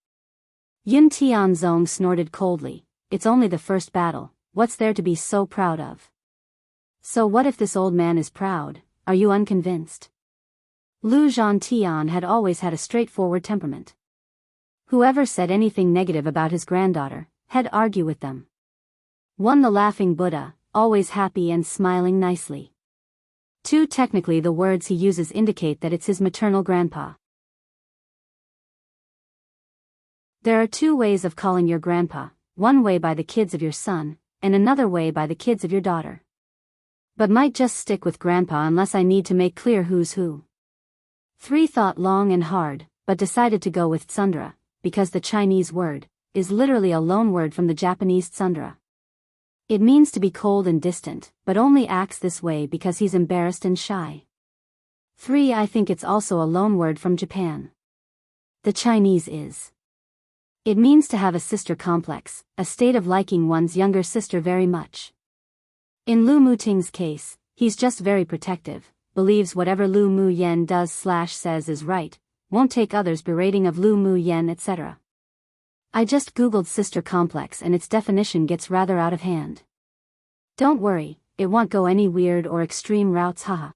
Yun Tianzong snorted coldly, "It's only the first battle, what's there to be so proud of?" So what if this old man is proud, are you unconvinced? Lu Zhantian had always had a straightforward temperament. Whoever said anything negative about his granddaughter, had argue with them. One, the laughing Buddha, always happy and smiling nicely. Two, technically the words he uses indicate that it's his maternal grandpa. There are two ways of calling your grandpa, one way by the kids of your son, and another way by the kids of your daughter. But might just stick with grandpa unless I need to make clear who's who. 3 thought long and hard, but decided to go with tsundra, because the Chinese word is literally a loan word from the Japanese tsundra. It means to be cold and distant, but only acts this way because he's embarrassed and shy. 3, I think it's also a loan word from Japan. The Chinese is. It means to have a sister complex, a state of liking one's younger sister very much. In Lu Muting's case, he's just very protective, believes whatever Lu Mu Yen does/says is right, won't take others' berating of Lu Mu Yen, etc. I just googled sister complex and its definition gets rather out of hand. Don't worry, it won't go any weird or extreme routes, haha.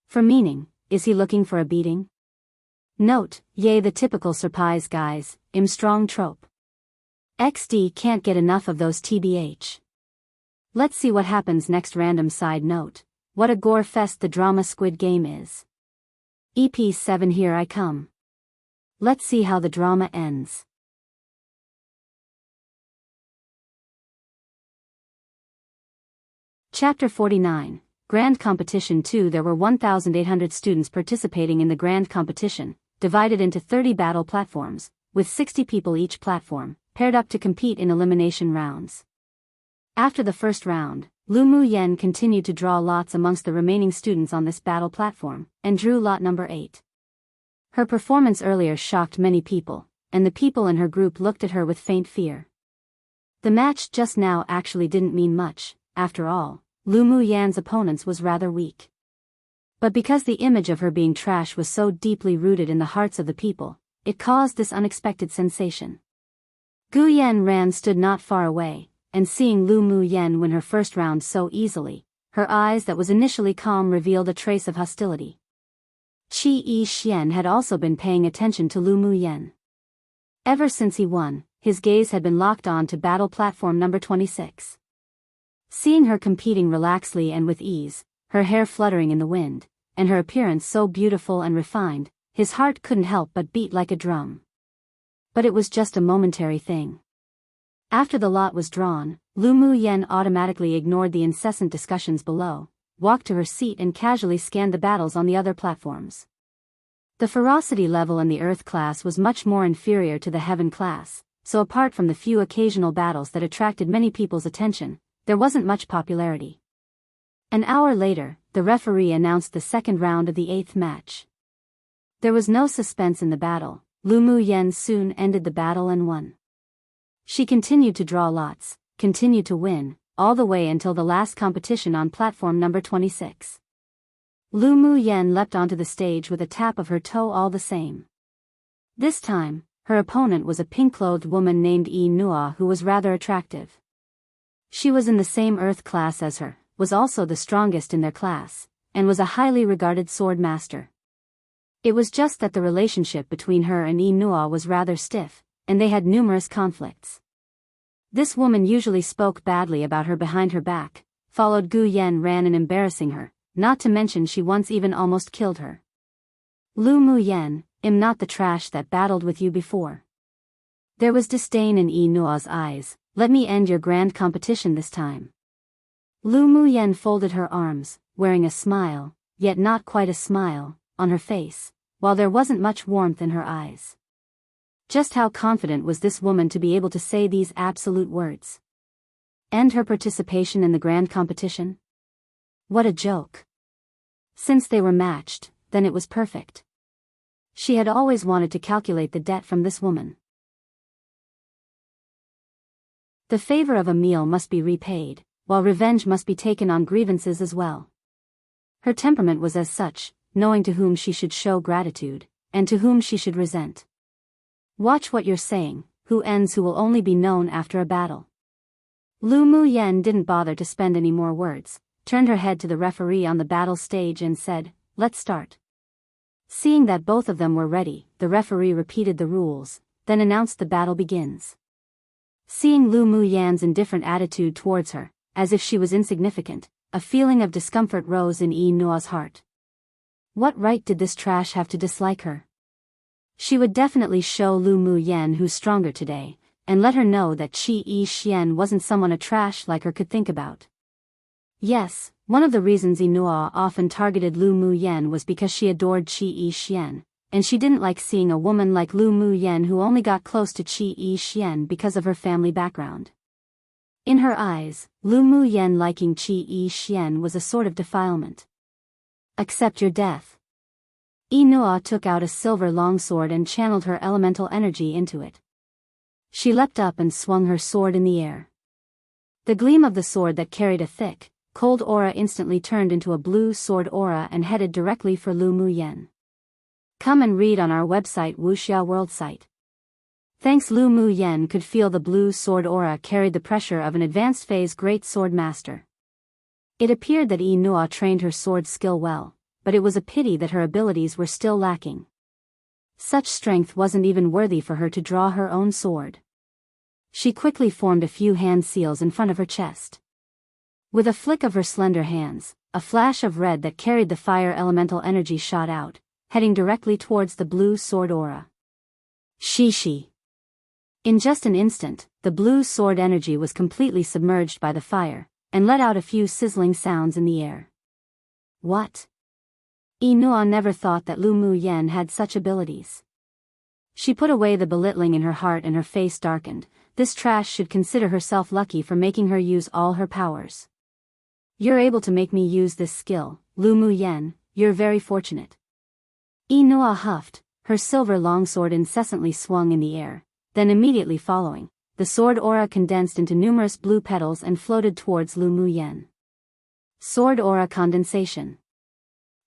For meaning, is he looking for a beating? Note, yay, the typical surprise guys, strong trope. XD can't get enough of those tbh. Let's see what happens next. Random side note, what a gore fest the drama Squid Game is. EP7, here I come. Let's see how the drama ends. Chapter 49, Grand Competition 2. There were 1,800 students participating in the Grand Competition, divided into 30 battle platforms, with 60 people each platform, paired up to compete in elimination rounds. After the first round, Lu Mu Yen continued to draw lots amongst the remaining students on this battle platform, and drew lot number 8. Her performance earlier shocked many people, and the people in her group looked at her with faint fear. The match just now actually didn't mean much, after all. Lu Mu Yan's opponents was rather weak. But because the image of her being trash was so deeply rooted in the hearts of the people, it caused this unexpected sensation. Gu Yanran stood not far away, and seeing Lu Mu Yen win her first round so easily, her eyes that was initially calm revealed a trace of hostility. Qi Yi Xian had also been paying attention to Lu Mu Yen. Ever since he won, his gaze had been locked on to battle platform number 26. Seeing her competing relaxedly and with ease, her hair fluttering in the wind, and her appearance so beautiful and refined, his heart couldn't help but beat like a drum. But it was just a momentary thing. After the lot was drawn, Lu Mu Yen automatically ignored the incessant discussions below, walked to her seat and casually scanned the battles on the other platforms. The ferocity level in the Earth class was much more inferior to the Heaven class, so apart from the few occasional battles that attracted many people's attention, there wasn't much popularity. An hour later, the referee announced the second round of the 8th match. There was no suspense in the battle. Lu Mu Yen soon ended the battle and won. She continued to draw lots, continued to win, all the way until the last competition on platform number 26. Lu Mu Yen leapt onto the stage with a tap of her toe all the same. This time, her opponent was a pink-clothed woman named Yi Nua who was rather attractive. She was in the same earth class as her, was also the strongest in their class, and was a highly regarded sword master. It was just that the relationship between her and Yi Nua was rather stiff, and they had numerous conflicts. This woman usually spoke badly about her behind her back, followed Gu Yen ran in embarrassing her, not to mention she once even almost killed her. Lu Mu Yen, am not the trash that battled with you before. There was disdain in Yi Nua's eyes. Let me end your grand competition this time. Lu Mu Yen folded her arms, wearing a smile, yet not quite a smile, on her face, while there wasn't much warmth in her eyes. Just how confident was this woman to be able to say these absolute words? End her participation in the grand competition? What a joke. Since they were matched, then it was perfect. She had always wanted to calculate the debt from this woman. The favor of a meal must be repaid, while revenge must be taken on grievances as well. Her temperament was as such, knowing to whom she should show gratitude, and to whom she should resent. Watch what you're saying, who ends who will only be known after a battle. Lu Mu Yen didn't bother to spend any more words, turned her head to the referee on the battle stage and said, "Let's start." Seeing that both of them were ready, the referee repeated the rules, then announced the battle begins. Seeing Lu Mu Yan's indifferent attitude towards her, as if she was insignificant, a feeling of discomfort rose in Yi Nua's heart. What right did this trash have to dislike her? She would definitely show Lu Mu Yen who's stronger today, and let her know that Qi Yi Xian wasn't someone a trash like her could think about. Yes, one of the reasons Yi Nua often targeted Lu Mu Yen was because she adored Qi Yi Xian, and she didn't like seeing a woman like Lu Mu Yen who only got close to Qi Yi Xian because of her family background. In her eyes, Lu Mu Yen liking Qi Yi Xian was a sort of defilement. Accept your death. Yi Nua took out a silver longsword and channeled her elemental energy into it. She leapt up and swung her sword in the air. The gleam of the sword that carried a thick, cold aura instantly turned into a blue sword aura and headed directly for Lu Mu Yen. Come and read on our website Wuxia World site. Thanks. Lu Mu Yen could feel the blue sword aura carried the pressure of an advanced phase great sword master. It appeared that Yi Nua trained her sword skill well, but it was a pity that her abilities were still lacking. Such strength wasn't even worthy for her to draw her own sword. She quickly formed a few hand seals in front of her chest. With a flick of her slender hands, a flash of red that carried the fire elemental energy shot out, heading directly towards the blue sword aura. Shishi. In just an instant, the blue sword energy was completely submerged by the fire, and let out a few sizzling sounds in the air. What? Yi Nua never thought that Lu Mu Yen had such abilities. She put away the belittling in her heart and her face darkened. This trash should consider herself lucky for making her use all her powers. You're able to make me use this skill, Lu Mu Yen, you're very fortunate. Yi Nua huffed, her silver longsword incessantly swung in the air, then immediately following, the sword aura condensed into numerous blue petals and floated towards Lu Mu Yen. Sword aura condensation.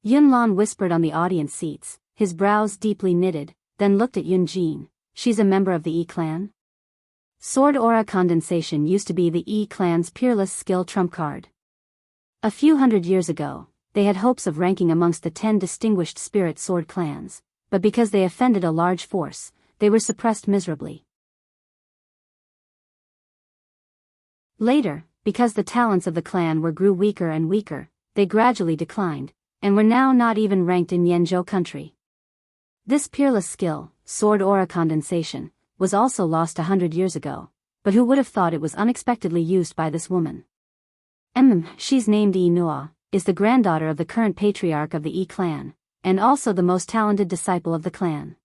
Yunlan whispered on the audience seats, his brows deeply knitted, then looked at Yunjin. She's a member of the Yi clan? Sword aura condensation used to be the Yi clan's peerless skill trump card. A few hundred years ago, they had hopes of ranking amongst the 10 distinguished spirit sword clans, but because they offended a large force, they were suppressed miserably. Later, because the talents of the clan grew weaker and weaker, they gradually declined, and were now not even ranked in Yanzhou country. This peerless skill, sword aura condensation, was also lost 100 years ago, but who would have thought it was unexpectedly used by this woman? She's named Yi Nua, is the granddaughter of the current patriarch of the Yi clan, and also the most talented disciple of the clan.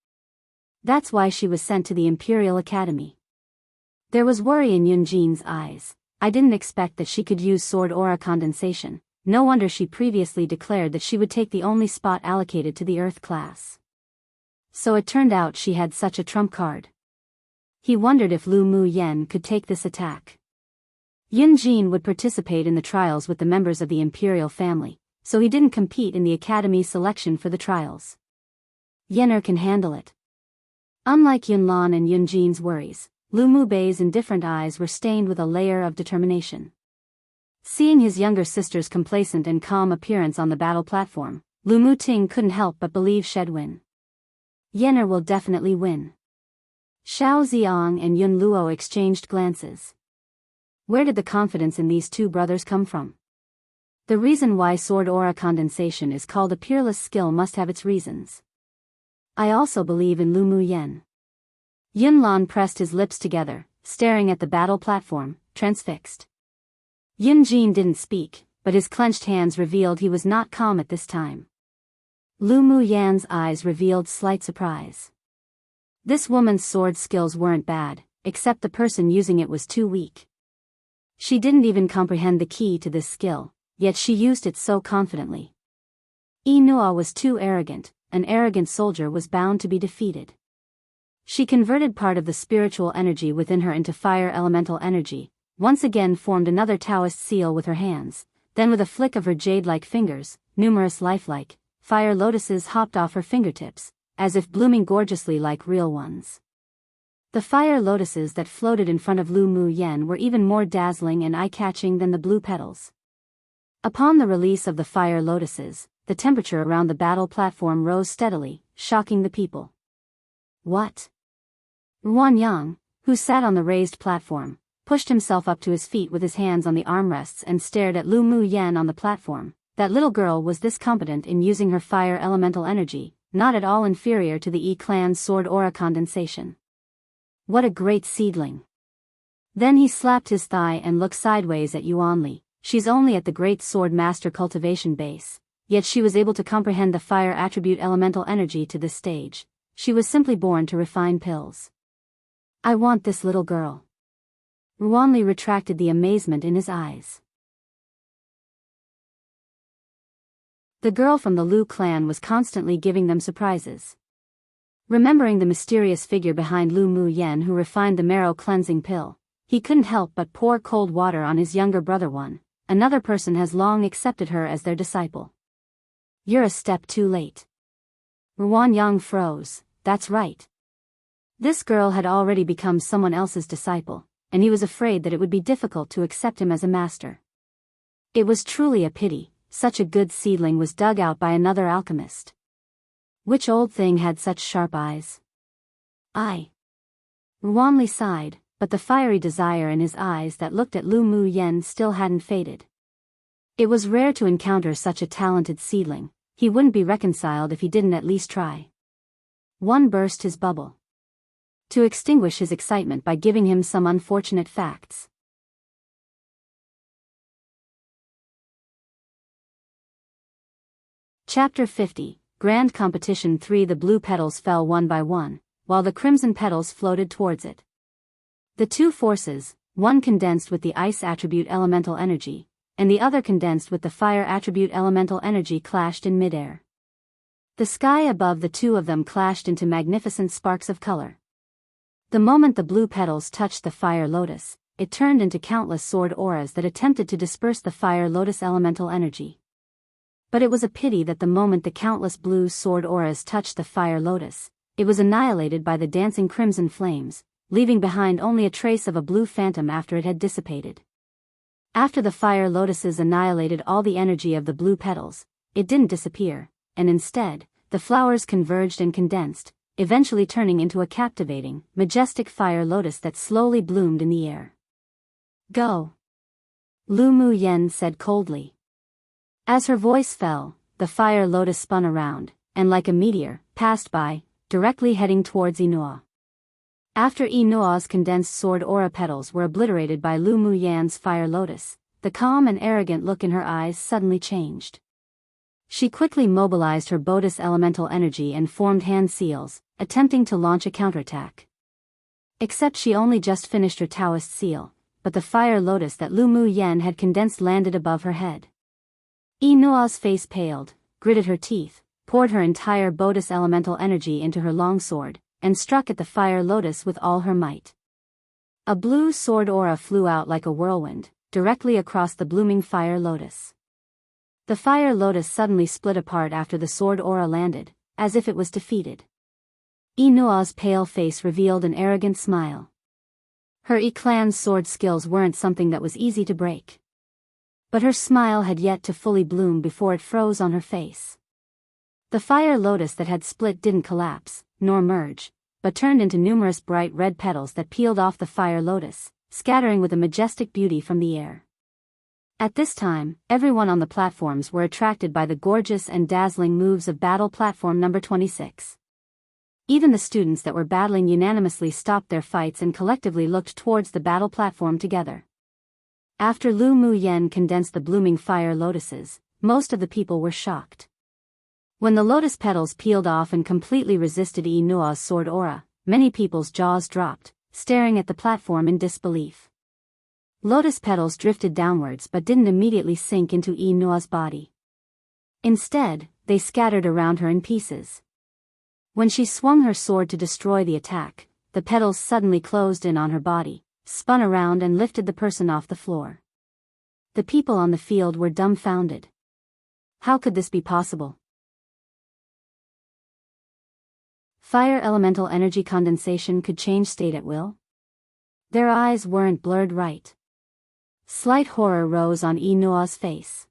That's why she was sent to the Imperial Academy. There was worry in Yunjin's eyes. I didn't expect that she could use sword aura condensation. No wonder she previously declared that she would take the only spot allocated to the Earth class. So it turned out she had such a trump card. He wondered if Lu Mu Yen could take this attack. Yun Jin would participate in the trials with the members of the imperial family, so he didn't compete in the academy selection for the trials. Yener can handle it. Unlike Yunlan and Yun Jin's worries, Lu Mubei's indifferent eyes were stained with a layer of determination. Seeing his younger sister's complacent and calm appearance on the battle platform, Lu Muting couldn't help but believe she'd win. Yener will definitely win. Xiao Ziong and Yun Luo exchanged glances. Where did the confidence in these two brothers come from? The reason why sword aura condensation is called a peerless skill must have its reasons. I also believe in Lu Mu Yen. Yunlan pressed his lips together, staring at the battle platform, transfixed. Yun Jin didn't speak, but his clenched hands revealed he was not calm at this time. Lu Mu Yan's eyes revealed slight surprise. This woman's sword skills weren't bad, except the person using it was too weak. She didn't even comprehend the key to this skill, yet she used it so confidently. Inua was too arrogant. An arrogant soldier was bound to be defeated. She converted part of the spiritual energy within her into fire elemental energy, once again formed another Taoist seal with her hands, then with a flick of her jade-like fingers, numerous lifelike fire lotuses hopped off her fingertips, as if blooming gorgeously like real ones. The fire lotuses that floated in front of Lu Mu Yen were even more dazzling and eye-catching than the blue petals. Upon the release of the fire lotuses, the temperature around the battle platform rose steadily, shocking the people. What? Ruan Yang, who sat on the raised platform, pushed himself up to his feet with his hands on the armrests and stared at Lu Mu Yen on the platform. That little girl was this competent in using her fire elemental energy, not at all inferior to the Yi clan's sword aura condensation. What a great seedling. Then he slapped his thigh and looked sideways at Yuan Li. She's only at the great sword master cultivation base, yet she was able to comprehend the fire attribute elemental energy to this stage. She was simply born to refine pills. I want this little girl. Ruan Li retracted the amazement in his eyes. The girl from the Lu clan was constantly giving them surprises. Remembering the mysterious figure behind Lu Mu Yen who refined the marrow cleansing pill, he couldn't help but pour cold water on his younger brother. Another person has long accepted her as their disciple. You're a step too late. Ruan Yang froze. That's right. This girl had already become someone else's disciple, and he was afraid that it would be difficult to accept him as a master. It was truly a pity. Such a good seedling was dug out by another alchemist. Which old thing had such sharp eyes? Ruan Li sighed, but the fiery desire in his eyes that looked at Lu Mu Yen still hadn't faded. It was rare to encounter such a talented seedling. He wouldn't be reconciled if he didn't at least try. One burst his bubble. To extinguish his excitement by giving him some unfortunate facts. Chapter 50, Grand Competition 3. The blue petals fell one by one, while the crimson petals floated towards it. The two forces, one condensed with the ice attribute elemental energy, and the other condensed with the fire attribute elemental energy, clashed in midair. The sky above the two of them clashed into magnificent sparks of color. The moment the blue petals touched the fire lotus, it turned into countless sword auras that attempted to disperse the fire lotus elemental energy. But it was a pity that the moment the countless blue sword auras touched the fire lotus, it was annihilated by the dancing crimson flames, leaving behind only a trace of a blue phantom after it had dissipated. After the fire lotuses annihilated all the energy of the blue petals, it didn't disappear, and instead, the flowers converged and condensed, eventually turning into a captivating, majestic fire lotus that slowly bloomed in the air. Go! Lu Mu Yen said coldly. As her voice fell, the fire lotus spun around, and like a meteor, passed by, directly heading towards Inua. After Inua's condensed sword aura petals were obliterated by Lu Mu Yan's fire lotus, the calm and arrogant look in her eyes suddenly changed. She quickly mobilized her Bodis elemental energy and formed hand seals, attempting to launch a counterattack. Except she only just finished her Taoist seal, but the fire lotus that Lu Mu Yen had condensed landed above her head. Inua's face paled, gritted her teeth, poured her entire Bodis elemental energy into her longsword, and struck at the fire lotus with all her might. A blue sword aura flew out like a whirlwind, directly across the blooming fire lotus. The fire lotus suddenly split apart after the sword aura landed, as if it was defeated. Inua's pale face revealed an arrogant smile. Her clan's sword skills weren't something that was easy to break. But her smile had yet to fully bloom before it froze on her face. The fire lotus that had split didn't collapse, nor merge, but turned into numerous bright red petals that peeled off the fire lotus, scattering with a majestic beauty from the air. At this time, everyone on the platforms were attracted by the gorgeous and dazzling moves of battle platform number 26. Even the students that were battling unanimously stopped their fights and collectively looked towards the battle platform together. After Lu Mu Yen condensed the blooming fire lotuses, most of the people were shocked. When the lotus petals peeled off and completely resisted Inua's sword aura, many people's jaws dropped, staring at the platform in disbelief. Lotus petals drifted downwards but didn't immediately sink into Inua's body. Instead, they scattered around her in pieces. When she swung her sword to destroy the attack, the petals suddenly closed in on her body, spun around and lifted the person off the floor. The people on the field were dumbfounded. How could this be possible? Fire elemental energy condensation could change state at will? Their eyes weren't blurred right. Slight horror rose on Inua's face.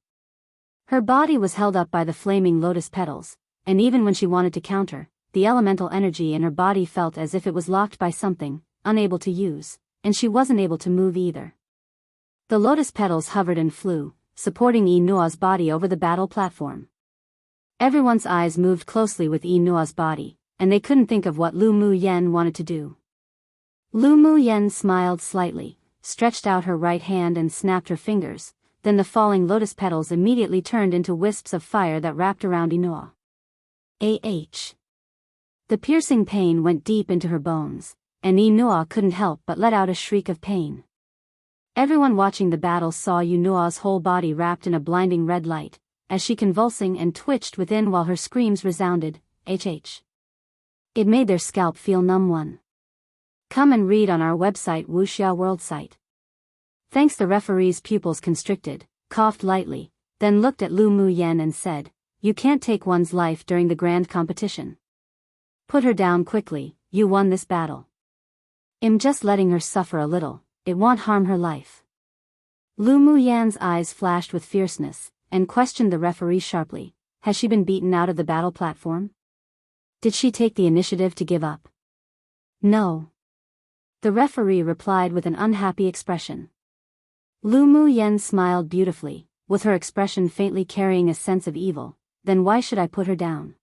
Her body was held up by the flaming lotus petals, and even when she wanted to counter, the elemental energy in her body felt as if it was locked by something, unable to use, and she wasn't able to move either. The lotus petals hovered and flew, supporting Inua's body over the battle platform. Everyone's eyes moved closely with Inua's body, and they couldn't think of what Lu Mu Yen wanted to do. Lu Mu Yen smiled slightly, stretched out her right hand and snapped her fingers, then the falling lotus petals immediately turned into wisps of fire that wrapped around Inua. The piercing pain went deep into her bones, and Inua couldn't help but let out a shriek of pain. Everyone watching the battle saw Inua's whole body wrapped in a blinding red light, as she convulsing and twitched within while her screams resounded, It made their scalp feel numb. Come and read on our website Wuxia World site. Thanks. The referee's pupils constricted, coughed lightly, then looked at Lu Mu Yen and said, "You can't take one's life during the grand competition. Put her down quickly, you won this battle. I'm just letting her suffer a little, it won't harm her life." Lu Mu Yan's eyes flashed with fierceness, and questioned the referee sharply, "Has she been beaten out of the battle platform? Did she take the initiative to give up?" "No." The referee replied with an unhappy expression. Lu Mu Yen smiled beautifully, with her expression faintly carrying a sense of evil. "Then why should I put her down?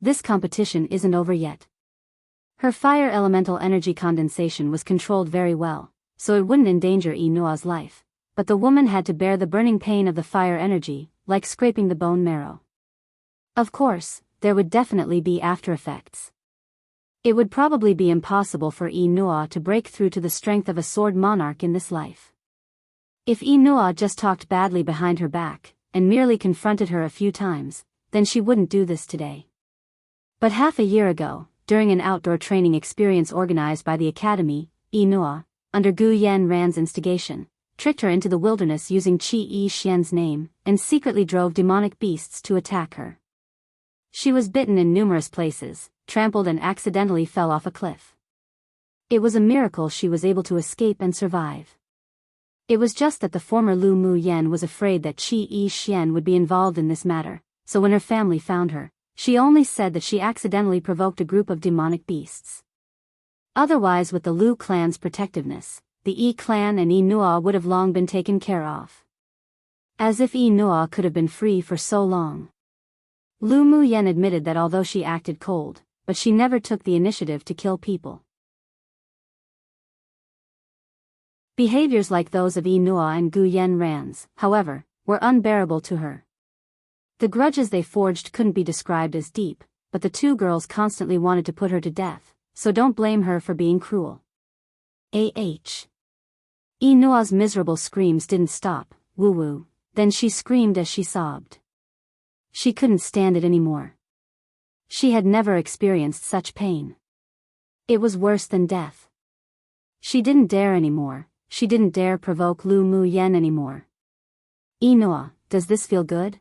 This competition isn't over yet." Her fire elemental energy condensation was controlled very well, so it wouldn't endanger Inua's life, but the woman had to bear the burning pain of the fire energy, like scraping the bone marrow. Of course, there would definitely be after effects. It would probably be impossible for Inua to break through to the strength of a sword monarch in this life. If Inua just talked badly behind her back, and merely confronted her a few times, then she wouldn't do this today. But half a year ago, during an outdoor training experience organized by the academy, Inua, under Gu Yan Ran's instigation, tricked her into the wilderness using Qi Yi Xian's name, and secretly drove demonic beasts to attack her. She was bitten in numerous places, trampled and accidentally fell off a cliff. It was a miracle she was able to escape and survive. It was just that the former Lu Mu Yen was afraid that Qi Yi Xian would be involved in this matter, so when her family found her, she only said that she accidentally provoked a group of demonic beasts. Otherwise, with the Lu clan's protectiveness, the Yi clan and Inua would have long been taken care of. As if Inua could have been free for so long. Lu Mu Yen admitted that although she acted cold, but she never took the initiative to kill people. Behaviors like those of Inua and Gu Yan Ran's, however, were unbearable to her. The grudges they forged couldn't be described as deep, but the two girls constantly wanted to put her to death, so don't blame her for being cruel. Inua's miserable screams didn't stop, woo-woo, then she screamed as she sobbed. She couldn't stand it anymore. She had never experienced such pain. It was worse than death. She didn't dare anymore, she didn't dare provoke Lu Mu Yen anymore. "Inoa, does this feel good?"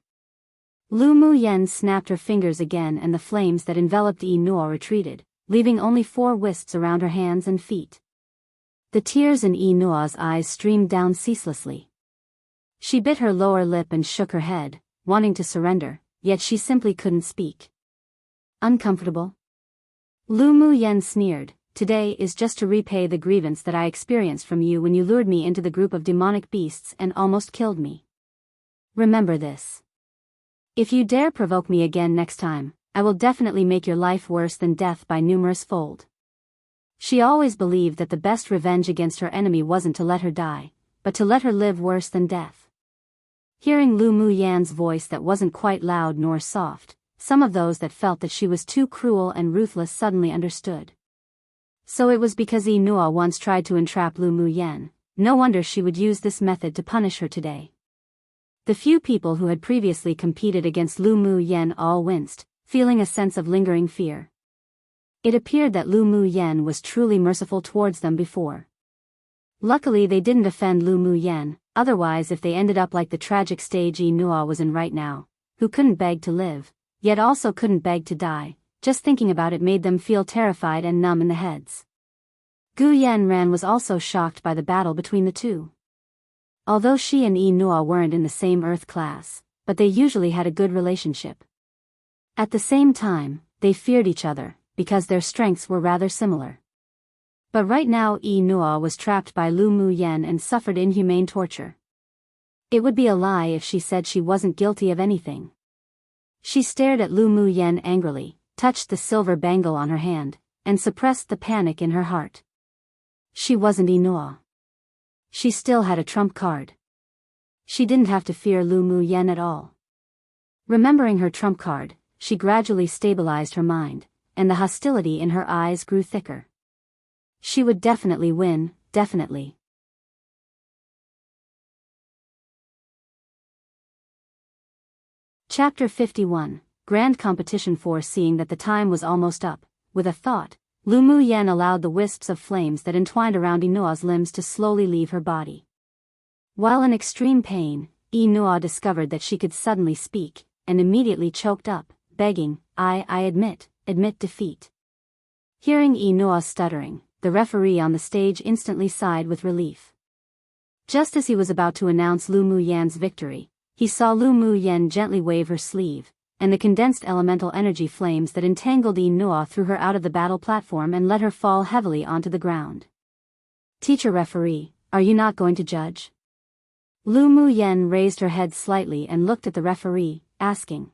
Lu Mu Yen snapped her fingers again and the flames that enveloped Inoa retreated, leaving only 4 wisps around her hands and feet. The tears in Inoa's eyes streamed down ceaselessly. She bit her lower lip and shook her head, wanting to surrender, yet she simply couldn't speak. "Uncomfortable?" Lu Mu Yen sneered. "Today is just to repay the grievance that I experienced from you when you lured me into the group of demonic beasts and almost killed me. Remember this. If you dare provoke me again next time, I will definitely make your life worse than death by numerous fold." She always believed that the best revenge against her enemy wasn't to let her die, but to let her live worse than death. Hearing Lu Mu Yan's voice that wasn't quite loud nor soft, some of those that felt that she was too cruel and ruthless suddenly understood. So it was because Inoa once tried to entrap Lu Mu Yan. No wonder she would use this method to punish her today. The few people who had previously competed against Lu Mu Yan all winced, feeling a sense of lingering fear. It appeared that Lu Mu Yan was truly merciful towards them before. Luckily they didn't offend Lu Mu Yan, otherwise if they ended up like the tragic stage Inoa was in right now, who couldn't beg to live, yet also couldn't beg to die, just thinking about it made them feel terrified and numb in the heads. Gu Yanran was also shocked by the battle between the two. Although she and Inoa weren't in the same Earth class, but they usually had a good relationship. At the same time, they feared each other, because their strengths were rather similar. But right now Inoa was trapped by Lu Mu Yan and suffered inhumane torture. It would be a lie if she said she wasn't guilty of anything. She stared at Lu Mu Yan angrily, touched the silver bangle on her hand, and suppressed the panic in her heart. She wasn't Inoa. She still had a trump card. She didn't have to fear Lu Mu Yan at all. Remembering her trump card, she gradually stabilized her mind, and the hostility in her eyes grew thicker. She would definitely win, definitely. Chapter 51, Grand Competition. Foreseeing that the time was almost up, with a thought, Lu Mu Yan allowed the wisps of flames that entwined around Inoa's limbs to slowly leave her body. While in extreme pain, Inoa discovered that she could suddenly speak, and immediately choked up, begging, I admit defeat." Hearing Inoa stuttering, the referee on the stage instantly sighed with relief. Just as he was about to announce Lu Mu Yan's victory, he saw Lu Mu Yan gently wave her sleeve, and the condensed elemental energy flames that entangled Inoa threw her out of the battle platform and let her fall heavily onto the ground. "Teacher referee, are you not going to judge?" Lu Mu Yan raised her head slightly and looked at the referee, asking.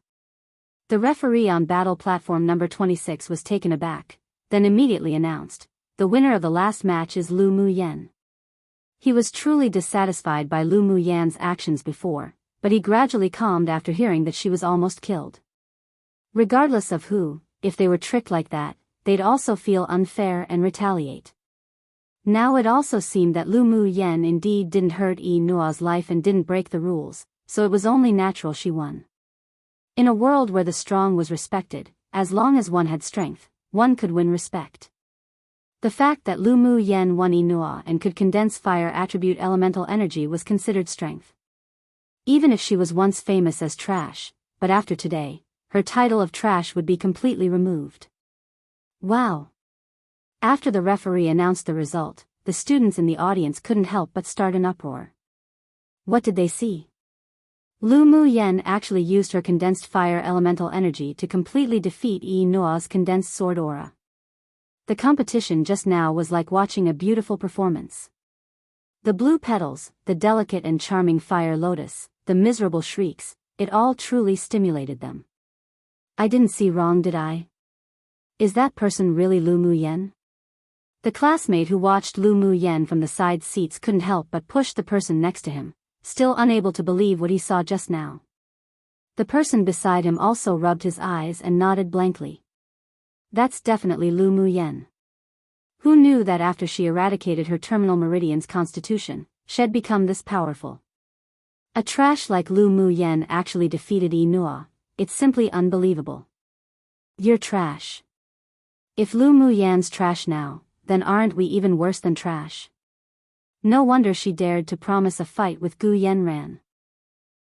The referee on battle platform number 26 was taken aback, then immediately announced, "The winner of the last match is Lu Mu Yan." He was truly dissatisfied by Lu Mu Yan's actions before, but he gradually calmed after hearing that she was almost killed. Regardless of who, if they were tricked like that, they'd also feel unfair and retaliate. Now it also seemed that Lu Mu Yan indeed didn't hurt Inoa's life and didn't break the rules, so it was only natural she won. In a world where the strong was respected, as long as one had strength, one could win respect. The fact that Lu Mu Yan won Inoa and could condense fire attribute elemental energy was considered strength. Even if she was once famous as Trash, but after today, her title of Trash would be completely removed. Wow! After the referee announced the result, the students in the audience couldn't help but start an uproar. What did they see? Lu Mu Yan actually used her condensed fire elemental energy to completely defeat Inoa's condensed sword aura. The competition just now was like watching a beautiful performance. The blue petals, the delicate and charming fire lotus, the miserable shrieks, it all truly stimulated them. I didn't see wrong, did I? Is that person really Lu Mu Yan? The classmate who watched Lu Mu Yan from the side seats couldn't help but push the person next to him, still unable to believe what he saw just now. The person beside him also rubbed his eyes and nodded blankly. That's definitely Lu Mu Yan. Who knew that after she eradicated her terminal meridian's constitution, she'd become this powerful? A trash like Lu Mu Yan actually defeated Inoa. It's simply unbelievable. You're trash. If Lu Mu Yan's trash now, then aren't we even worse than trash? No wonder she dared to promise a fight with Gu Yenran.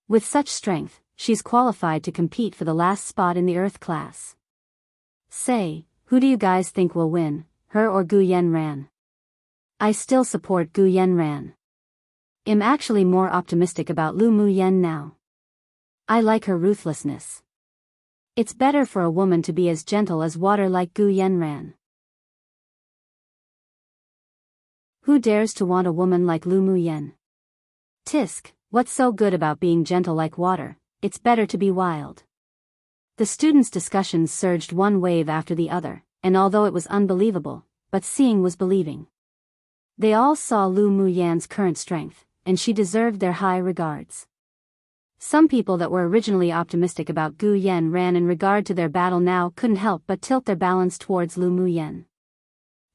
With such strength, she's qualified to compete for the last spot in the Earth class. Say, who do you guys think will win, her or Gu Yenran? I still support Gu Yenran. I'm actually more optimistic about Lu Muyen now. I like her ruthlessness. It's better for a woman to be as gentle as water like Gu Yenran. Who dares to want a woman like Lu Muyen? Tisk, what's so good about being gentle like water? It's better to be wild. The students' discussions surged one wave after the other, and although it was unbelievable, but seeing was believing. They all saw Lu Muyen's current strength, and she deserved their high regards. Some people that were originally optimistic about Gu Yenran in regard to their battle now couldn't help but tilt their balance towards Lu Muyen.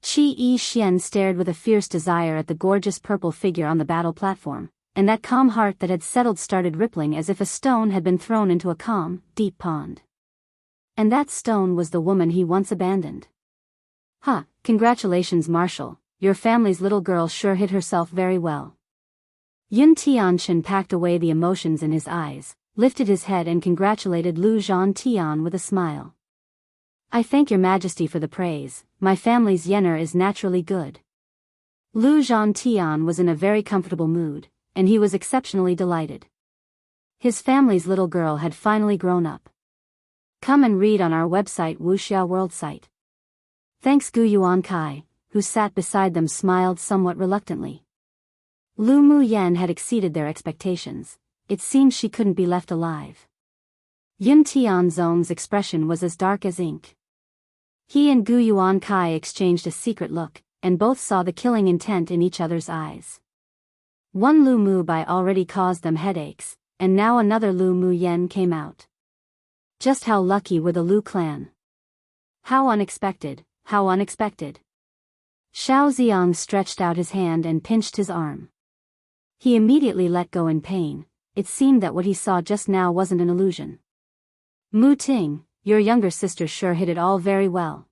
Qi Yixian stared with a fierce desire at the gorgeous purple figure on the battle platform, and that calm heart that had settled started rippling as if a stone had been thrown into a calm, deep pond. And that stone was the woman he once abandoned. Huh, congratulations Marshal, your family's little girl sure hid herself very well. Yun Tianchen packed away the emotions in his eyes, lifted his head and congratulated Lu Zhantian with a smile. I thank your majesty for the praise, my family's yener is naturally good. Lu Zhantian was in a very comfortable mood, and he was exceptionally delighted. His family's little girl had finally grown up. Come and read on our website Wuxia World site. Thanks Gu Yuan Kai, who sat beside them smiled somewhat reluctantly. Lu Muyen had exceeded their expectations. It seemed she couldn't be left alive. Yun Tianzong's expression was as dark as ink. He and Gu Yuan Kai exchanged a secret look, and both saw the killing intent in each other's eyes. One Lu Mu Bai already caused them headaches, and now another Lu Muyen came out. Just how lucky were the Lu clan? How unexpected, how unexpected. Xiao Xiang stretched out his hand and pinched his arm. He immediately let go in pain. It seemed that what he saw just now wasn't an illusion. Mu Ting, your younger sister sure hid it all very well.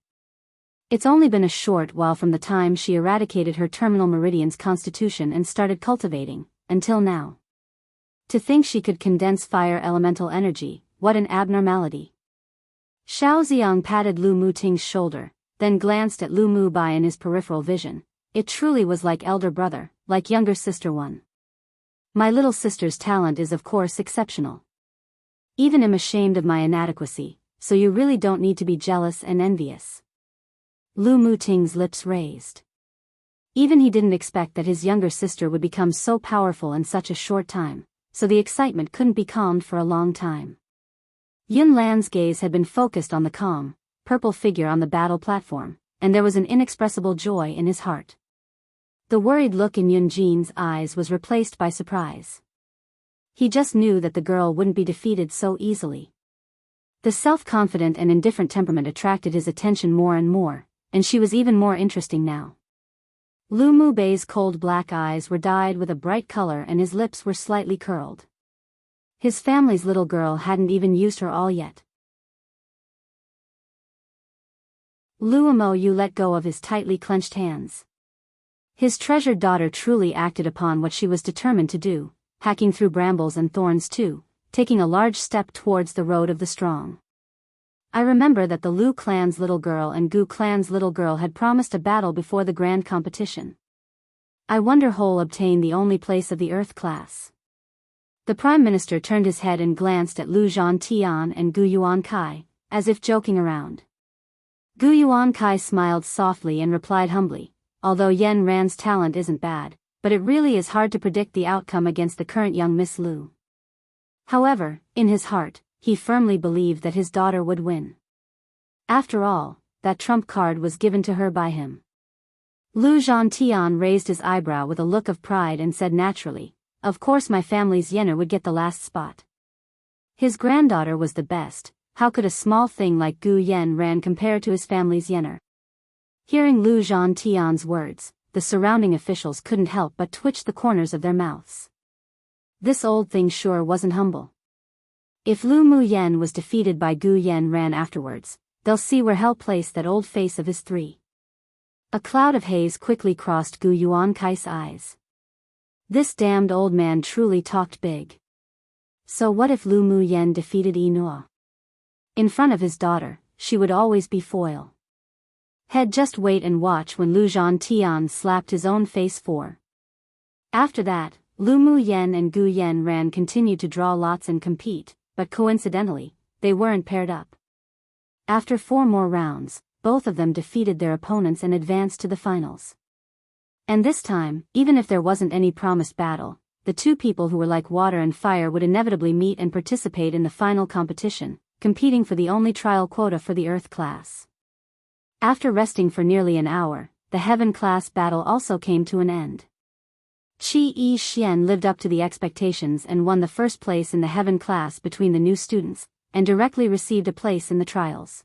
It's only been a short while from the time she eradicated her terminal meridian's constitution and started cultivating, until now. To think she could condense fire elemental energy, what an abnormality. Xiao Xiang patted Lu Muting's shoulder, then glanced at Lu Mu Bai in his peripheral vision. It truly was like elder brother, like younger sister one. My little sister's talent is of course exceptional. Even am ashamed of my inadequacy, so you really don't need to be jealous and envious. Lu Muting's lips raised. Even he didn't expect that his younger sister would become so powerful in such a short time, so the excitement couldn't be calmed for a long time. Yun Lan's gaze had been focused on the calm, purple figure on the battle platform, and there was an inexpressible joy in his heart. The worried look in Yun Jin's eyes was replaced by surprise. He just knew that the girl wouldn't be defeated so easily. The self-confident and indifferent temperament attracted his attention more and more, and she was even more interesting now. Lu Mu Bei's cold black eyes were dyed with a bright color and his lips were slightly curled. His family's little girl hadn't even used her all yet. Lu Mo Yu let go of his tightly clenched hands. His treasured daughter truly acted upon what she was determined to do, hacking through brambles and thorns too, taking a large step towards the road of the strong. I remember that the Lu clan's little girl and Gu clan's little girl had promised a battle before the grand competition. I wonder who'll obtain the only place of the Earth class. The Prime Minister turned his head and glanced at Lu Zhantian and Gu Yuan Kai, as if joking around. Gu Yuan Kai smiled softly and replied humbly, although Yen Ran's talent isn't bad, but it really is hard to predict the outcome against the current young Miss Lu. However, in his heart, he firmly believed that his daughter would win. After all, that trump card was given to her by him. Lu Zhantian raised his eyebrow with a look of pride and said naturally, of course my family's yener would get the last spot. His granddaughter was the best, how could a small thing like Gu Yen Ran compare to his family's yener? Hearing Lu Zhantian's words, the surrounding officials couldn't help but twitch the corners of their mouths. This old thing sure wasn't humble. If Lu Muyen was defeated by Gu Yen Ran afterwards, they'll see where hell placed that old face of his three. A cloud of haze quickly crossed Gu Yuan Kai's eyes. This damned old man truly talked big. So what if Lu Mu Yen defeated Inoa? In front of his daughter, she would always be foil. He'd just wait and watch when Lu Zhantian slapped his own face for. After that, Lu Mu Yen and Gu Yen Ran continued to draw lots and compete, but coincidentally, they weren't paired up. After 4 more rounds, both of them defeated their opponents and advanced to the finals. And this time, even if there wasn't any promised battle, the two people who were like water and fire would inevitably meet and participate in the final competition, competing for the only trial quota for the Earth class. After resting for nearly an hour, the Heaven class battle also came to an end. Qi Yi Xian lived up to the expectations and won the first place in the Heaven class between the new students, and directly received a place in the trials.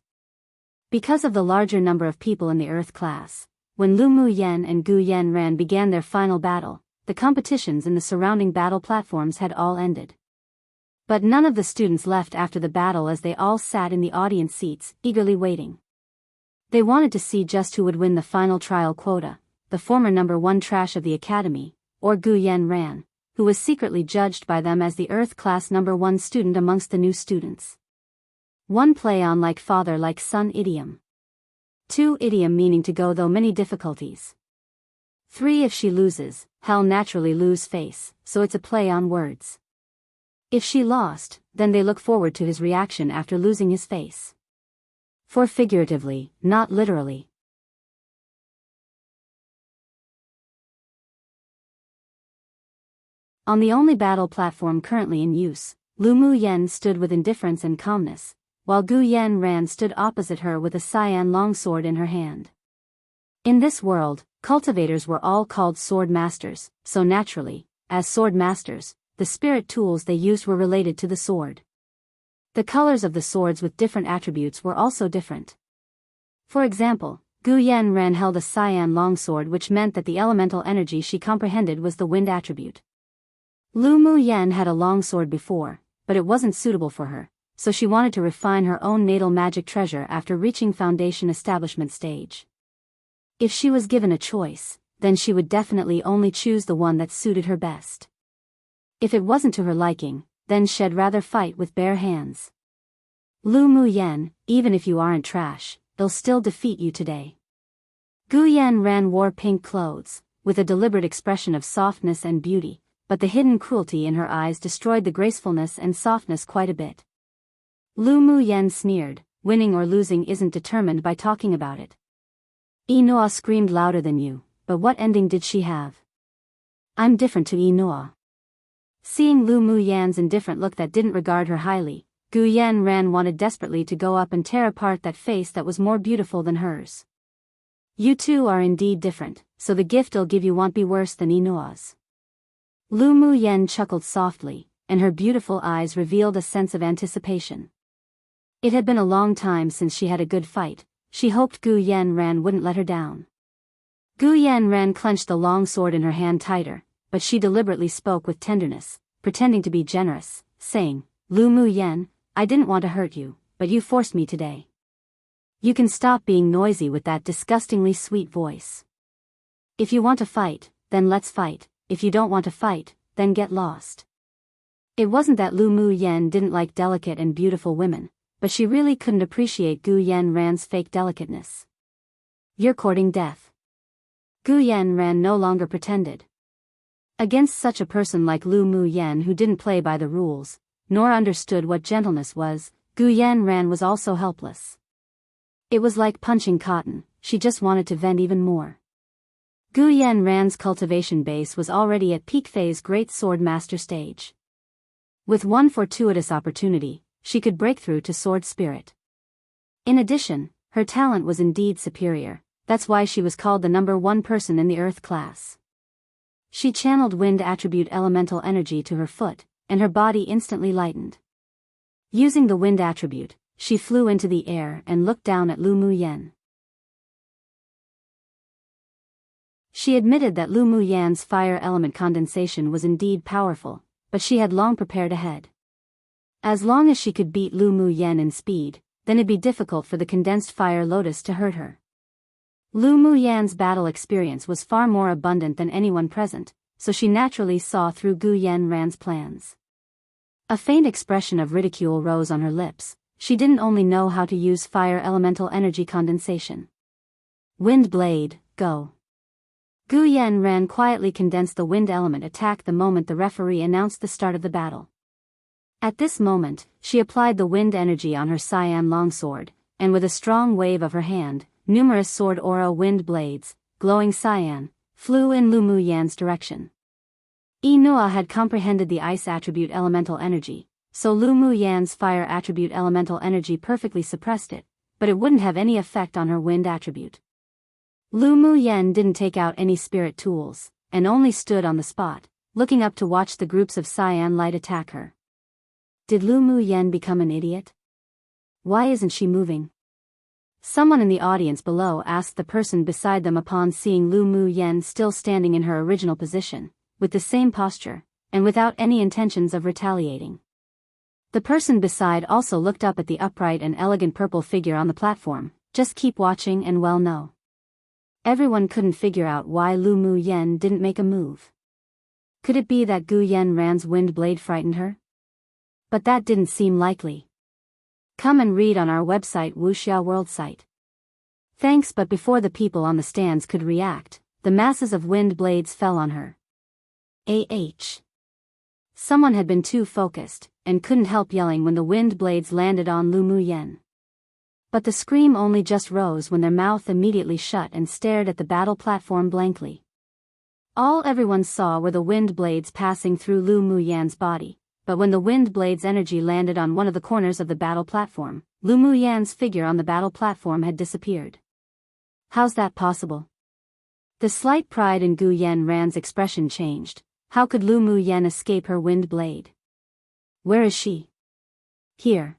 Because of the larger number of people in the Earth class, when Lu Mu Yen and Gu Yen Ran began their final battle, the competitions in the surrounding battle platforms had all ended. But none of the students left after the battle as they all sat in the audience seats, eagerly waiting. They wanted to see just who would win the final trial quota, the former number 1 trash of the academy, or Gu Yen Ran, who was secretly judged by them as the Earth class number 1 student amongst the new students. 1 play on like father like son idiom. 2 idiom meaning to go though many difficulties. 3 if she loses, hell naturally lose face, so it's a play on words. If she lost, then they look forward to his reaction after losing his face. For figuratively, not literally. On the only battle platform currently in use, Lu Mu Yen stood with indifference and calmness, while Gu Yen Ran stood opposite her with a cyan longsword in her hand. In this world, cultivators were all called sword masters, so naturally, as sword masters, the spirit tools they used were related to the sword. The colors of the swords with different attributes were also different. For example, Gu Yen Ran held a cyan longsword, which meant that the elemental energy she comprehended was the wind attribute. Lu Mu Yen had a longsword before, but it wasn't suitable for her, so she wanted to refine her own natal magic treasure after reaching foundation establishment stage. If she was given a choice, then she would definitely only choose the one that suited her best. If it wasn't to her liking, then she'd rather fight with bare hands. Lu Mu Yen, even if you aren't trash, they'll still defeat you today. Gu Yen Ran wore pink clothes, with a deliberate expression of softness and beauty, but the hidden cruelty in her eyes destroyed the gracefulness and softness quite a bit. Lu Mu Yen sneered, winning or losing isn't determined by talking about it. Inoa screamed louder than you, but what ending did she have? I'm different to Inoa. Seeing Lu Mu Yan's indifferent look that didn't regard her highly, Gu Yen Ran wanted desperately to go up and tear apart that face that was more beautiful than hers. You two are indeed different, so the gift I'll give you won't be worse than Inoa's. Lu Mu Yen chuckled softly, and her beautiful eyes revealed a sense of anticipation. It had been a long time since she had a good fight. She hoped Gu Yen Ran wouldn't let her down. Gu Yen Ran clenched the long sword in her hand tighter, but she deliberately spoke with tenderness, pretending to be generous, saying, Lu Mu Yen, I didn't want to hurt you, but you forced me today. You can stop being noisy with that disgustingly sweet voice. If you want to fight, then let's fight. If you don't want to fight, then get lost. It wasn't that Lu Mu Yen didn't like delicate and beautiful women, but she really couldn't appreciate Gu Yen Ran's fake delicateness. You're courting death. Gu Yen Ran no longer pretended. Against such a person like Lu Mu Yen who didn't play by the rules, nor understood what gentleness was, Gu Yen Ran was also helpless. It was like punching cotton, she just wanted to vent even more. Gu Yen Ran's cultivation base was already at peak phase Great Sword Master stage. With one fortuitous opportunity, she could break through to Sword Spirit. In addition, her talent was indeed superior, that's why she was called the number 1 person in the Earth class. She channeled wind attribute elemental energy to her foot, and her body instantly lightened. Using the wind attribute, she flew into the air and looked down at Lu Mu Yen. She admitted that Lu Mu Yan's fire element condensation was indeed powerful, but she had long prepared ahead. As long as she could beat Lu Mu Yen in speed, then it'd be difficult for the condensed fire lotus to hurt her. Lu Mu Yan's battle experience was far more abundant than anyone present, so she naturally saw through Gu Yanran's plans. A faint expression of ridicule rose on her lips. She didn't only know how to use fire elemental energy condensation. Wind blade, go. Gu Yanran quietly condensed the wind element attack the moment the referee announced the start of the battle. At this moment, she applied the wind energy on her cyan longsword, and with a strong wave of her hand, numerous sword aura wind blades, glowing cyan, flew in Lu Muyan's direction. Inua had comprehended the ice attribute elemental energy, so Lu Muyan's fire attribute elemental energy perfectly suppressed it, but it wouldn't have any effect on her wind attribute. Lu Muyan didn't take out any spirit tools, and only stood on the spot, looking up to watch the groups of cyan light attack her. Did Lu Muyan become an idiot? Why isn't she moving? Someone in the audience below asked the person beside them upon seeing Lu Muyan still standing in her original position, with the same posture, and without any intentions of retaliating. The person beside also looked up at the upright and elegant purple figure on the platform. Just keep watching and well no. Everyone couldn't figure out why Lu Muyan didn't make a move. Could it be that Gu Yanran's wind blade frightened her? But that didn't seem likely. Come and read on our website Wuxia World site. Thanks. But before the people on the stands could react, the masses of wind blades fell on her. Someone had been too focused, and couldn't help yelling when the wind blades landed on Lu Muyan. But the scream only just rose when their mouth immediately shut and stared at the battle platform blankly. All everyone saw were the wind blades passing through Lu Muyan's body, but when the wind blade's energy landed on one of the corners of the battle platform, Lu Muyan's figure on the battle platform had disappeared. How's that possible? The slight pride in Gu Yanran's expression changed. How could Lu Muyan escape her wind blade? Where is she? Here.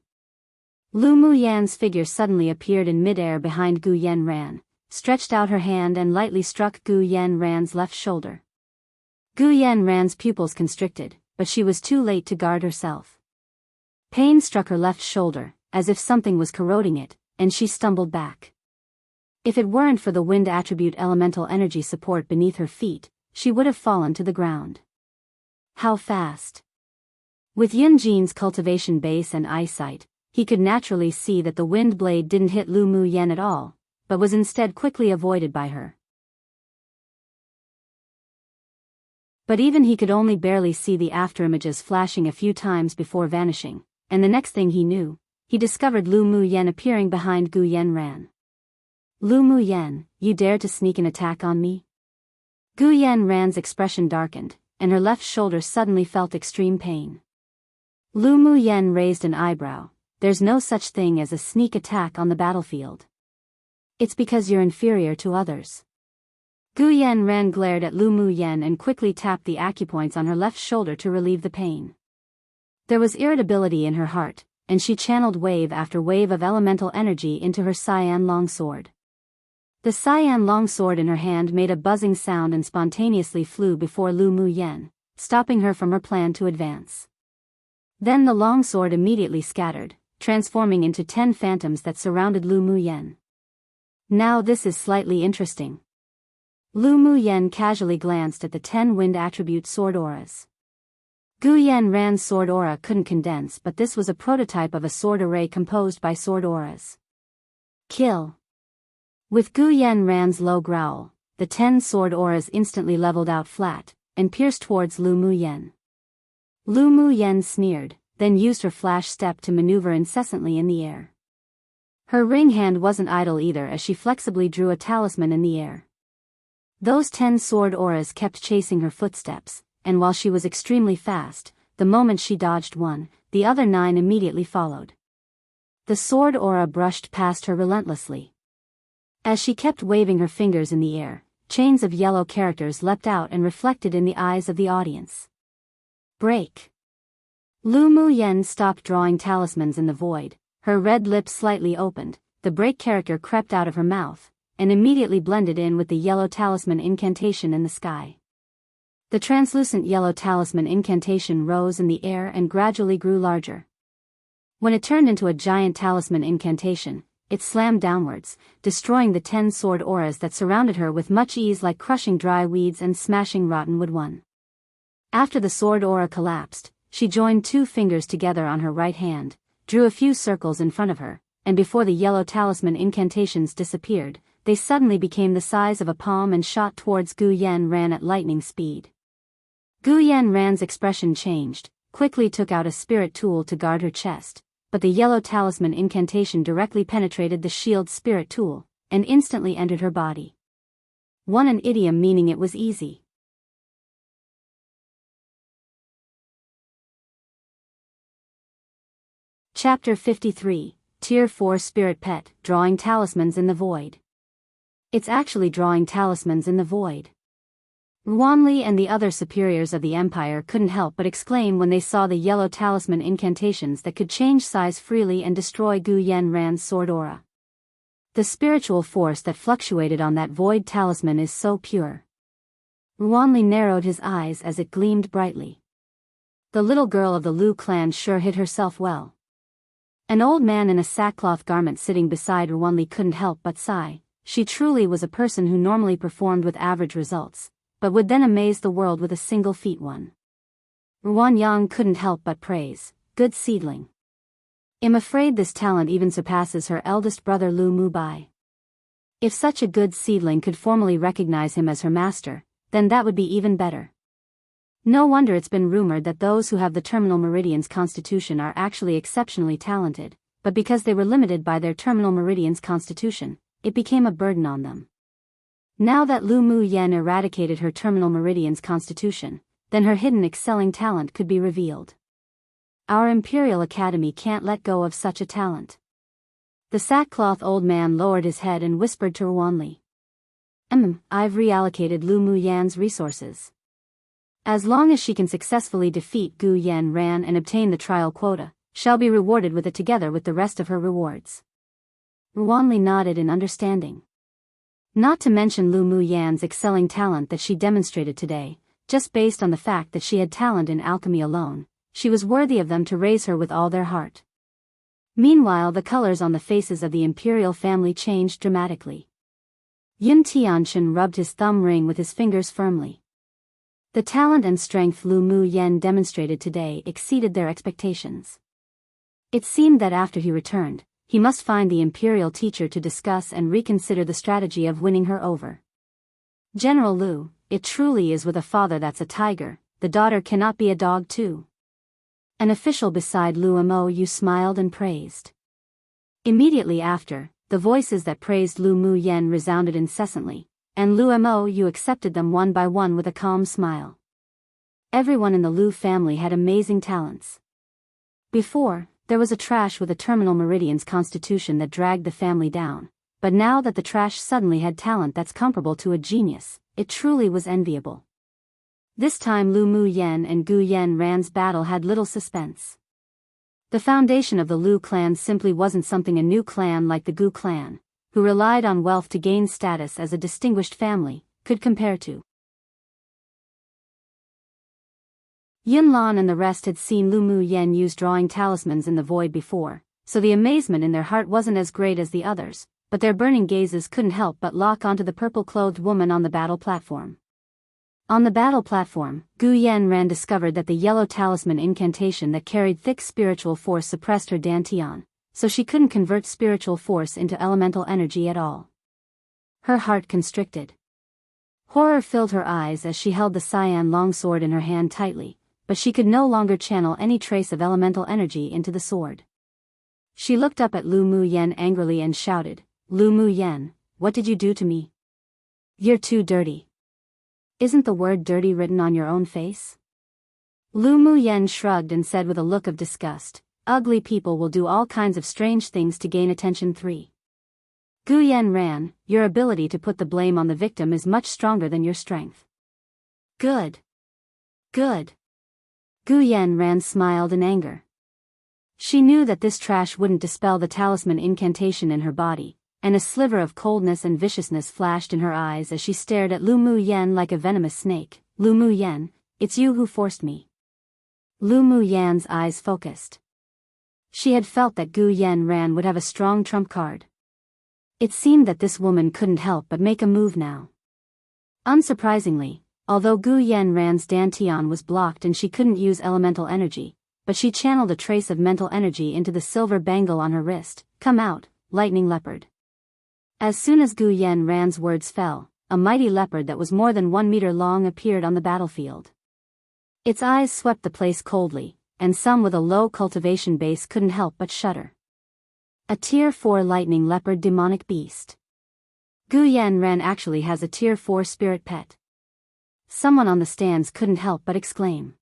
Lu Muyan's figure suddenly appeared in midair behind Gu Yanran, stretched out her hand and lightly struck Gu Yanran's left shoulder. Gu Yanran's pupils constricted, but she was too late to guard herself. Pain struck her left shoulder, as if something was corroding it, and she stumbled back. If it weren't for the wind attribute elemental energy support beneath her feet, she would have fallen to the ground. How fast? With Yunjin's cultivation base and eyesight, he could naturally see that the wind blade didn't hit Lu Muyan at all, but was instead quickly avoided by her. But even he could only barely see the afterimages flashing a few times before vanishing, and the next thing he knew, he discovered Lu Muyan appearing behind Gu Yanran. Lu Muyan, you dare to sneak an attack on me? Gu Yanran's expression darkened, and her left shoulder suddenly felt extreme pain. Lu Muyan raised an eyebrow. There's no such thing as a sneak attack on the battlefield. It's because you're inferior to others. Gu Yanran glared at Lu Muyan and quickly tapped the acupoints on her left shoulder to relieve the pain. There was irritability in her heart, and she channeled wave after wave of elemental energy into her cyan longsword. The cyan longsword in her hand made a buzzing sound and spontaneously flew before Lu Muyan, stopping her from her plan to advance. Then the longsword immediately scattered, transforming into 10 phantoms that surrounded Lu Muyan. Now this is slightly interesting. Lu Muyan casually glanced at the 10 wind attribute sword auras. Gu Yanran's sword aura couldn't condense, but this was a prototype of a sword array composed by sword auras. Kill. With Gu Yanran's low growl, the 10 sword auras instantly leveled out flat, and pierced towards Lu Muyan. Lu Muyan sneered, then used her flash step to maneuver incessantly in the air. Her ring hand wasn't idle either as she flexibly drew a talisman in the air. Those 10 sword auras kept chasing her footsteps, and while she was extremely fast, the moment she dodged one, the other 9 immediately followed. The sword aura brushed past her relentlessly. As she kept waving her fingers in the air, chains of yellow characters leapt out and reflected in the eyes of the audience. Break. Lu Muyan stopped drawing talismans in the void, her red lips slightly opened, the break character crept out of her mouth, and immediately blended in with the yellow talisman incantation in the sky. The translucent yellow talisman incantation rose in the air and gradually grew larger. When it turned into a giant talisman incantation, it slammed downwards, destroying the 10 sword auras that surrounded her with much ease like crushing dry weeds and smashing rotten wood. After the sword aura collapsed, she joined 2 fingers together on her right hand, drew a few circles in front of her, and before the yellow talisman incantations disappeared, they suddenly became the size of a palm and shot towards Gu Yanran at lightning speed. Gu Yanran's expression changed, quickly took out a spirit tool to guard her chest, but the yellow talisman incantation directly penetrated the shield spirit tool, and instantly entered her body. One an idiom meaning it was easy. Chapter 53, Tier 4 Spirit Pet, Drawing Talismans in the Void. It's actually drawing talismans in the void. Wanli and the other superiors of the empire couldn't help but exclaim when they saw the yellow talisman incantations that could change size freely and destroy Gu Yanran's sword aura. The spiritual force that fluctuated on that void talisman is so pure. Wanli narrowed his eyes as it gleamed brightly. The little girl of the Lu clan sure hid herself well. An old man in a sackcloth garment sitting beside Wanli couldn't help but sigh. She truly was a person who normally performed with average results, but would then amaze the world with a single feat one. Ruan Yang couldn't help but praise, good seedling. I'm afraid this talent even surpasses her eldest brother Lu Mubai. If such a good seedling could formally recognize him as her master, then that would be even better. No wonder it's been rumored that those who have the terminal meridian's constitution are actually exceptionally talented, but because they were limited by their terminal meridian's constitution, it became a burden on them. Now that Lu Mu Yen eradicated her terminal meridian's constitution, then her hidden excelling talent could be revealed. Our Imperial Academy can't let go of such a talent. The sackcloth old man lowered his head and whispered to Wanli. I've reallocated Lu Mu Yan's resources. As long as she can successfully defeat Gu Yanran and obtain the trial quota, shall be rewarded with it together with the rest of her rewards. Wanli nodded in understanding. Not to mention Lu Mu Yan's excelling talent that she demonstrated today, just based on the fact that she had talent in alchemy alone, she was worthy of them to raise her with all their heart. Meanwhile, the colors on the faces of the imperial family changed dramatically. Yun Tianchen rubbed his thumb ring with his fingers firmly. The talent and strength Lu Mu Yen demonstrated today exceeded their expectations. It seemed that after he returned, he must find the imperial teacher to discuss and reconsider the strategy of winning her over. General Lu, it truly is with a father that's a tiger, the daughter cannot be a dog too. An official beside Lu Mo Yu smiled and praised. Immediately after, the voices that praised Lu Mu Yen resounded incessantly, and Lu Mo Yu accepted them one by one with a calm smile. Everyone in the Lu family had amazing talents. Before, there was a trash with a terminal meridian's constitution that dragged the family down, but now that the trash suddenly had talent that's comparable to a genius, it truly was enviable. This time Lu Mu Yen and Gu Yanran's battle had little suspense. The foundation of the Lu clan simply wasn't something a new clan like the Gu clan, who relied on wealth to gain status as a distinguished family, could compare to. Yunlan and the rest had seen Lu Mu Yen use drawing talismans in the void before, so the amazement in their heart wasn't as great as the others, but their burning gazes couldn't help but lock onto the purple-clothed woman on the battle platform. On the battle platform, Gu Yanran discovered that the yellow talisman incantation that carried thick spiritual force suppressed her dantian, so she couldn't convert spiritual force into elemental energy at all. Her heart constricted. Horror filled her eyes as she held the cyan longsword in her hand tightly, but she could no longer channel any trace of elemental energy into the sword. She looked up at Lu Mu Yen angrily and shouted, "Lu Mu Yen, what did you do to me? You're too dirty. Isn't the word dirty written on your own face?" Lu Mu Yen shrugged and said with a look of disgust, "Ugly people will do all kinds of strange things to gain attention. 3. Gu Yanran, your ability to put the blame on the victim is much stronger than your strength." Good. Good. Gu Yanran smiled in anger. She knew that this trash wouldn't dispel the talisman incantation in her body, and a sliver of coldness and viciousness flashed in her eyes as she stared at Lu Mu Yen like a venomous snake. "Lu Mu Yen, it's you who forced me." Lu Mu Yan's eyes focused. She had felt that Gu Yanran would have a strong trump card. It seemed that this woman couldn't help but make a move now. Unsurprisingly, although Gu Yanran's dantian was blocked and she couldn't use elemental energy, but she channeled a trace of mental energy into the silver bangle on her wrist. Come out, lightning leopard. As soon as Gu Yanran's words fell, a mighty leopard that was more than 1 meter long appeared on the battlefield. Its eyes swept the place coldly, and some with a low cultivation base couldn't help but shudder. A Tier 4 lightning leopard demonic beast. Gu Yanran actually has a Tier 4 spirit pet. Someone on the stands couldn't help but exclaim.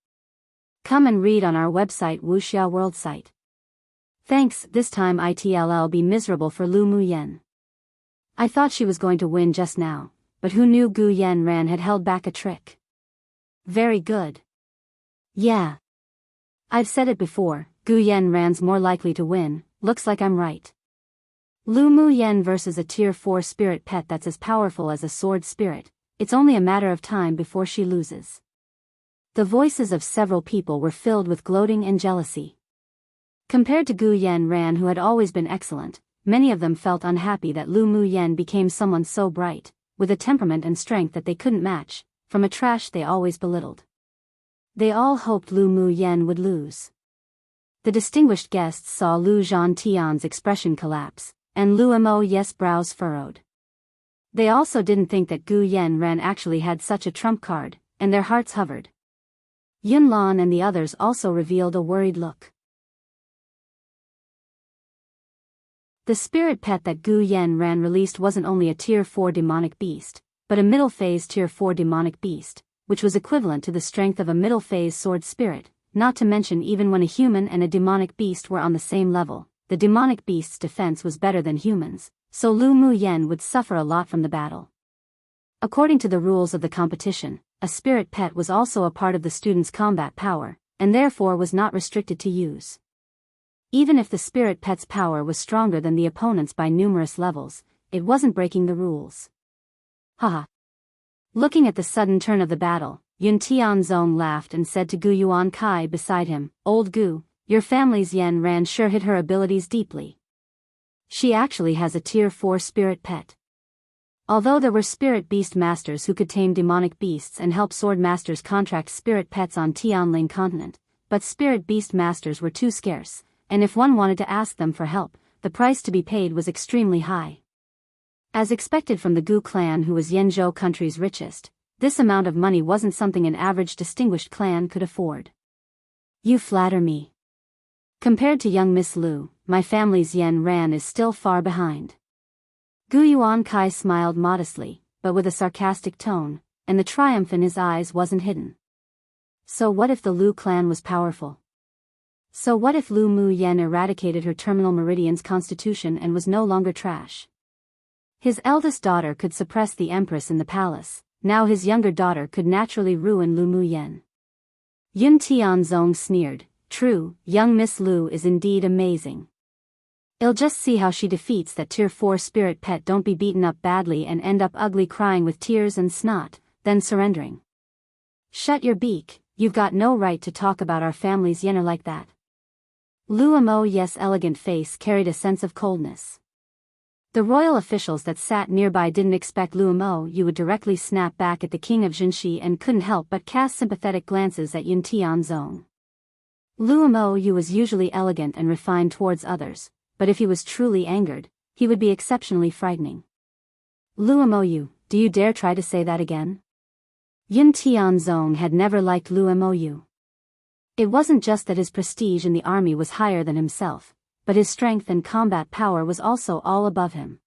Come and read on our website Wuxia World site. Thanks. This time it'll be miserable for Lu Muyen. I thought she was going to win just now, but who knew Gu Yanran had held back a trick. Very good. Yeah. I've said it before, Gu Yanran's more likely to win. Looks like I'm right. Lu Muyen versus a Tier 4 spirit pet that's as powerful as a sword spirit. It's only a matter of time before she loses. The voices of several people were filled with gloating and jealousy. Compared to Gu Yanran, who had always been excellent, many of them felt unhappy that Lu Muyen became someone so bright, with a temperament and strength that they couldn't match, from a trash they always belittled. They all hoped Lu Muyen would lose. The distinguished guests saw Lu Zhantian's expression collapse, and Lu Mo's brows furrowed. They also didn't think that Gu Yanran actually had such a trump card, and their hearts hovered. Yunlan and the others also revealed a worried look. The spirit pet that Gu Yanran released wasn't only a Tier 4 demonic beast, but a middle phase Tier 4 demonic beast, which was equivalent to the strength of a middle phase sword spirit, not to mention even when a human and a demonic beast were on the same level, the demonic beast's defense was better than humans, so Lu Muyen would suffer a lot from the battle. According to the rules of the competition, a spirit pet was also a part of the student's combat power, and therefore was not restricted to use. Even if the spirit pet's power was stronger than the opponent's by numerous levels, it wasn't breaking the rules. Haha. Looking at the sudden turn of the battle, Yun Tianzong laughed and said to Gu Yuan Kai beside him, Old Gu, your family's Yan Ran sure hid her abilities deeply. She actually has a Tier 4 spirit pet. Although there were spirit beast masters who could tame demonic beasts and help sword masters contract spirit pets on Tianling continent, but spirit beast masters were too scarce, and if one wanted to ask them for help, the price to be paid was extremely high. As expected from the Gu clan, who was Yanzhou country's richest, this amount of money wasn't something an average distinguished clan could afford. You flatter me. Compared to young Miss Lu, my family's Yan Ran is still far behind. Gu Yuan Kai smiled modestly, but with a sarcastic tone, and the triumph in his eyes wasn't hidden. So what if the Lu clan was powerful? So what if Lu Muyen eradicated her terminal meridian's constitution and was no longer trash? His eldest daughter could suppress the Empress in the palace, now his younger daughter could naturally ruin Lu Muyen. Yun Tianzong sneered, true, young Miss Lu is indeed amazing. I'll just see how she defeats that Tier 4 spirit pet. Don't be beaten up badly and end up ugly crying with tears and snot, then surrendering. Shut your beak, you've got no right to talk about our family's yener like that. Lu Mo's elegant face carried a sense of coldness. The royal officials that sat nearby didn't expect Lu Mo would directly snap back at the king of Jinshi and couldn't help but cast sympathetic glances at Yun Tianzong. Lu Mo was usually elegant and refined towards others, but if he was truly angered, he would be exceptionally frightening. Lu Mo, do you dare try to say that again? Yun Tianzong had never liked Lu Mo. It wasn't just that his prestige in the army was higher than himself, but his strength and combat power was also all above him.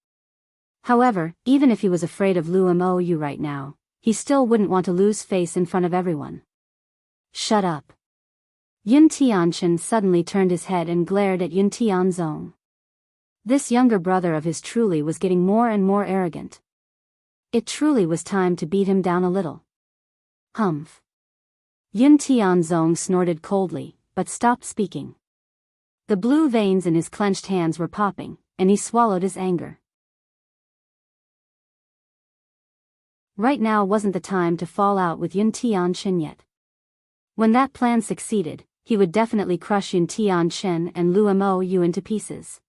However, even if he was afraid of Lu Mo right now, he still wouldn't want to lose face in front of everyone. Shut up. Yun Tianchen suddenly turned his head and glared at Yun Tianzong. This younger brother of his truly was getting more and more arrogant. It truly was time to beat him down a little. Humph. Yun Tianzong snorted coldly, but stopped speaking. The blue veins in his clenched hands were popping, and he swallowed his anger. Right now wasn't the time to fall out with Yun Tianchen yet. When that plan succeeded, he would definitely crush Yun Tianchen and Lu Mo into pieces.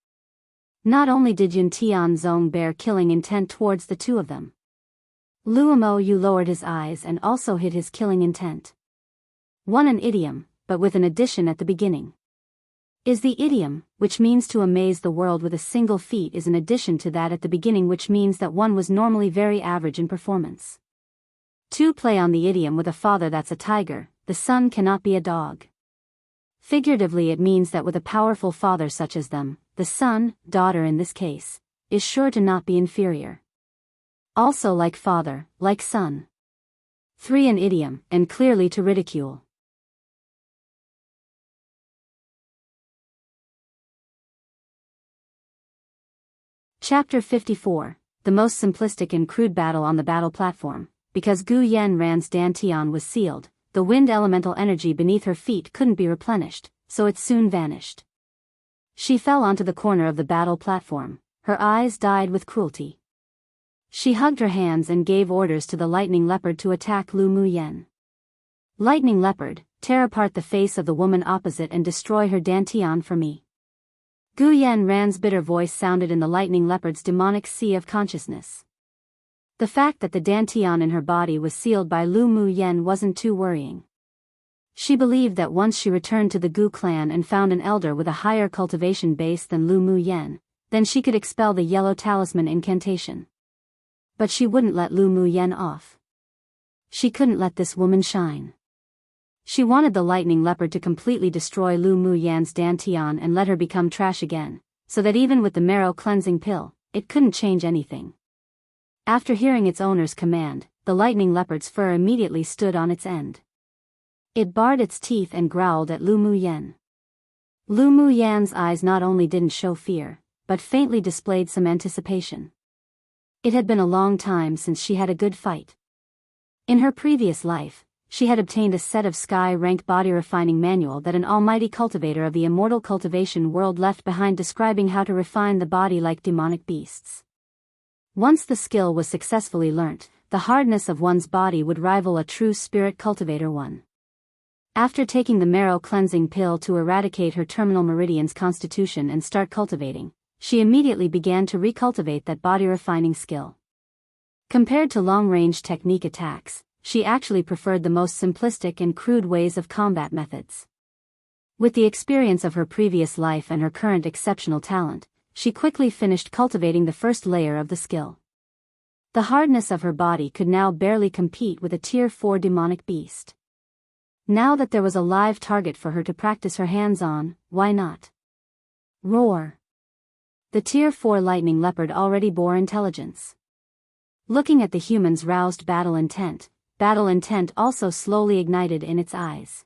Not only did Yun Tianzong bear killing intent towards the two of them, Luomo Yu lowered his eyes and also hid his killing intent. An idiom, but with an addition at the beginning. Is the idiom, which means to amaze the world with a single feat, is an addition to that at the beginning, which means that one was normally very average in performance. 2. Play on the idiom with a father that's a tiger, the son cannot be a dog. Figuratively it means that with a powerful father such as them, the son, daughter in this case, is sure to not be inferior. Also like father, like son. 3. An idiom, and clearly to ridicule. Chapter 54, the most simplistic and crude battle on the battle platform. Because Gu Yanran's dantian was sealed, the wind elemental energy beneath her feet couldn't be replenished, so it soon vanished. She fell onto the corner of the battle platform, her eyes dyed with cruelty. She hugged her hands and gave orders to the lightning leopard to attack Lu Muyen. Lightning leopard, tear apart the face of the woman opposite and destroy her dantian for me. Gu Yanran's bitter voice sounded in the lightning leopard's demonic sea of consciousness. The fact that the dantian in her body was sealed by Lu Muyen wasn't too worrying. She believed that once she returned to the Gu clan and found an elder with a higher cultivation base than Lu Muyen, then she could expel the yellow talisman incantation. But she wouldn't let Lu Muyen off. She couldn't let this woman shine. She wanted the lightning leopard to completely destroy Lu Muyen's dantian and let her become trash again, so that even with the marrow cleansing pill, it couldn't change anything. After hearing its owner's command, the lightning leopard's fur immediately stood on its end. It bared its teeth and growled at Lu Muyen. Lu Muyen's eyes not only didn't show fear, but faintly displayed some anticipation. It had been a long time since she had a good fight. In her previous life, she had obtained a set of sky-rank body refining manual that an almighty cultivator of the immortal cultivation world left behind, describing how to refine the body like demonic beasts. Once the skill was successfully learnt, the hardness of one's body would rival a true spirit cultivator one. After taking the marrow cleansing pill to eradicate her terminal meridian's constitution and start cultivating, she immediately began to recultivate that body refining skill. Compared to long-range technique attacks, she actually preferred the most simplistic and crude ways of combat methods. With the experience of her previous life and her current exceptional talent, she quickly finished cultivating the first layer of the skill. The hardness of her body could now barely compete with a Tier 4 demonic beast. Now that there was a live target for her to practice her hands on, why not? Roar. The Tier 4 lightning leopard already bore intelligence. Looking at the human's roused battle intent also slowly ignited in its eyes.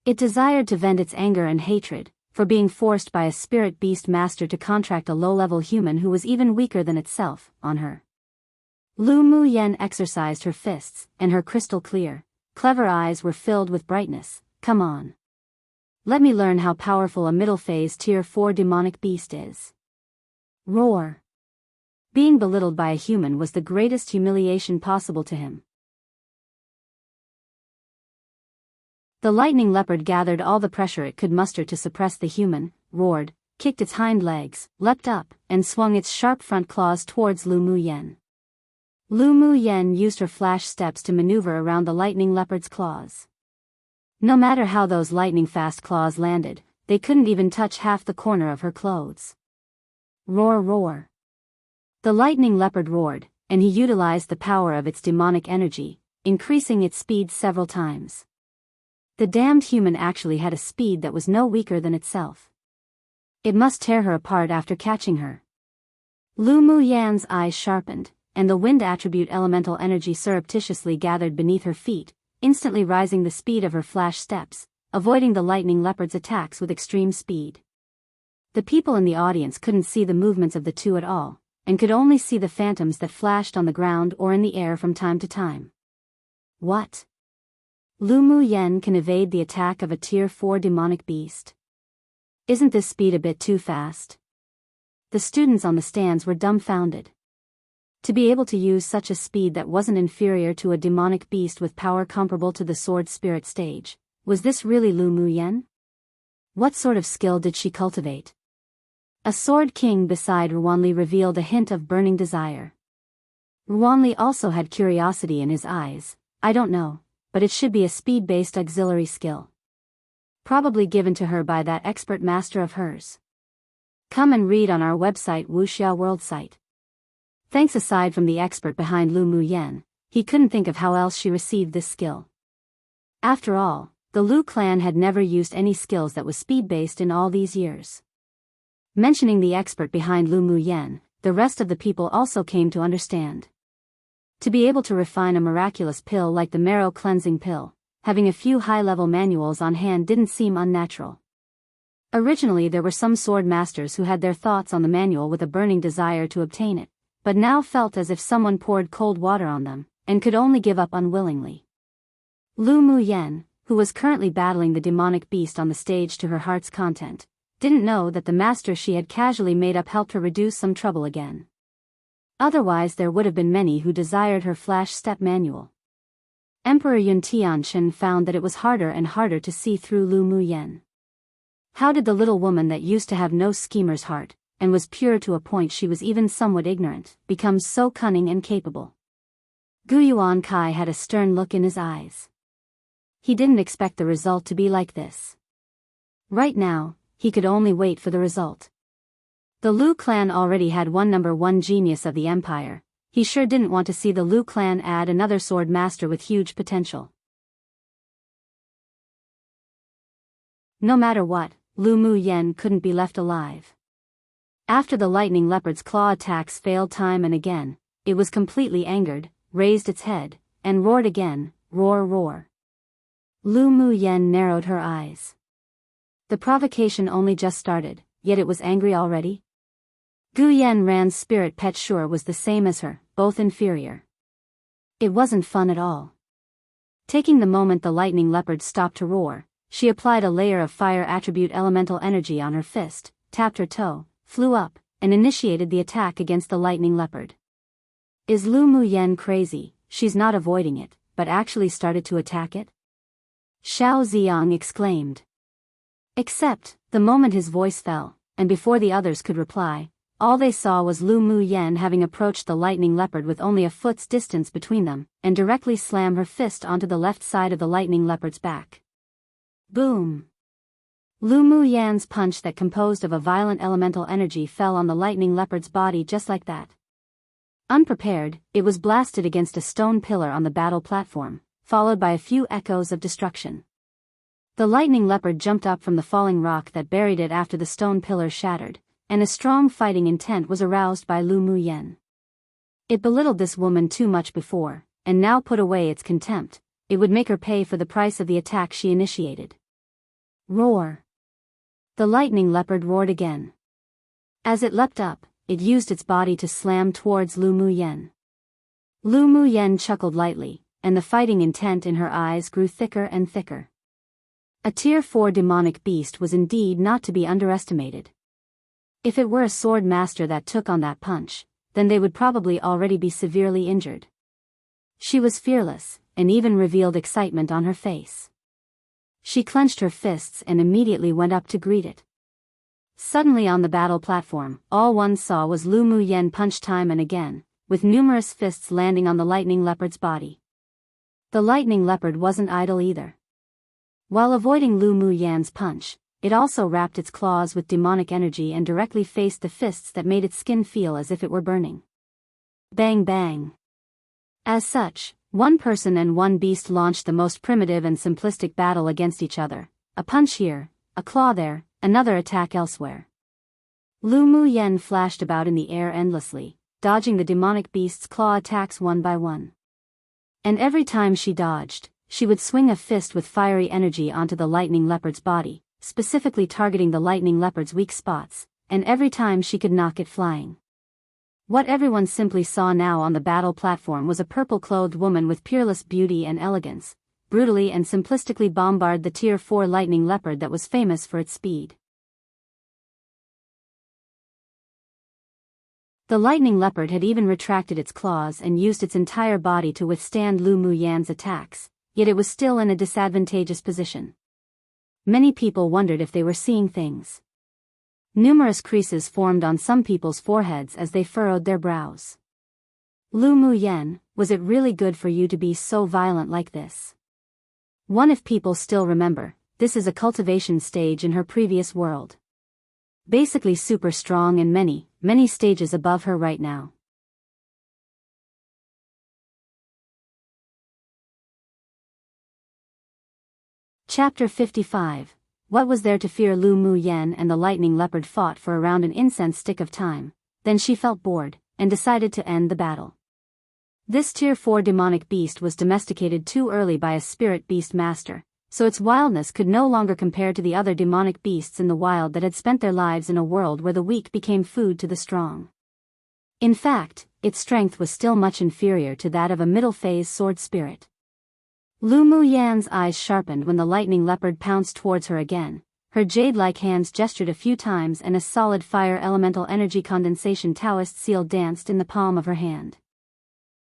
It desired to vent its anger and hatred, for being forced by a spirit beast master to contract a low-level human who was even weaker than itself, on her. Lu Muyen exercised her fists, and her crystal-clear, clever eyes were filled with brightness. Come on. Let me learn how powerful a middle-phase Tier 4 demonic beast is. Roar. Being belittled by a human was the greatest humiliation possible to him. The lightning leopard gathered all the pressure it could muster to suppress the human, roared, kicked its hind legs, leapt up, and swung its sharp front claws towards Lu Muyen. Lu Muyen used her flash steps to maneuver around the lightning leopard's claws. No matter how those lightning-fast claws landed, they couldn't even touch half the corner of her clothes. Roar, roar. The lightning leopard roared, and he utilized the power of its demonic energy, increasing its speed several times. The damned human actually had a speed that was no weaker than itself. It must tear her apart after catching her. Lu Muyen's eyes sharpened, and the wind attribute elemental energy surreptitiously gathered beneath her feet, instantly rising the speed of her flash steps, avoiding the lightning leopard's attacks with extreme speed. The people in the audience couldn't see the movements of the two at all, and could only see the phantoms that flashed on the ground or in the air from time to time. What? Lu Muyen can evade the attack of a Tier 4 demonic beast? Isn't this speed a bit too fast? The students on the stands were dumbfounded. To be able to use such a speed that wasn't inferior to a demonic beast with power comparable to the sword spirit stage, was this really Lu Muyen? What sort of skill did she cultivate? A sword king beside Ruanli revealed a hint of burning desire. Ruanli also had curiosity in his eyes. I don't know, but it should be a speed-based auxiliary skill. Probably given to her by that expert master of hers. Come and read on our website Wuxia World site. Thanks. Aside from the expert behind Lu Muyen, he couldn't think of how else she received this skill. After all, the Lu clan had never used any skills that was speed-based in all these years. Mentioning the expert behind Lu Muyen, the rest of the people also came to understand. To be able to refine a miraculous pill like the marrow cleansing pill, having a few high-level manuals on hand didn't seem unnatural. Originally there were some sword masters who had their thoughts on the manual with a burning desire to obtain it, but now felt as if someone poured cold water on them, and could only give up unwillingly. Lu Muyen, who was currently battling the demonic beast on the stage to her heart's content, didn't know that the master she had casually made up helped her reduce some trouble again. Otherwise there would have been many who desired her flash step manual. Emperor Yun Tianchen found that it was harder and harder to see through Lu Muyen. How did the little woman that used to have no schemer's heart, and was pure to a point she was even somewhat ignorant, become so cunning and capable? Gu Yuan Kai had a stern look in his eyes. He didn't expect the result to be like this. Right now, he could only wait for the result. The Lu clan already had one number one genius of the empire. He sure didn't want to see the Lu clan add another sword master with huge potential. No matter what, Lu Muyen couldn't be left alive. After the lightning leopard's claw attacks failed time and again, it was completely angered, raised its head, and roared again, roar roar. Lu Muyen narrowed her eyes. The provocation only just started, yet it was angry already? Gu Yanran's spirit pet sure was the same as her, both inferior. It wasn't fun at all. Taking the moment the lightning leopard stopped to roar, she applied a layer of fire attribute elemental energy on her fist, tapped her toe, flew up, and initiated the attack against the lightning leopard. Is Lu Muyen crazy? She's not avoiding it, but actually started to attack it? Xiao Ziyang exclaimed. Except, the moment his voice fell, and before the others could reply, all they saw was Lu Muyen having approached the lightning leopard with only a foot's distance between them, and directly slam her fist onto the left side of the lightning leopard's back. Boom! Lu Muyen's punch that composed of a violent elemental energy fell on the lightning leopard's body just like that. Unprepared, it was blasted against a stone pillar on the battle platform, followed by a few echoes of destruction. The lightning leopard jumped up from the falling rock that buried it after the stone pillar shattered, and a strong fighting intent was aroused by Lu Muyen. It belittled this woman too much before, and now put away its contempt. It would make her pay for the price of the attack she initiated. Roar! The lightning leopard roared again. As it leapt up, it used its body to slam towards Lu Muyen. Lu Muyen chuckled lightly, and the fighting intent in her eyes grew thicker and thicker. A Tier 4 demonic beast was indeed not to be underestimated. If it were a sword master that took on that punch, then they would probably already be severely injured. She was fearless, and even revealed excitement on her face. She clenched her fists and immediately went up to greet it. Suddenly on the battle platform, all one saw was Lu Muyen punch time and again, with numerous fists landing on the lightning leopard's body. The lightning leopard wasn't idle either. While avoiding Lu Muyen's punch, it also wrapped its claws with demonic energy and directly faced the fists that made its skin feel as if it were burning. Bang bang. As such, one person and one beast launched the most primitive and simplistic battle against each other, a punch here, a claw there, another attack elsewhere. Lu Muyen flashed about in the air endlessly, dodging the demonic beast's claw attacks one by one. And every time she dodged, she would swing a fist with fiery energy onto the lightning leopard's body, specifically targeting the lightning leopard's weak spots, and every time she could knock it flying. What everyone simply saw now on the battle platform was a purple-clothed woman with peerless beauty and elegance, brutally and simplistically bombard the Tier 4 lightning leopard that was famous for its speed. The lightning leopard had even retracted its claws and used its entire body to withstand Lu Muyen's attacks, yet it was still in a disadvantageous position. Many people wondered if they were seeing things. Numerous creases formed on some people's foreheads as they furrowed their brows. Lu Mu Yen, was it really good for you to be so violent like this? One if people still remember, this is a cultivation stage in her previous world. Basically super strong and many stages above her right now. Chapter 55. What was there to fear? Lu Mu Yen and the lightning leopard fought for around an incense stick of time, then she felt bored, and decided to end the battle. This Tier 4 demonic beast was domesticated too early by a spirit beast master, so its wildness could no longer compare to the other demonic beasts in the wild that had spent their lives in a world where the weak became food to the strong. In fact, its strength was still much inferior to that of a middle-phase sword spirit. Lu Mu Yan's eyes sharpened when the lightning leopard pounced towards her again. Her jade-like hands gestured a few times and a solid fire elemental energy condensation Taoist seal danced in the palm of her hand.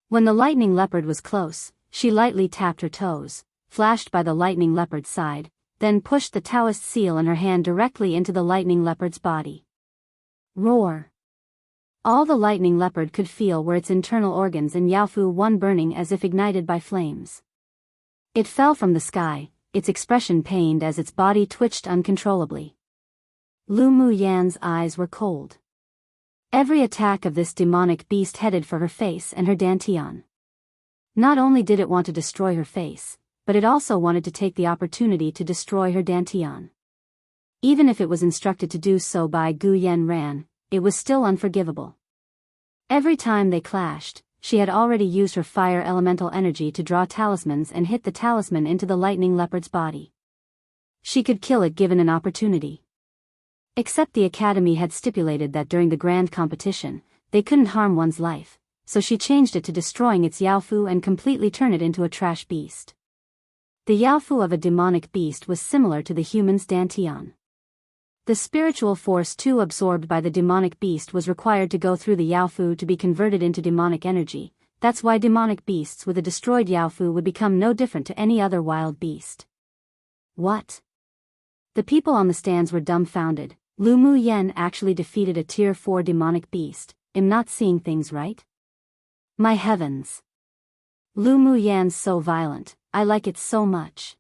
When the lightning leopard was close, she lightly tapped her toes, flashed by the lightning leopard's side, then pushed the Taoist seal in her hand directly into the lightning leopard's body. Roar! All the lightning leopard could feel were its internal organs and Yaofu one burning as if ignited by flames. It fell from the sky, its expression pained as its body twitched uncontrollably. Lu Mu Yan's eyes were cold. Every attack of this demonic beast headed for her face and her dantian. Not only did it want to destroy her face, but it also wanted to take the opportunity to destroy her dantian. Even if it was instructed to do so by Gu Yen Ran, it was still unforgivable. Every time they clashed, she had already used her fire elemental energy to draw talismans and hit the talisman into the lightning leopard's body. She could kill it given an opportunity. Except the academy had stipulated that during the grand competition, they couldn't harm one's life, so she changed it to destroying its Yaofu and completely turn it into a trash beast. The Yaofu of a demonic beast was similar to the human's dantian. The spiritual force too absorbed by the demonic beast was required to go through the Yaofu to be converted into demonic energy. That's why demonic beasts with a destroyed Yaofu would become no different to any other wild beast. What? The people on the stands were dumbfounded. Lu Mu Yen actually defeated a Tier 4 demonic beast. I'm not seeing things right? My heavens! Lu Mu Yan's so violent, I like it so much.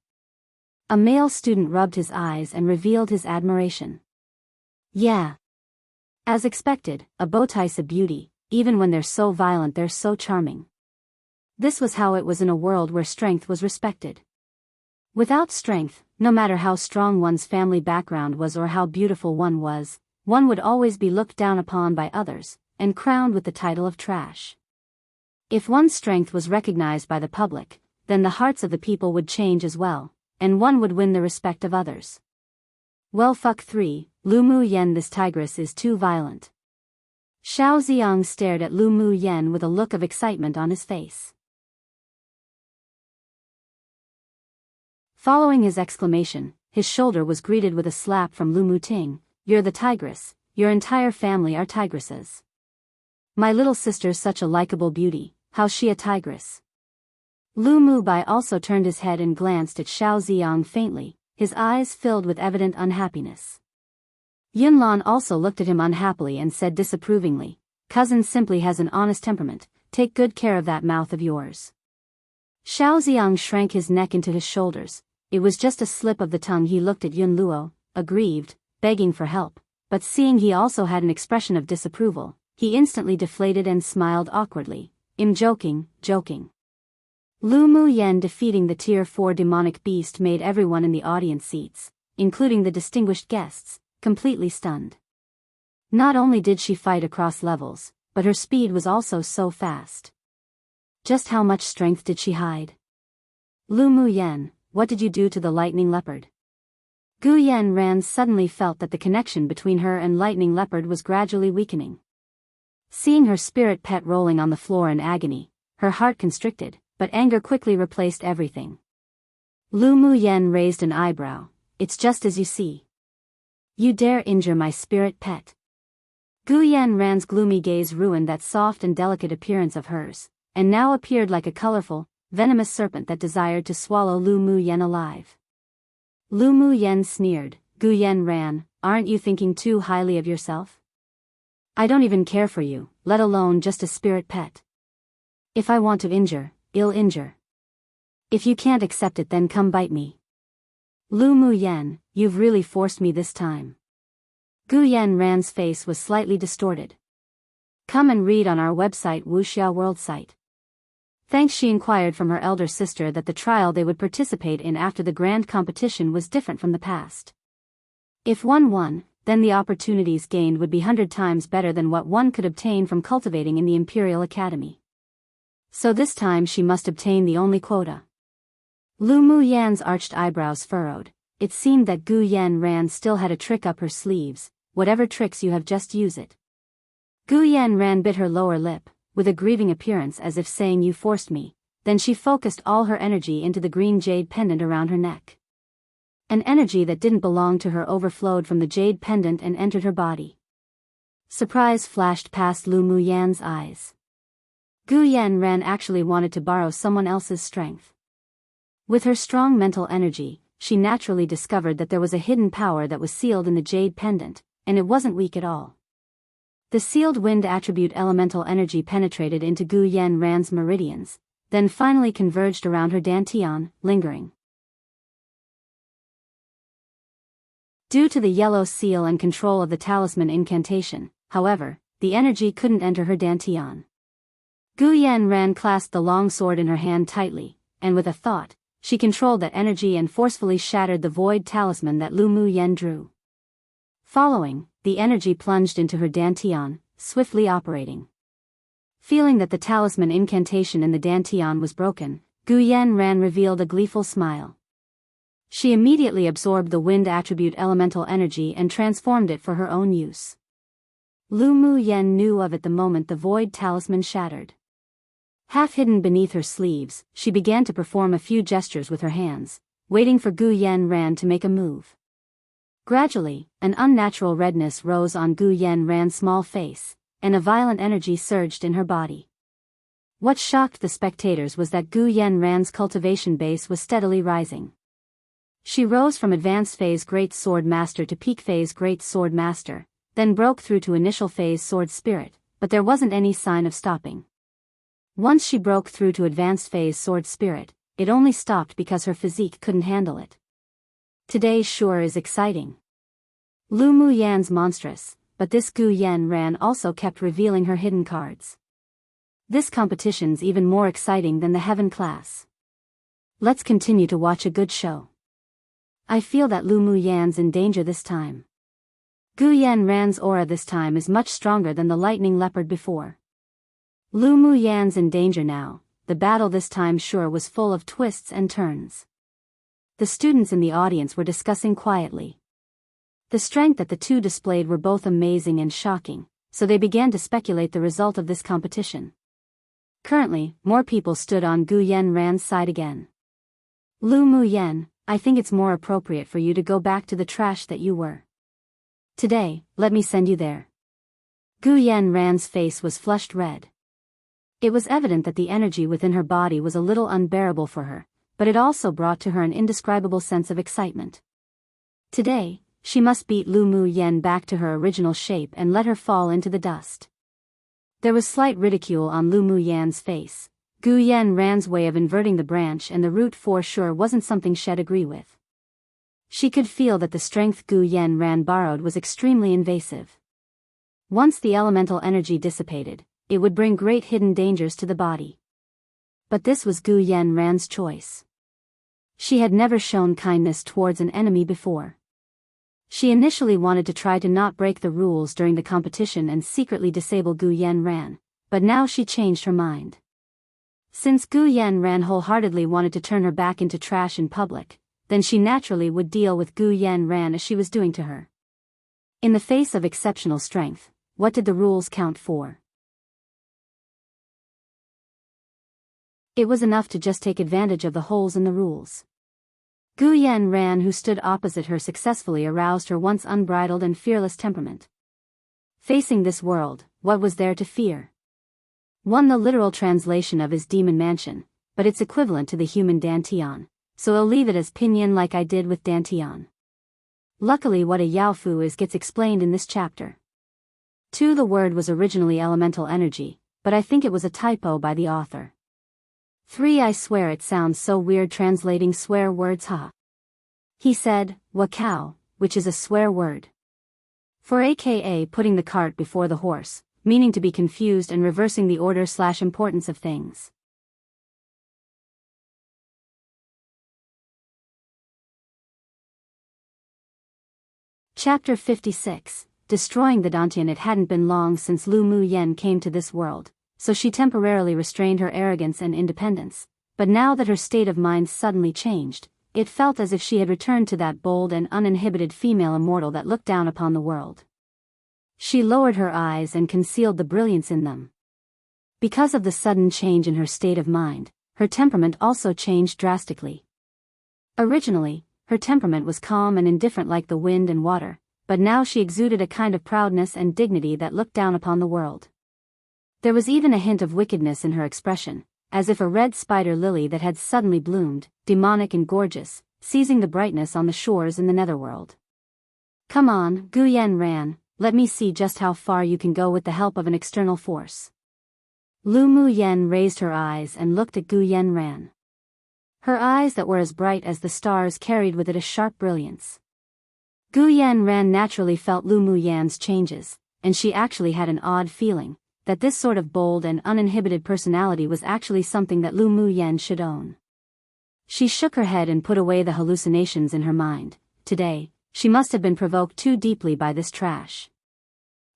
A male student rubbed his eyes and revealed his admiration. Yeah. As expected, a bowtie's a beauty, even when they're so violent they're so charming. This was how it was in a world where strength was respected. Without strength, no matter how strong one's family background was or how beautiful one was, one would always be looked down upon by others, and crowned with the title of trash. If one's strength was recognized by the public, then the hearts of the people would change as well, and one would win the respect of others. Well fuck 3, Lu Mu Yen, this tigress is too violent. Xiao Xiang stared at Lu Mu Yen with a look of excitement on his face. Following his exclamation, his shoulder was greeted with a slap from Lu Mu Ting. You're the tigress, your entire family are tigresses. My little sister's such a likable beauty, how's she a tigress? Lu Mu Bai also turned his head and glanced at Xiao Xiang faintly, his eyes filled with evident unhappiness. Yunlan also looked at him unhappily and said disapprovingly, cousin simply has an honest temperament, take good care of that mouth of yours. Xiao Xiang shrank his neck into his shoulders, it was just a slip of the tongue. He looked at Yun Luo, aggrieved, begging for help, but seeing he also had an expression of disapproval, he instantly deflated and smiled awkwardly. I'm joking. Lu Mu Yen defeating the Tier 4 demonic beast made everyone in the audience seats, including the distinguished guests, completely stunned. Not only did she fight across levels, but her speed was also so fast. Just how much strength did she hide? Lu Mu Yen, what did you do to the lightning leopard? Gu Yen Ran suddenly felt that the connection between her and lightning leopard was gradually weakening. Seeing her spirit pet rolling on the floor in agony, her heart constricted, but anger quickly replaced everything. Lu Mu Yen raised an eyebrow. It's just as you see. You dare injure my spirit pet. Gu Yen Ran's gloomy gaze ruined that soft and delicate appearance of hers, and now appeared like a colorful, venomous serpent that desired to swallow Lu Mu Yen alive. Lu Mu Yen sneered, Gu Yen Ran, aren't you thinking too highly of yourself? I don't even care for you, let alone just a spirit pet. If I want to injure, I'll injure. If you can't accept it, then come bite me. Lu Mu Yan, you've really forced me this time. Gu Yanran's face was slightly distorted. Come and read on our website Wuxia World site. Thanks, she inquired from her elder sister that the trial they would participate in after the grand competition was different from the past. If one won, then the opportunities gained would be 100 times better than what one could obtain from cultivating in the Imperial Academy. So this time she must obtain the only quota. Lu Mu Yan's arched eyebrows furrowed. It seemed that Gu Yanran still had a trick up her sleeves. Whatever tricks you have, just use it. Gu Yanran bit her lower lip, with a grieving appearance as if saying, you forced me. Then she focused all her energy into the green jade pendant around her neck. An energy that didn't belong to her overflowed from the jade pendant and entered her body. Surprise flashed past Lu Mu Yan's eyes. Gu Yanran actually wanted to borrow someone else's strength. With her strong mental energy, she naturally discovered that there was a hidden power that was sealed in the jade pendant, and it wasn't weak at all. The sealed wind attribute elemental energy penetrated into Gu Yanran's meridians, then finally converged around her dantian, lingering. Due to the yellow seal and control of the talisman incantation, however, the energy couldn't enter her dantian. Gu Yanran clasped the long sword in her hand tightly, and with a thought, she controlled that energy and forcefully shattered the void talisman that Lu Mu Yan drew. Following, the energy plunged into her dantian, swiftly operating. Feeling that the talisman incantation in the dantian was broken, Gu Yanran revealed a gleeful smile. She immediately absorbed the wind attribute elemental energy and transformed it for her own use. Lu Mu Yan knew of it the moment the void talisman shattered. Half hidden beneath her sleeves, she began to perform a few gestures with her hands, waiting for Gu Yanran to make a move. Gradually, an unnatural redness rose on Gu Yanran's small face, and a violent energy surged in her body. What shocked the spectators was that Gu Yanran's cultivation base was steadily rising. She rose from Advanced Phase Great Sword Master to Peak Phase Great Sword Master, then broke through to Initial Phase Sword Spirit, but there wasn't any sign of stopping. Once she broke through to Advanced Phase Sword Spirit, it only stopped because her physique couldn't handle it. Today sure is exciting. Lu Mu Yan's monstrous, but this Gu Yanran also kept revealing her hidden cards. This competition's even more exciting than the Heaven class. Let's continue to watch a good show. I feel that Lu Mu Yan's in danger this time. Gu Yanran's aura this time is much stronger than the lightning leopard before. Lu Mu Yan's in danger now. The battle this time sure was full of twists and turns. The students in the audience were discussing quietly. The strength that the two displayed were both amazing and shocking, so they began to speculate the result of this competition. Currently, more people stood on Gu Yanran's side again. Lu Mu Yan, I think it's more appropriate for you to go back to the trash that you were. Today, let me send you there. Gu Yanran's face was flushed red. It was evident that the energy within her body was a little unbearable for her, but it also brought to her an indescribable sense of excitement. Today, she must beat Lu Mu Yan back to her original shape and let her fall into the dust. There was slight ridicule on Lu Mu Yan's face. Gu Yanran's way of inverting the branch and the root for sure wasn't something she'd agree with. She could feel that the strength Gu Yanran borrowed was extremely invasive. Once the elemental energy dissipated, it would bring great hidden dangers to the body. But this was Gu Yanran's choice. She had never shown kindness towards an enemy before. She initially wanted to try to not break the rules during the competition and secretly disable Gu Yanran, but now she changed her mind. Since Gu Yanran wholeheartedly wanted to turn her back into trash in public, then she naturally would deal with Gu Yanran as she was doing to her. In the face of exceptional strength, what did the rules count for? It was enough to just take advantage of the holes in the rules. Gu Yanran, who stood opposite her, successfully aroused her once unbridled and fearless temperament. Facing this world, what was there to fear? One, the literal translation of is demon mansion, but it's equivalent to the human dantian, so I'll leave it as pinyin like I did with dantian. Luckily, what a yaofu is gets explained in this chapter. 2. The word was originally elemental energy, but I think it was a typo by the author. 3. I swear it sounds so weird translating swear words, ha. He said, "Wakao," which is a swear word. For aka putting the cart before the horse, meaning to be confused and reversing the order/importance of things. Chapter 56. Destroying the Dantian. It hadn't been long since Lu Mu Yen came to this world, so she temporarily restrained her arrogance and independence, but now that her state of mind suddenly changed, it felt as if she had returned to that bold and uninhibited female immortal that looked down upon the world. She lowered her eyes and concealed the brilliance in them. Because of the sudden change in her state of mind, her temperament also changed drastically. Originally, her temperament was calm and indifferent like the wind and water, but now she exuded a kind of proudness and dignity that looked down upon the world. There was even a hint of wickedness in her expression, as if a red spider lily that had suddenly bloomed, demonic and gorgeous, seizing the brightness on the shores in the netherworld. "Come on, Gu Yen ran, let me see just how far you can go with the help of an external force." Lu Mu Yen raised her eyes and looked at Gu Yen ran. Her eyes that were as bright as the stars carried with it a sharp brilliance. Gu Yen ran naturally felt Lu Mu Yan's changes, and she actually had an odd feeling that this sort of bold and uninhibited personality was actually something that Lu Mu Yen should own. She shook her head and put away the hallucinations in her mind. Today, she must have been provoked too deeply by this trash.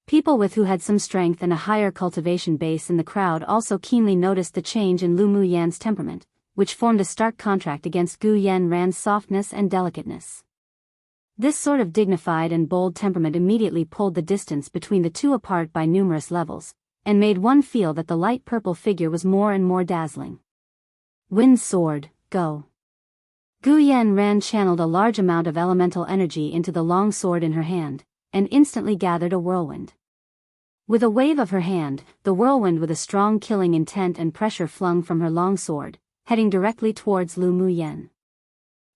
People with who had some strength and a higher cultivation base in the crowd also keenly noticed the change in Lu Mu Yan's temperament, which formed a stark contrast against Gu Yen ran's softness and delicateness. This sort of dignified and bold temperament immediately pulled the distance between the two apart by numerous levels, and made one feel that the light purple figure was more and more dazzling. Wind sword, go. Gu Yen ran channeled a large amount of elemental energy into the long sword in her hand, and instantly gathered a whirlwind. With a wave of her hand, the whirlwind with a strong killing intent and pressure flung from her long sword, heading directly towards Lu Mu Yen.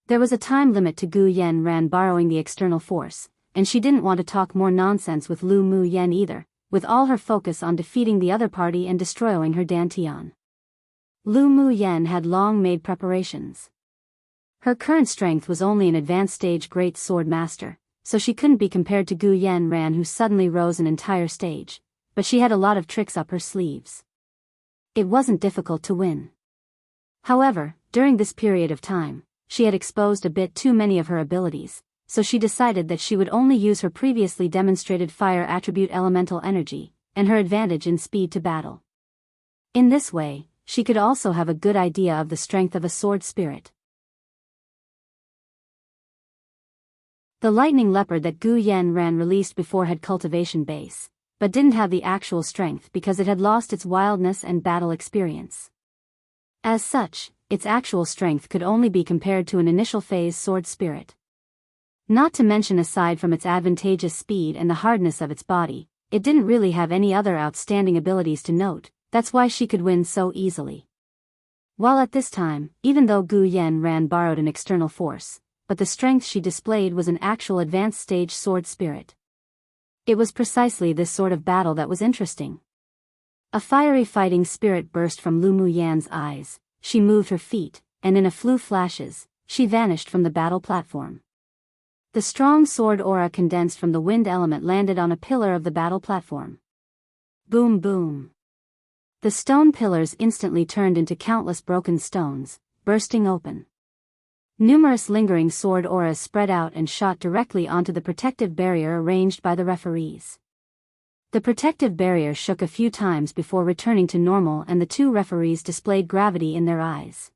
There was a time limit to Gu Yen ran borrowing the external force, and she didn't want to talk more nonsense with Lu Mu Yen either, with all her focus on defeating the other party and destroying her Dantian. Lu Mu Yen had long made preparations. Her current strength was only an advanced stage great sword master, so she couldn't be compared to Gu Yen ran who suddenly rose an entire stage, but she had a lot of tricks up her sleeves. It wasn't difficult to win. However, during this period of time, she had exposed a bit too many of her abilities, so she decided that she would only use her previously demonstrated fire attribute elemental energy, and her advantage in speed to battle. In this way, she could also have a good idea of the strength of a sword spirit. The lightning leopard that Gu Yen ran released before had cultivation base, but didn't have the actual strength because it had lost its wildness and battle experience. As such, its actual strength could only be compared to an initial phase sword spirit. Not to mention aside from its advantageous speed and the hardness of its body, it didn't really have any other outstanding abilities to note, that's why she could win so easily. While at this time, even though Gu Yen ran borrowed an external force, but the strength she displayed was an actual advanced stage sword spirit. It was precisely this sort of battle that was interesting. A fiery fighting spirit burst from Lu Mu Yan's eyes. She moved her feet, and in a few flashes, she vanished from the battle platform. The strong sword aura condensed from the wind element landed on a pillar of the battle platform. Boom boom. The stone pillars instantly turned into countless broken stones, bursting open. Numerous lingering sword auras spread out and shot directly onto the protective barrier arranged by the referees. The protective barrier shook a few times before returning to normal, and the two referees displayed gravity in their eyes.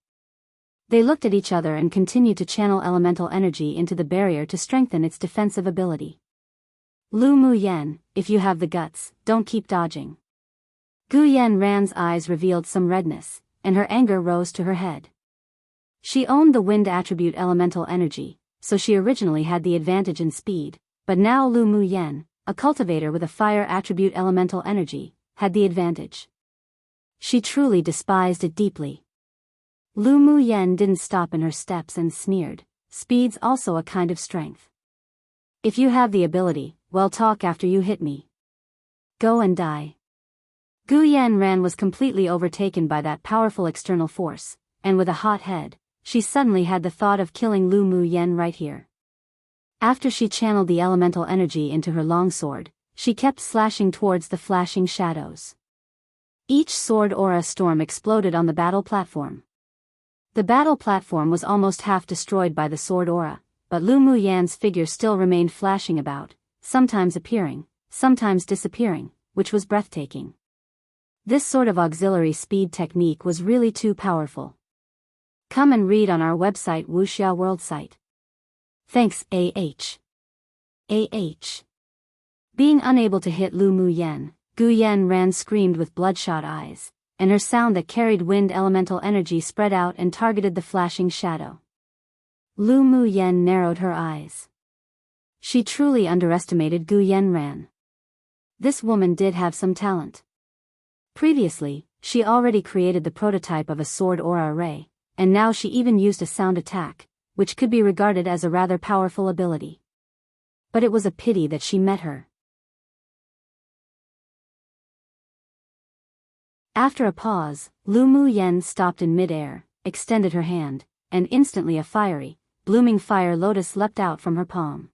They looked at each other and continued to channel elemental energy into the barrier to strengthen its defensive ability. Lu Mu Yen, if you have the guts, don't keep dodging. Gu Yen ran's eyes revealed some redness, and her anger rose to her head. She owned the wind attribute elemental energy, so she originally had the advantage in speed, but now Lu Mu Yen, a cultivator with a fire attribute elemental energy, had the advantage. She truly despised it deeply. Lu Mu Yen didn't stop in her steps and sneered, "Speed's also a kind of strength. If you have the ability, well, talk after you hit me. Go and die." Gu Yanran was completely overtaken by that powerful external force, and with a hot head, she suddenly had the thought of killing Lu Mu Yen right here. After she channeled the elemental energy into her longsword, she kept slashing towards the flashing shadows. Each sword aura storm exploded on the battle platform. The battle platform was almost half destroyed by the sword aura, but Lu Mu Yan's figure still remained flashing about, sometimes appearing, sometimes disappearing, which was breathtaking. This sort of auxiliary speed technique was really too powerful. Come and read on our website Wuxia World site. Thanks, AH. Being unable to hit Lu Mu Yen, Gu Yanran screamed with bloodshot eyes, and her sound that carried wind elemental energy spread out and targeted the flashing shadow. Lu Mu Yen narrowed her eyes. She truly underestimated Gu Yanran. This woman did have some talent. Previously, she already created the prototype of a sword aura array, and now she even used a sound attack, which could be regarded as a rather powerful ability. But it was a pity that she met her. After a pause, Lu Mu Yen stopped in mid-air, extended her hand, and instantly a fiery, blooming fire lotus leapt out from her palm.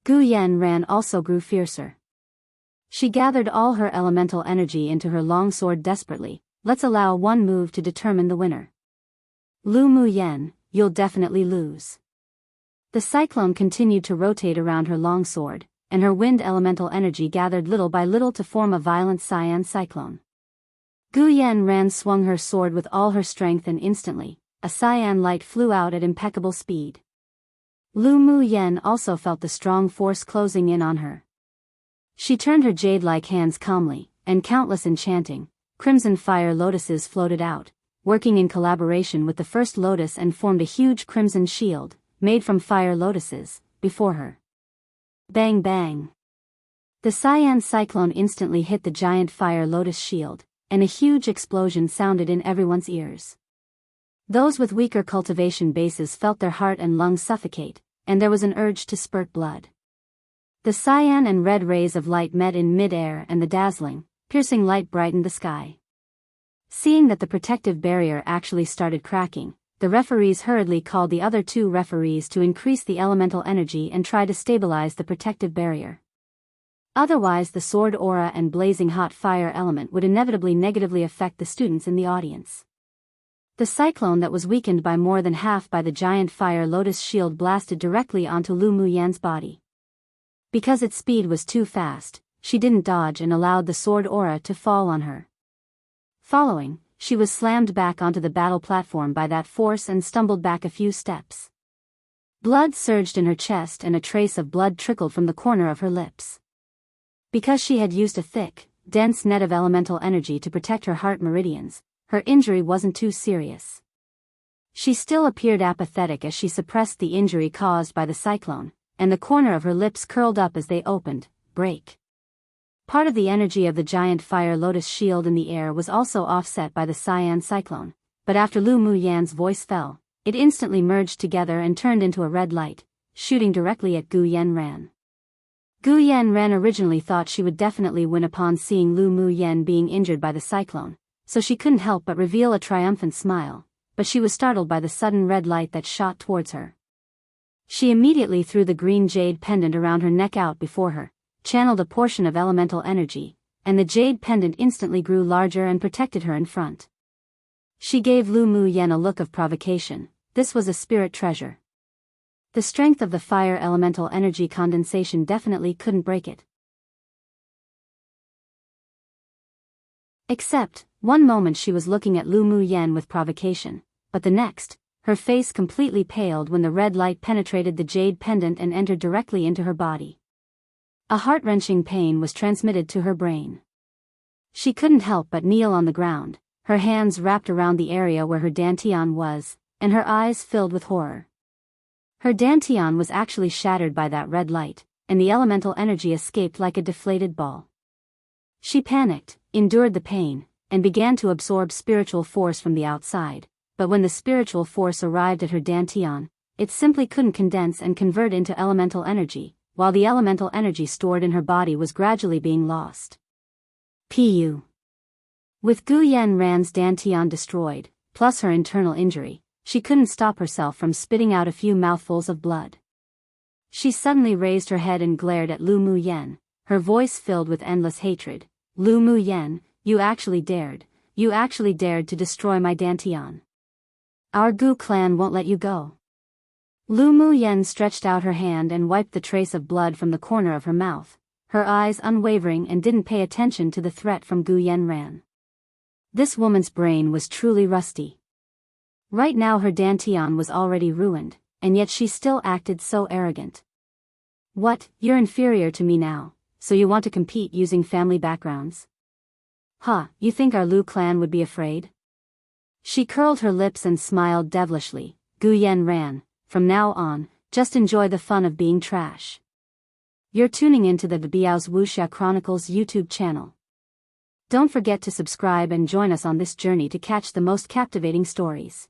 Gu Yanran also grew fiercer. She gathered all her elemental energy into her longsword desperately. Let's allow one move to determine the winner. Lu Mu Yen, you'll definitely lose. The cyclone continued to rotate around her longsword, and her wind elemental energy gathered little by little to form a violent cyan cyclone. Gu Yanran swung her sword with all her strength, and instantly, a cyan light flew out at impeccable speed. Lu Mu Yen also felt the strong force closing in on her. She turned her jade-like hands calmly, and countless enchanting, crimson fire lotuses floated out, working in collaboration with the first lotus, and formed a huge crimson shield, made from fire lotuses, before her. Bang bang! The cyan cyclone instantly hit the giant fire lotus shield, and a huge explosion sounded in everyone's ears. Those with weaker cultivation bases felt their heart and lungs suffocate, and there was an urge to spurt blood. The cyan and red rays of light met in mid-air, and the dazzling, piercing light brightened the sky. Seeing that the protective barrier actually started cracking, the referees hurriedly called the other two referees to increase the elemental energy and try to stabilize the protective barrier. Otherwise, the sword aura and blazing hot fire element would inevitably negatively affect the students in the audience. The cyclone that was weakened by more than half by the giant fire lotus shield blasted directly onto Lu Mu Yan's body. Because its speed was too fast, she didn't dodge and allowed the sword aura to fall on her. Following, she was slammed back onto the battle platform by that force and stumbled back a few steps. Blood surged in her chest, and a trace of blood trickled from the corner of her lips. Because she had used a thick, dense net of elemental energy to protect her heart meridians, her injury wasn't too serious. She still appeared apathetic as she suppressed the injury caused by the cyclone, and the corner of her lips curled up as they opened, break. Part of the energy of the giant fire lotus shield in the air was also offset by the cyan cyclone, but after Lu Mu Yan's voice fell, it instantly merged together and turned into a red light, shooting directly at Gu Yanran. Gu Yanran originally thought she would definitely win upon seeing Lu Mu Yen being injured by the cyclone, so she couldn't help but reveal a triumphant smile, but she was startled by the sudden red light that shot towards her. She immediately threw the green jade pendant around her neck out before her, channeled a portion of elemental energy, and the jade pendant instantly grew larger and protected her in front. She gave Lu Mu Yen a look of provocation. This was a spirit treasure. The strength of the fire elemental energy condensation definitely couldn't break it. Except, one moment she was looking at Lu Mu Yen with provocation, but the next, her face completely paled when the red light penetrated the jade pendant and entered directly into her body. A heart-wrenching pain was transmitted to her brain. She couldn't help but kneel on the ground, her hands wrapped around the area where her dantian was, and her eyes filled with horror. Her dantian was actually shattered by that red light, and the elemental energy escaped like a deflated ball. She panicked, endured the pain, and began to absorb spiritual force from the outside, but when the spiritual force arrived at her dantian, it simply couldn't condense and convert into elemental energy, while the elemental energy stored in her body was gradually being lost. Pu. With Gu Yanran's dantian destroyed, plus her internal injury, she couldn't stop herself from spitting out a few mouthfuls of blood. She suddenly raised her head and glared at Lu Muyen, her voice filled with endless hatred. Lu Muyen, you actually dared to destroy my dantian. Our Gu clan won't let you go. Lu Muyen stretched out her hand and wiped the trace of blood from the corner of her mouth, her eyes unwavering, and didn't pay attention to the threat from Gu Yanran. This woman's brain was truly rusty. Right now her dantian was already ruined, and yet she still acted so arrogant. What, you're inferior to me now, so you want to compete using family backgrounds? Huh, you think our Lu clan would be afraid? She curled her lips and smiled devilishly. Gu Yanran, from now on, just enjoy the fun of being trash. You're tuning into the Biyao's Wuxia Chronicles YouTube channel. Don't forget to subscribe and join us on this journey to catch the most captivating stories.